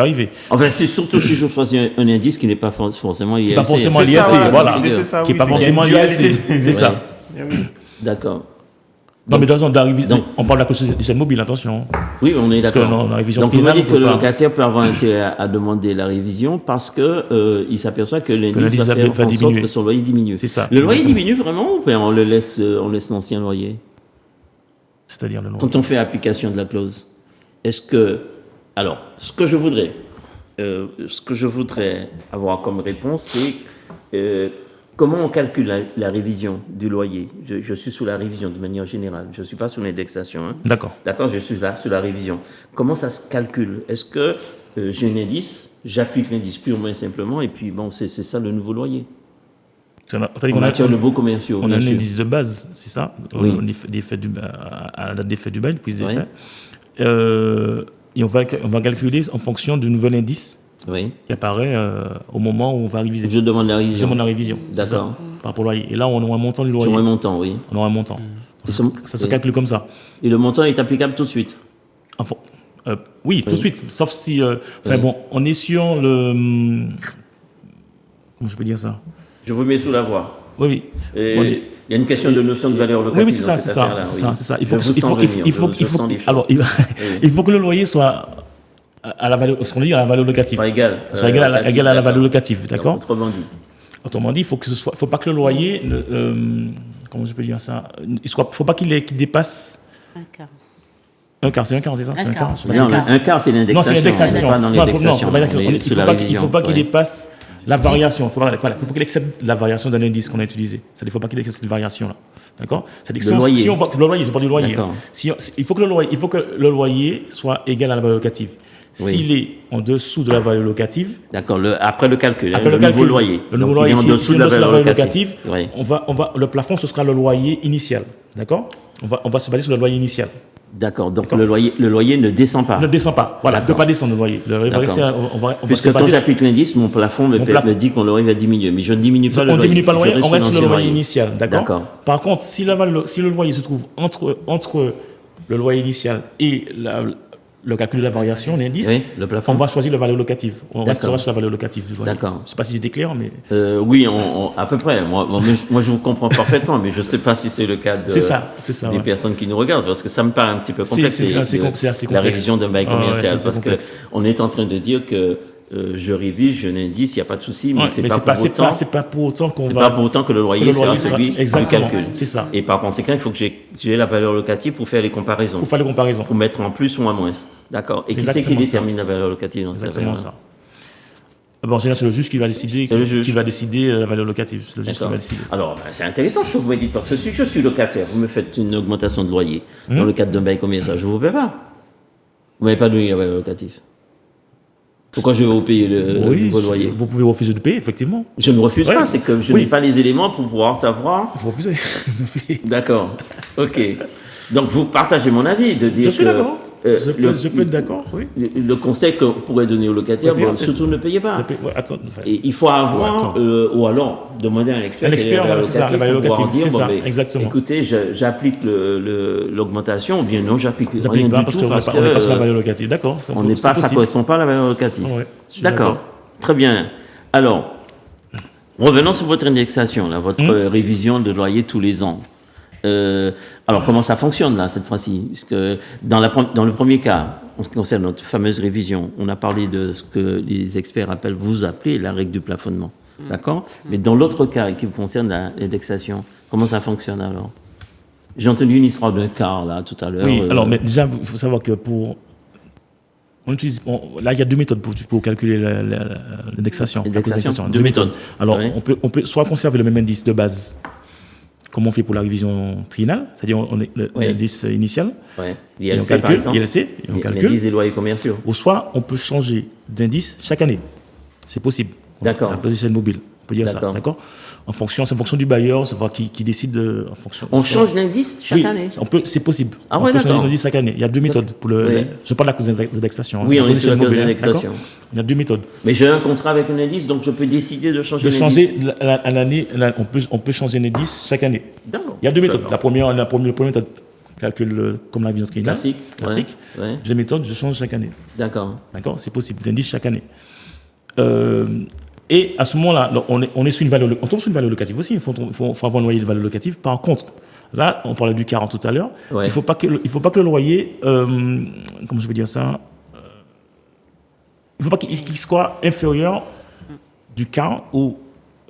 arriver. Enfin, c'est surtout si je choisis un indice qui n'est pas forcément ILC. Qui n'est pas forcément l'ILC, voilà. Qui n'est pas forcément l'ILC, c'est ça. D'accord. Non, mais dans la révision, on parle de la clause d'hygiène mobile, attention. Oui, on est d'accord. Dans la révision donc, vous voyez que le locataire peut avoir intérêt à demander la révision parce qu'il s'appperçoit que l'indice va faire en sorte que son loyer diminue. C'est ça. Le loyer diminue vraiment ou on laisse l'ancien loyer? C'est-à-dire le loyer. Quand on fait application de la clause, est-ce que... Alors, ce que je voudrais avoir comme réponse, c'est... comment on calcule la révision du loyer? Je suis sous la révision de manière générale. Je ne suis pas sous l'indexation. Hein. D'accord. D'accord, je suis là sous la révision. Comment ça se calcule? Est-ce que j'ai un indice, j'applique l'indice purement et simplement, et puis bon, c'est ça le nouveau loyer? En matière de baux commerciaux. On a un indice de base, c'est ça? Oui. À la date d'effet du bail, puis d'effet. Et on va calculer en fonction du nouvel indice. Oui. Qui apparaît au moment où on va réviser. Je demande la révision. Je demande la révision. D'accord. Par rapport au loyer. Et là, on aura un montant du loyer. Sur un montant, oui. On aura un montant. Ça se calcule comme ça. Et le montant est applicable tout de suite? Enfin, oui, tout de suite. Sauf si... bon, on est sur le... Comment je peux dire ça? Je vous mets sous la voie. Oui. Il y a une question de notion de valeur locative. Oui, c'est ça, c'est ça. Il faut que le loyer soit... à la valeur, ce qu'on dit à la valeur locative. Soit égal à la valeur locative, d'accord? Autrement dit, il faut pas que le loyer, comment je peux dire ça? Faut pas qu'il dépasse un quart, c'est ça? Un quart, c'est l'indexation. Non, c'est l'indexation. Pas dans l'indexation. Il faut pas qu'il dépasse La variation, il faut pas qu'il excède la variation d'un indice qu'on a utilisé. Il ne faut pas qu'il excède cette variation-là. D'accord? C'est-à-dire que si on voit que le loyer, je parle du loyer. Il faut que le loyer soit égal à la valeur locative. S'il est en dessous de la valeur locative. D'accord, après le calcul, après le nouveau loyer. Le nouveau loyer, si en dessous de la valeur locative, le plafond, ce sera le loyer initial. D'accord? On va se baser sur le loyer initial. D'accord, donc le loyer ne descend pas. Ne descend pas, voilà, il ne peut pas descendre le loyer. Puisque quand j'applique l'indice, mon plafond me dit qu'on loyer va diminuer, mais je ne diminue pas le loyer. On ne diminue pas le loyer, on reste sur le loyer initial, d'accord. Par contre, si le loyer se trouve entre le loyer initial et le calcul de la variation, l'indice, on va choisir la valeur locative. On restera sur la valeur locative du loyer. D'accord. Je ne sais pas si j'étais clair, mais... oui, à peu près. Moi, je vous comprends parfaitement, mais je ne sais pas si c'est le cas des personnes qui nous regardent, parce que ça me paraît un petit peu complexe. C'est assez complexe. La révision d'un bail commercial, parce qu'on est en train de dire que je révise, je n'indice, il n'y a pas de souci, mais c'est pas pour autant qu'on va... C'est pas pour autant que le loyer sera celui du calcul. C'est ça. Et par conséquent, il faut que j'ai la valeur locative pour faire les comparaisons. Pour mettre en plus ou en moins. D'accord. Et qui c'est qui détermine la valeur locative dans cette affaire? Exactement ça. Bon, en général, c'est le juge qui va décider la valeur locative. C'est le juge qui va décider. Alors, c'est intéressant ce que vous me dites, parce que si je suis locataire, vous me faites une augmentation de loyer dans le cadre d'un bail commercial, je ne vous paie pas. Vous ne m'avez pas donné la valeur locative. Pourquoi je vais vous payer vos loyers? Vous pouvez refuser de payer, effectivement. Je ne refuse pas, c'est que je n'ai pas les éléments pour pouvoir savoir. Vous refusez. D'accord. Ok. Donc, vous partagez mon avis de dire je suis d'accord. Je peux être d'accord, oui. Le conseil qu'on pourrait donner aux locataires, surtout ne payez pas. Et il faut avoir, ou alors demander à un expert. C'est ça, la valeur locative, c'est ça, exactement. Écoutez, j'applique l'augmentation, ou bien non, j'applique rien du tout, parce qu'on n'est pas sur la valeur locative, d'accord. Ça ne correspond pas à la valeur locative. D'accord, très bien. Alors, revenons sur votre indexation, là, votre révision de loyer tous les ans. Alors, comment ça fonctionne, là, cette fois-ci? Puisque dans le premier cas, en ce qui concerne notre fameuse révision, on a parlé de ce que les experts vous appelez la règle du plafonnement. D'accord? Mais dans l'autre cas, qui concerne l'indexation, comment ça fonctionne alors? J'ai entendu une histoire d'un quart, là, tout à l'heure. Oui, alors, mais déjà, il faut savoir que là, il y a deux méthodes pour calculer l'indexation. Deux méthodes. Alors, on peut soit conserver le même indice de base, comme on fait pour la révision triennale, c'est-à-dire l'indice initial, ILC, on calcule, ILC, on calcule, l'indice des loyers commerciaux. Ou soit on peut changer d'indice chaque année. C'est possible. D'accord. La position mobile, on peut dire ça, d'accord. C'est en fonction du bailleur, c'est qui décide en fonction. On change d'indice chaque année. C'est possible. Ah on peut changer d'indice chaque année. Il y a deux méthodes pour je parle de l'indexation. Oui, on est sur la clause d'indexation. Il y a deux méthodes. Mais j'ai un contrat avec un indice, donc je peux décider de changer d'indice. De changer à l'année, on peut changer d'indice chaque année. D'accord. Il y a deux méthodes. La première méthode, calcul comme la révision triennale. Classique. Deuxième méthode, je change chaque année. D'accord. D'accord, c'est possible, d'indice chaque année. Et à ce moment-là, on tombe sur une valeur locative aussi. Il faut avoir un loyer de valeur locative. Par contre, là, on parlait du 40 tout à l'heure. Il ne faut pas que le loyer, comment je peux dire ça, il ne faut pas qu'il soit inférieur du 40 ou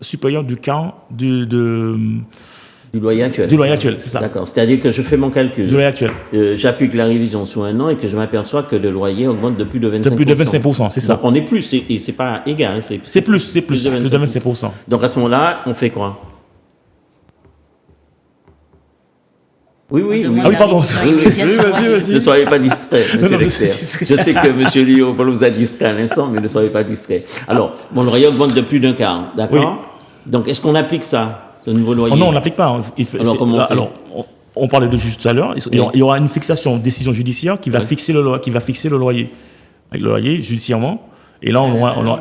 supérieur du 40 du loyer actuel. Du loyer actuel, c'est ça. D'accord. C'est-à-dire que je fais mon calcul. Du loyer actuel. J'applique la révision sur un an et que je m'aperçois que le loyer augmente de plus de 25%. De plus de 25%, c'est ça. Donc on est plus, et c'est pas égal. C'est plus de 25%. Donc à ce moment-là, on fait quoi? Oui. Ah oui, pardon. Vas-y. Ne soyez pas distrait, monsieur l'expert. Je sais que monsieur Lio vous a distrait à l'instant, mais ne soyez pas distrait. Alors, mon loyer augmente de plus d'un quart, d'accord? Oui. Donc, est-ce qu'on applique ça, ce nouveau loyer? Non, on n'applique pas. Alors, on parlait de juste tout à l'heure. Il y aura une fixation, décision judiciaire qui va fixer le loyer. Avec le loyer, judiciairement. Et là, on aura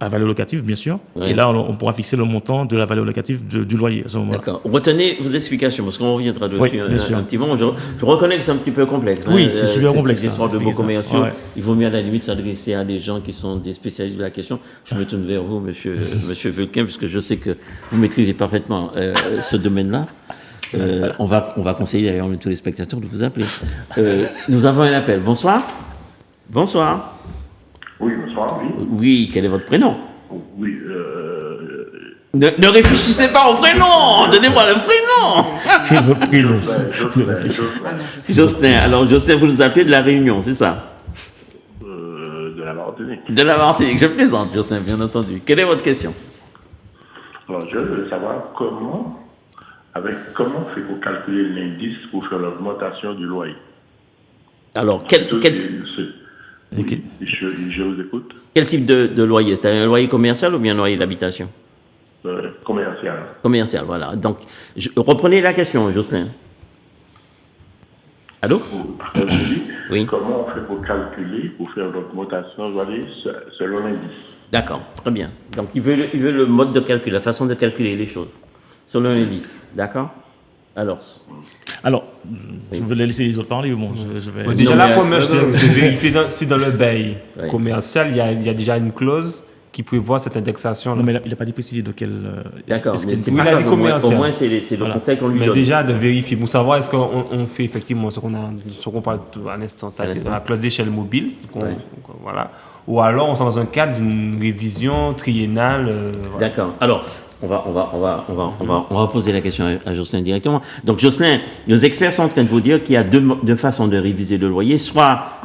la valeur locative, bien sûr. Oui. Et là, on pourra fixer le montant de la valeur locative du loyer à ce moment-là. D'accord. Retenez vos explications, parce qu'on reviendra dessus un petit moment. Je reconnais que c'est un petit peu complexe. Oui, c'est super complexe. Cette histoire de beaux commerciaux. Ouais. Il vaut mieux à la limite s'adresser à des gens qui sont des spécialistes de la question. Je me tourne vers vous, monsieur Vulcain, parce que je sais que vous maîtrisez parfaitement ce domaine-là. On va conseiller d'ailleurs à tous les spectateurs de vous appeler. Nous avons un appel. Bonsoir. Bonsoir. Oui, bonsoir, oui. Oui, quel est votre prénom? Oui, Ne réfléchissez pas au prénom. Donnez-moi le prénom. Jocelyn. Alors, Jocelyn, vous nous appelez de La Réunion, c'est ça? De la la Martinique. De la Martinique, je plaisante, Jocelyn, bien entendu. Quelle est votre question? Alors, je veux savoir comment fait pour calculer l'indice pour faire l'augmentation du loyer. Alors, Oui, je vous écoute. Quel type de loyer? C'est un loyer commercial ou bien un loyer d'habitation? Commercial. Commercial, voilà. Donc, reprenez la question, Jocelyn. Allô? Oui. Comment on fait pour calculer, pour faire l'augmentation du loyer selon l'indice? D'accord, très bien. Donc, il veut le mode de calcul, la façon de calculer les choses, selon l'indice. D'accord? Alors, je vais laisser les autres parler. Bon, je vais... Déjà, la première, c'est vérifier si dans le bail commercial, il y a déjà une clause qui prévoit cette indexation. Non, mais il n'a pas dit précisé de quel... D'accord, mais c'est pas grave, au moins c'est le conseil qu'on lui donne. Mais déjà, de vérifier, pour savoir est-ce qu'on fait effectivement ce qu'on parle à l'instant, c'est-à-dire la clause d'échelle mobile, voilà, ou alors on sera dans un cadre d'une révision triennale. Voilà. D'accord, alors... On va poser la question à Jocelyn directement. Donc, Jocelyn, nos experts sont en train de vous dire qu'il y a deux façons de réviser le loyer. Soit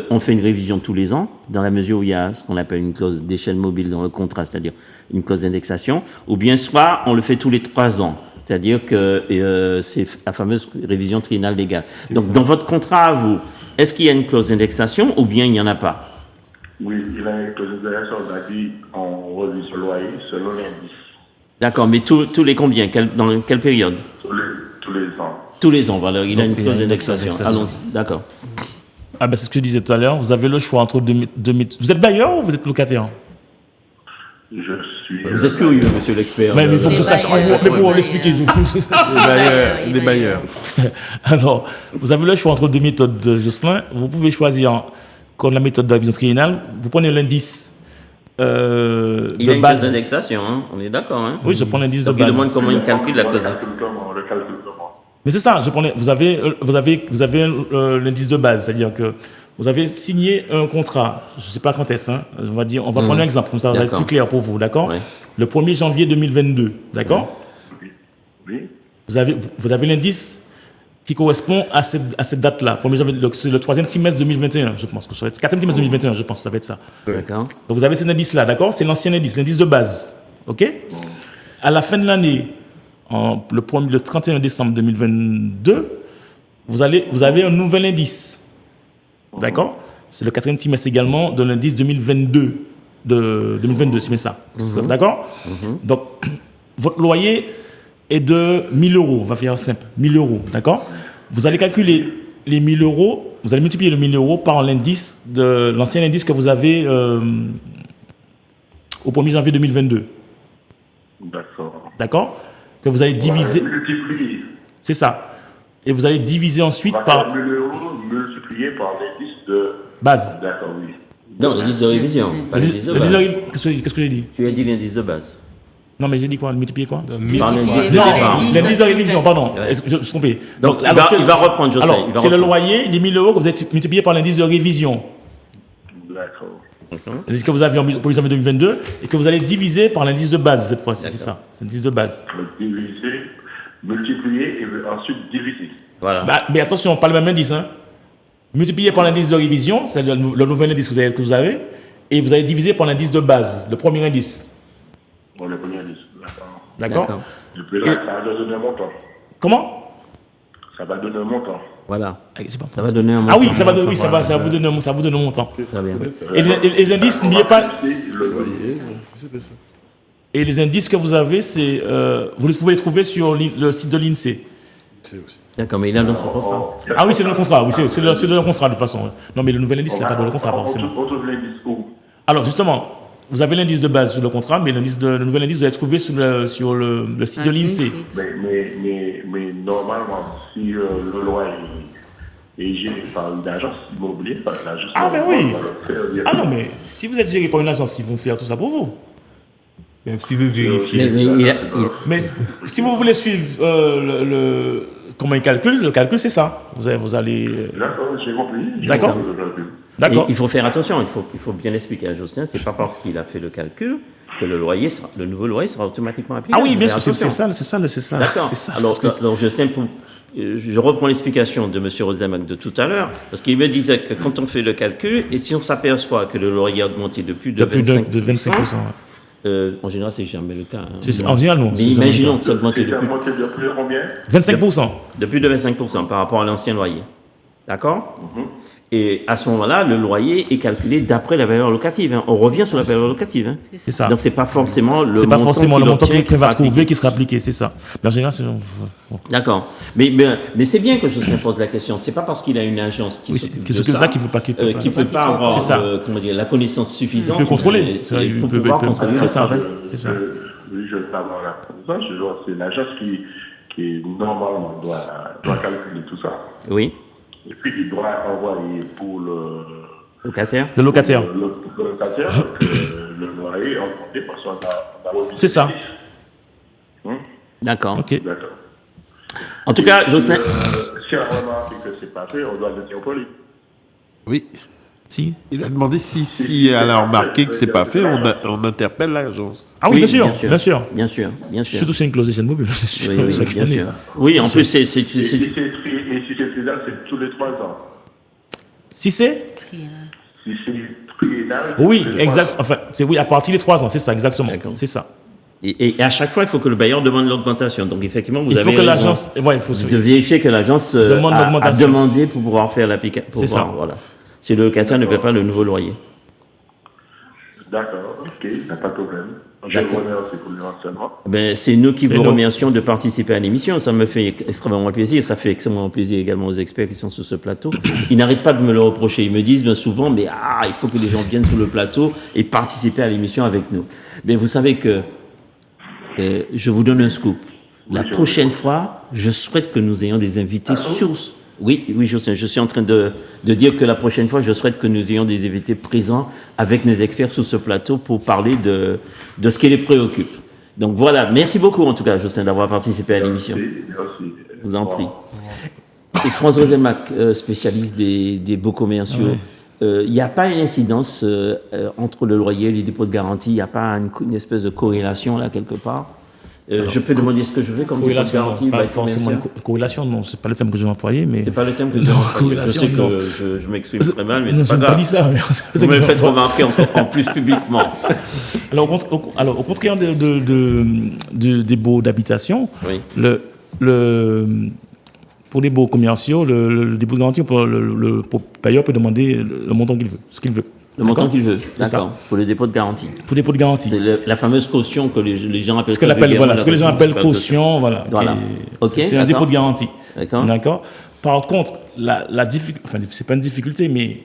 on fait une révision tous les ans, dans la mesure où il y a ce qu'on appelle une clause d'échelle mobile dans le contrat, c'est-à-dire une clause d'indexation, ou bien soit on le fait tous les 3 ans, c'est-à-dire que c'est la fameuse révision triennale légale. Donc, dans votre contrat à vous, est-ce qu'il y a une clause d'indexation ou bien il n'y en a pas? Oui, il y a une clause d'indexation, on revise le loyer selon l'indice. D'accord, mais tous les combien? Dans quelle période? Tous les ans. Tous les ans, voilà. Il a une clause d'indexation. Allons-y, d'accord. Ah ben c'est ce que je disais tout à l'heure. Vous avez le choix entre Vous êtes bailleur ou vous êtes locataire? Je suis... Vous êtes curieux, monsieur l'expert. Mais il faut que je sache. Mais pour l'expliquer, Les bailleurs. Alors, vous avez le choix entre 2 méthodes, Jocelyn. Vous pouvez choisir, comme la méthode de la révision triennale, vous prenez l'indice il de a une base. clause d'indexation, hein. On est d'accord. Hein. Oui, je prends l'indice de base. base. Il demande comment il calcule la clause. Mais c'est ça, vous avez l'indice de base, c'est-à-dire que vous avez signé un contrat, je ne sais pas quand est-ce, hein, on va prendre un exemple, comme ça va être plus clair pour vous, d'accord? Ouais. Le 1er janvier 2022, d'accord? Oui. Vous avez l'indice qui correspond à cette date-là, le 3e trimestre 2021, je pense que ça va être 4e trimestre 2021, je pense que ça va être ça. D'accord. Donc vous avez cet indice-là, d'accord? C'est l'ancien indice, l'indice de base, ok? À la fin de l'année, le 31 décembre 2022, vous avez un nouvel indice, d'accord? C'est le 4e trimestre également de l'indice 2022, c'est bien ça, d'accord? Donc, votre loyer est de 1 000 euros, on va faire simple, 1 000 euros, d'accord? Vous allez calculer les 1 000 euros, vous allez multiplier le 1 000 euros par l'ancien indice que vous avez au 1er janvier 2022. D'accord. D'accord? Que vous allez diviser. Multiplier. C'est ça. Et vous allez diviser ensuite par. 1 000 euros multiplié par l'indice de base. D'accord, oui. Non, l'indice de révision. Qu'est-ce que j'ai dit? Tu as dit l'indice de base. Non, mais j'ai dit quoi? Multiplier quoi? L'indice de révision, pardon. Est-ce que je me suis trompé? Donc, il va reprendre, Jocelyn. Alors, c'est le loyer, les 1 000 euros que vous avez multiplié par l'indice de révision. D'accord. L'indice que vous avez en 1er 2022 et que vous allez diviser par l'indice de base cette fois-ci, c'est ça. C'est l'indice de base. Diviser, multiplier et ensuite diviser. Voilà. Mais attention, pas le même indice. Hein. Multiplier par l'indice de révision, c'est le nouvel indice que vous avez, et vous allez diviser par l'indice de base, le premier indice. Bon, le premier indice, d'accord. Et puis là, ça va donner un montant. Comment? Ça va donner un montant. Voilà. Ça va donner un montant. Ah oui, ça va vous donner un montant. Très bien. Et les indices, n'oubliez pas. Et les indices que vous avez, vous pouvez les trouver sur le site de l'INSEE. D'accord, mais il a dans son contrat. Ah oui, c'est dans le contrat. Oui, c'est dans le contrat de toute façon. Non, mais le nouvel indice, il n'est pas dans le contrat, forcément. Alors justement, vous avez l'indice de base sur le contrat, mais le nouvel indice, vous allez trouver sur le site de l'INSEE. Mais normalement, si le loyer est géré par une agence immobilière, ah mais oui. Ah non, mais si vous êtes géré par une agence, ils vont faire tout ça pour vous. Même si vous vérifiez. Mais si vous voulez suivre comment il calcule, le calcul c'est ça. Vous allez. D'accord, j'ai compris. D'accord. Il faut faire attention, il faut bien expliquer à Jocelyn, c'est pas parce qu'il a fait le calcul que le nouveau loyer sera automatiquement appliqué. Ah oui, bien sûr, c'est ça. D'accord. Alors, je reprends l'explication de M. Rosemak de tout à l'heure, parce qu'il me disait que quand on fait le calcul, et si on s'aperçoit que le loyer a augmenté de plus de 25%, en général, c'est jamais le cas. Hein. En général, non. Mais imaginons que ça augmente de plus combien 25%. De plus de 25% par rapport à l'ancien loyer. D'accord. Et à ce moment-là, le loyer est calculé d'après la valeur locative. Hein. On revient sur la valeur locative. Hein. C'est ça. Donc, c'est pas forcément le montant qu'il va trouver qui sera appliqué, c'est ça. Mais en général, c'est... D'accord. Mais c'est bien que Jocelyn pose la question. C'est pas parce qu'il a une agence qui s'occupe de ça qu'il ne peut pas avoir la connaissance suffisante. Il peut contrôler. Il peut pouvoir contrôler. C'est ça. Oui, je parle dans la connaissance. C'est l'agence qui normalement doit calculer tout ça. Oui. Et puis, il doit envoyer pour le locataire. Le locataire. Le locataire, le loyer augmenté parce qu'on a c'est ça. D'accord. Ok. D'accord. En tout cas, Jocelyn. Si on remarque que c'est pas fait, on doit le dire au police. Oui. Si. Il a demandé si elle a remarqué que c'est pas fait, on interpelle l'agence. Ah oui, bien sûr. Bien sûr. Surtout c'est une clause de mobile, c'est sûr. Oui, bien sûr. Oui, en plus, c'est... Et si c'est triennal, c'est tous les 3 ans. Si c'est triennal. Oui, exact. Enfin, c'est à partir des 3 ans, c'est ça, exactement. C'est ça. Et à chaque fois, il faut que le bailleur demande l'augmentation. Donc, effectivement, il faut que l'agence... il faut de vérifier que l'agence a demandé pour pouvoir faire l'application. C'est ça. Voilà. Si le locataire ne paie pas le nouveau loyer. D'accord, ok, il n'y a pas de problème. Je vous remercie pour le renseignement. C'est nous qui vous remercions de participer à l'émission. Ça me fait extrêmement plaisir. Ça fait extrêmement plaisir également aux experts qui sont sur ce plateau. Ils n'arrêtent pas de me le reprocher. Ils me disent bien souvent, il faut que les gens viennent sur le plateau et participer à l'émission avec nous. Mais vous savez que je vous donne un scoop. La prochaine fois, je souhaite que nous ayons des invités sources. Oui, je suis en train de dire que la prochaine fois, je souhaite que nous ayons des invités présents avec nos experts sur ce plateau pour parler de ce qui les préoccupe. Donc voilà, merci beaucoup en tout cas, Jocelyn, d'avoir participé à l'émission. Merci. Je vous en prie. Et François Rosemak, spécialiste des baux commerciaux, il n'y a pas une incidence entre le loyer et les dépôts de garantie, il n'y a pas une espèce de corrélation là quelque part? Je peux demander ce que je veux comme dépôt de garantie. Pas forcément une corrélation, non, c'est pas le terme que je vais employer, mais... C'est pas le terme que je vais employer. Je sais que je m'exprime très mal, mais c'est pas grave. Pas dit ça, mais vous me le faites remarquer en plus publiquement. Alors, au contraire des baux d'habitation, pour les baux commerciaux, le dépôt de garantie, le payeur peut demander le montant qu'il veut, ce qu'il veut. Le montant qu'il veut, d'accord, pour le dépôt de garantie. Pour le dépôt de garantie. C'est la fameuse caution que les gens appellent. Ce que les gens appellent caution, voilà. C'est un dépôt de garantie. D'accord. Par contre, la difficulté, enfin, c'est pas une difficulté, mais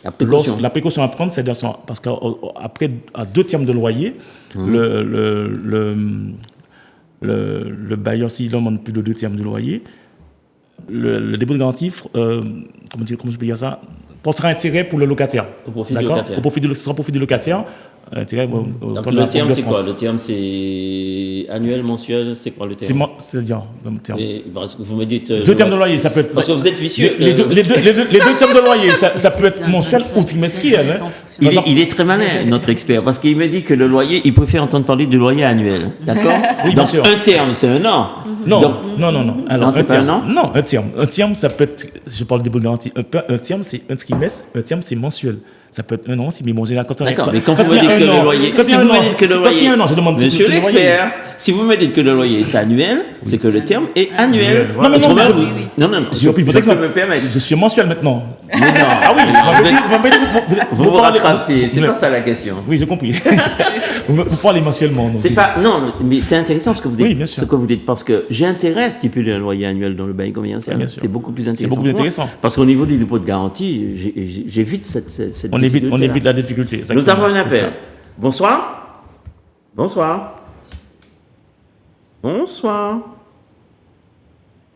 la précaution à prendre, c'est parce qu'après, à 2 termes de loyer, le bailleur, s'il demande plus de 2 termes de loyer, le dépôt de garantie, comment je peux dire ça, portera intérêt pour le locataire. Au profit du locataire. Sans profit du locataire. Donc le terme, c'est quoi? Le terme, c'est annuel, mensuel? C'est quoi le terme? C'est-à-dire, le terme. Parce que vous me dites... 2 termes de loyer, ça peut être... Parce que vous êtes vicieux. Les deux termes de loyer, ça peut être mensuel ou trimestriel. Il est très malin, notre expert, parce qu'il me dit que le loyer, il préfère entendre parler du loyer annuel. D'accord? Oui, bien sûr. Un terme, c'est 1 an. Non. Alors, c'est pas un an? Non, un terme. Un terme, ça peut être... Je parle de dépôt de garantie. Un terme, c'est un trimestre. Un terme, c'est mensuel. Ça peut être 1 an aussi, mais bon, j'ai quand on d'accord, mais quand vous me dites que le loyer... Quand vous me dites que le loyer... Monsieur l'expert, si vous me dites que le loyer est annuel, c'est que le terme est annuel. Non, je peux me permettre. Je suis mensuel maintenant. Mais non. Ah oui, vous rattrapez, c'est pas ça la question. Oui, j'ai compris. Vous parlez mensuellement. C'est pas... Non, mais c'est intéressant ce que vous dites. Oui, bien sûr. Ce que vous dites, parce que j'ai intérêt à stipuler un loyer annuel dans le bail commercial. C'est beaucoup plus intéressant. C'est beaucoup plus intéressant. Parce qu'au niveau des dépôts de garantie, j'évite cette on évite la difficulté. Exactement. Nous avons un appel. Bonsoir.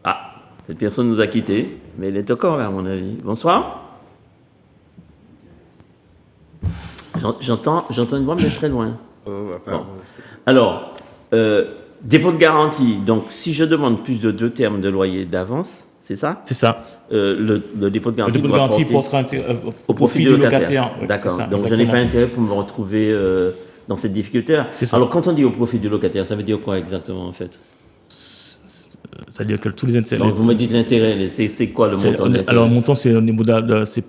Ah, cette personne nous a quittés, mais elle est encore là, à mon avis. Bonsoir. J'entends une voix, mais très loin. Bon. Alors, dépôt de garantie. Donc, si je demande plus de 2 termes de loyer d'avance, c'est ça? C'est ça. Le dépôt de garantie, portera au profit du locataire. D'accord. Donc, je n'ai pas intérêt pour me retrouver dans cette difficulté-là. Alors, quand on dit au profit du locataire, ça veut dire quoi exactement, en fait? C'est-à-dire que tous les intérêts. Donc, vous me dites l'intérêt, c'est quoi le montant de l'intérêt? Alors, le montant, c'est au niveau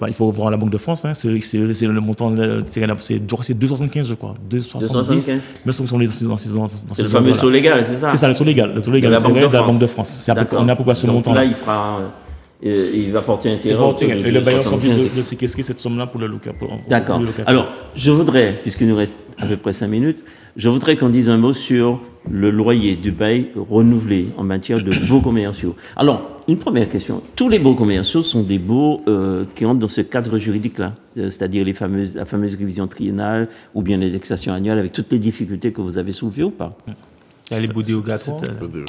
il faut voir la Banque de France, c'est le montant de l'intérêt, c'est 2,75, je crois. 2,70. Mais ce sont c'est le fameux taux légal, c'est ça? C'est ça, le taux légal. Le taux légal de la Banque de France. On a à peu près ce montant. Là, il va porter intérêt. Et le bailleur sera obligé de séquestrer cette somme-là pour le locataire. D'accord. Alors, je voudrais, puisqu'il nous reste à peu près 5 minutes, je voudrais qu'on dise un mot sur le loyer du bail renouvelé en matière de baux commerciaux. Alors, une première question. Tous les baux commerciaux sont des baux qui entrent dans ce cadre juridique-là, c'est-à-dire la fameuse révision triennale ou bien l'indexation annuelle avec toutes les difficultés que vous avez soulevées ou pas? Il y a les baux dérogatoires.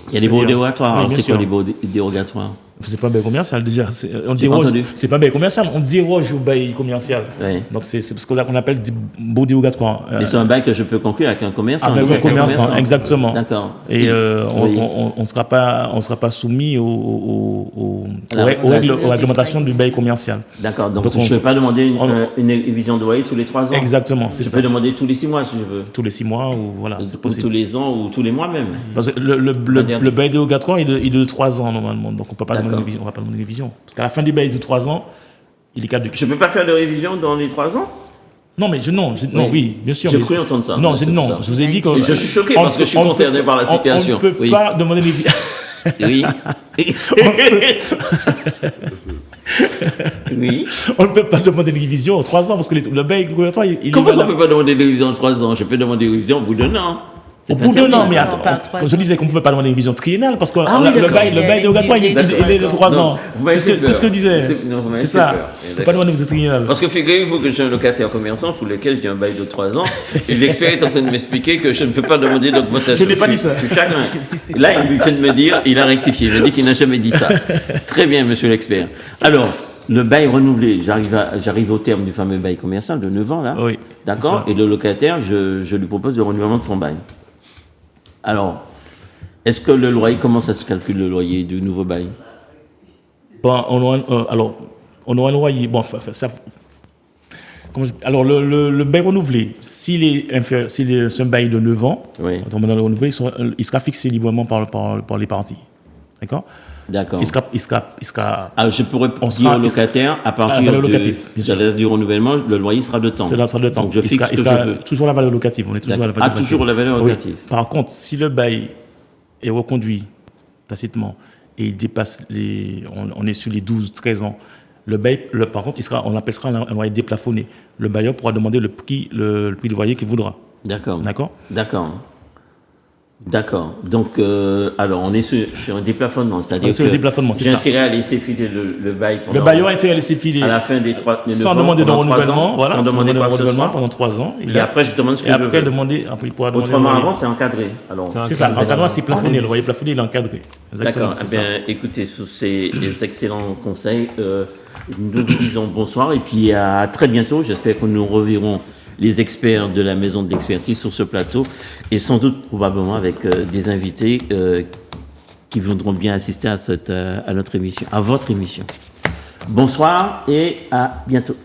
Il y a les baux dérogatoires. C'est quoi les baux dérogatoires? C'est pas bail commercial déjà. C'est pas bail commercial, on déroge au bail commercial. Oui. Donc c'est ce qu'on appelle des baux dérogatoires. Et c'est un bail que je peux conclure avec un commerçant. Avec un commerçant, exactement. D'accord. Et on sera pas soumis aux réglementations du bail commercial. D'accord. Donc je ne peux pas demander une révision de loyer tous les 3 ans. Exactement, c'est ça. Je peux demander tous les 6 mois si je veux. Tous les 6 mois ou voilà, c'est possible. Ou tous les ans ou tous les mois même. Parce que le bail dérogatoire est de 3 ans normalement, donc on peut pas. On ne va pas demander de révision. Parce qu'à la fin du bail de 3 ans, il est caduc. Je ne peux pas faire de révision dans les 3 ans? Non, mais oui, bien sûr. J'ai cru entendre ça. Non, je vous ai dit que. Je suis choqué parce que je suis concerné par la situation. On ne peut pas demander de révision. Oui. Oui. On ne peut pas demander de révision en 3 ans parce que le bail dérogatoire, Comment on ne peut pas demander de révision en 3 ans? Je peux demander de révision au bout d'un an. Au bout d'un an, mais attends, je disais qu'on ne pouvait pas demander une révision triennale parce que le bail dérogatoire, il est de 3 ans. C'est ce que je disais. C'est ça. On ne peut pas demander une révision triennale. Parce que figurez-vous que j'ai un locataire commerçant pour lequel j'ai un bail de 3 ans et l'expert est en train de m'expliquer que je ne peux pas demander d'augmentation. Je n'ai pas dit ça. Je suis chagrin. Là, il vient de me dire, il a rectifié. Il a dit qu'il n'a jamais dit ça. Très bien, monsieur l'expert. Alors, le bail renouvelé, j'arrive au terme du fameux bail commercial de 9 ans, là. Oui. D'accord. Et le locataire, je lui propose le renouvellement de son bail. Alors, est-ce que le loyer, comment ça se calcule le loyer du nouveau bail? Bon, on aura un loyer. Bon, ça. Le bail renouvelé, c'est un bail de 9 ans, oui. Il sera fixé librement par les parties. D'accord? D'accord. Il sera. Alors, je pourrais dire au locataire, à partir du renouvellement, le loyer sera de temps. Sera de temps. Donc, je fixe il sera toujours la valeur locative. On est toujours à la valeur locative. Toujours la valeur locative. Oui. Par contre, si le bail est reconduit tacitement et il dépasse on est sur les 12-13 ans, le bail, par contre, on appellera un loyer déplafonné. Le bailleur pourra demander le prix de loyer qu'il voudra. D'accord. D'accord. D'accord. Donc, alors, on est sur un déplafonnement, c'est-à-dire que j'ai intérêt à laisser filer le bail. Le bailleur a intérêt à laisser filer à la fin des 3 sans demander de renouvellement, sans demander de renouvellement pendant 3 ans. Et après, je demande ce que je veux. Il pourra demander. Autrement, avant, c'est encadré. C'est ça. L'encadrement, c'est plafonné. Le loyer plafonné, il est encadré. D'accord. Eh bien, écoutez, sous ces excellents conseils, nous vous disons bonsoir et puis à très bientôt. J'espère que nous reverrons les experts de la maison de l'expertise sur ce plateau et sans doute probablement avec des invités qui voudront bien assister à notre émission, à votre émission. Bonsoir et à bientôt.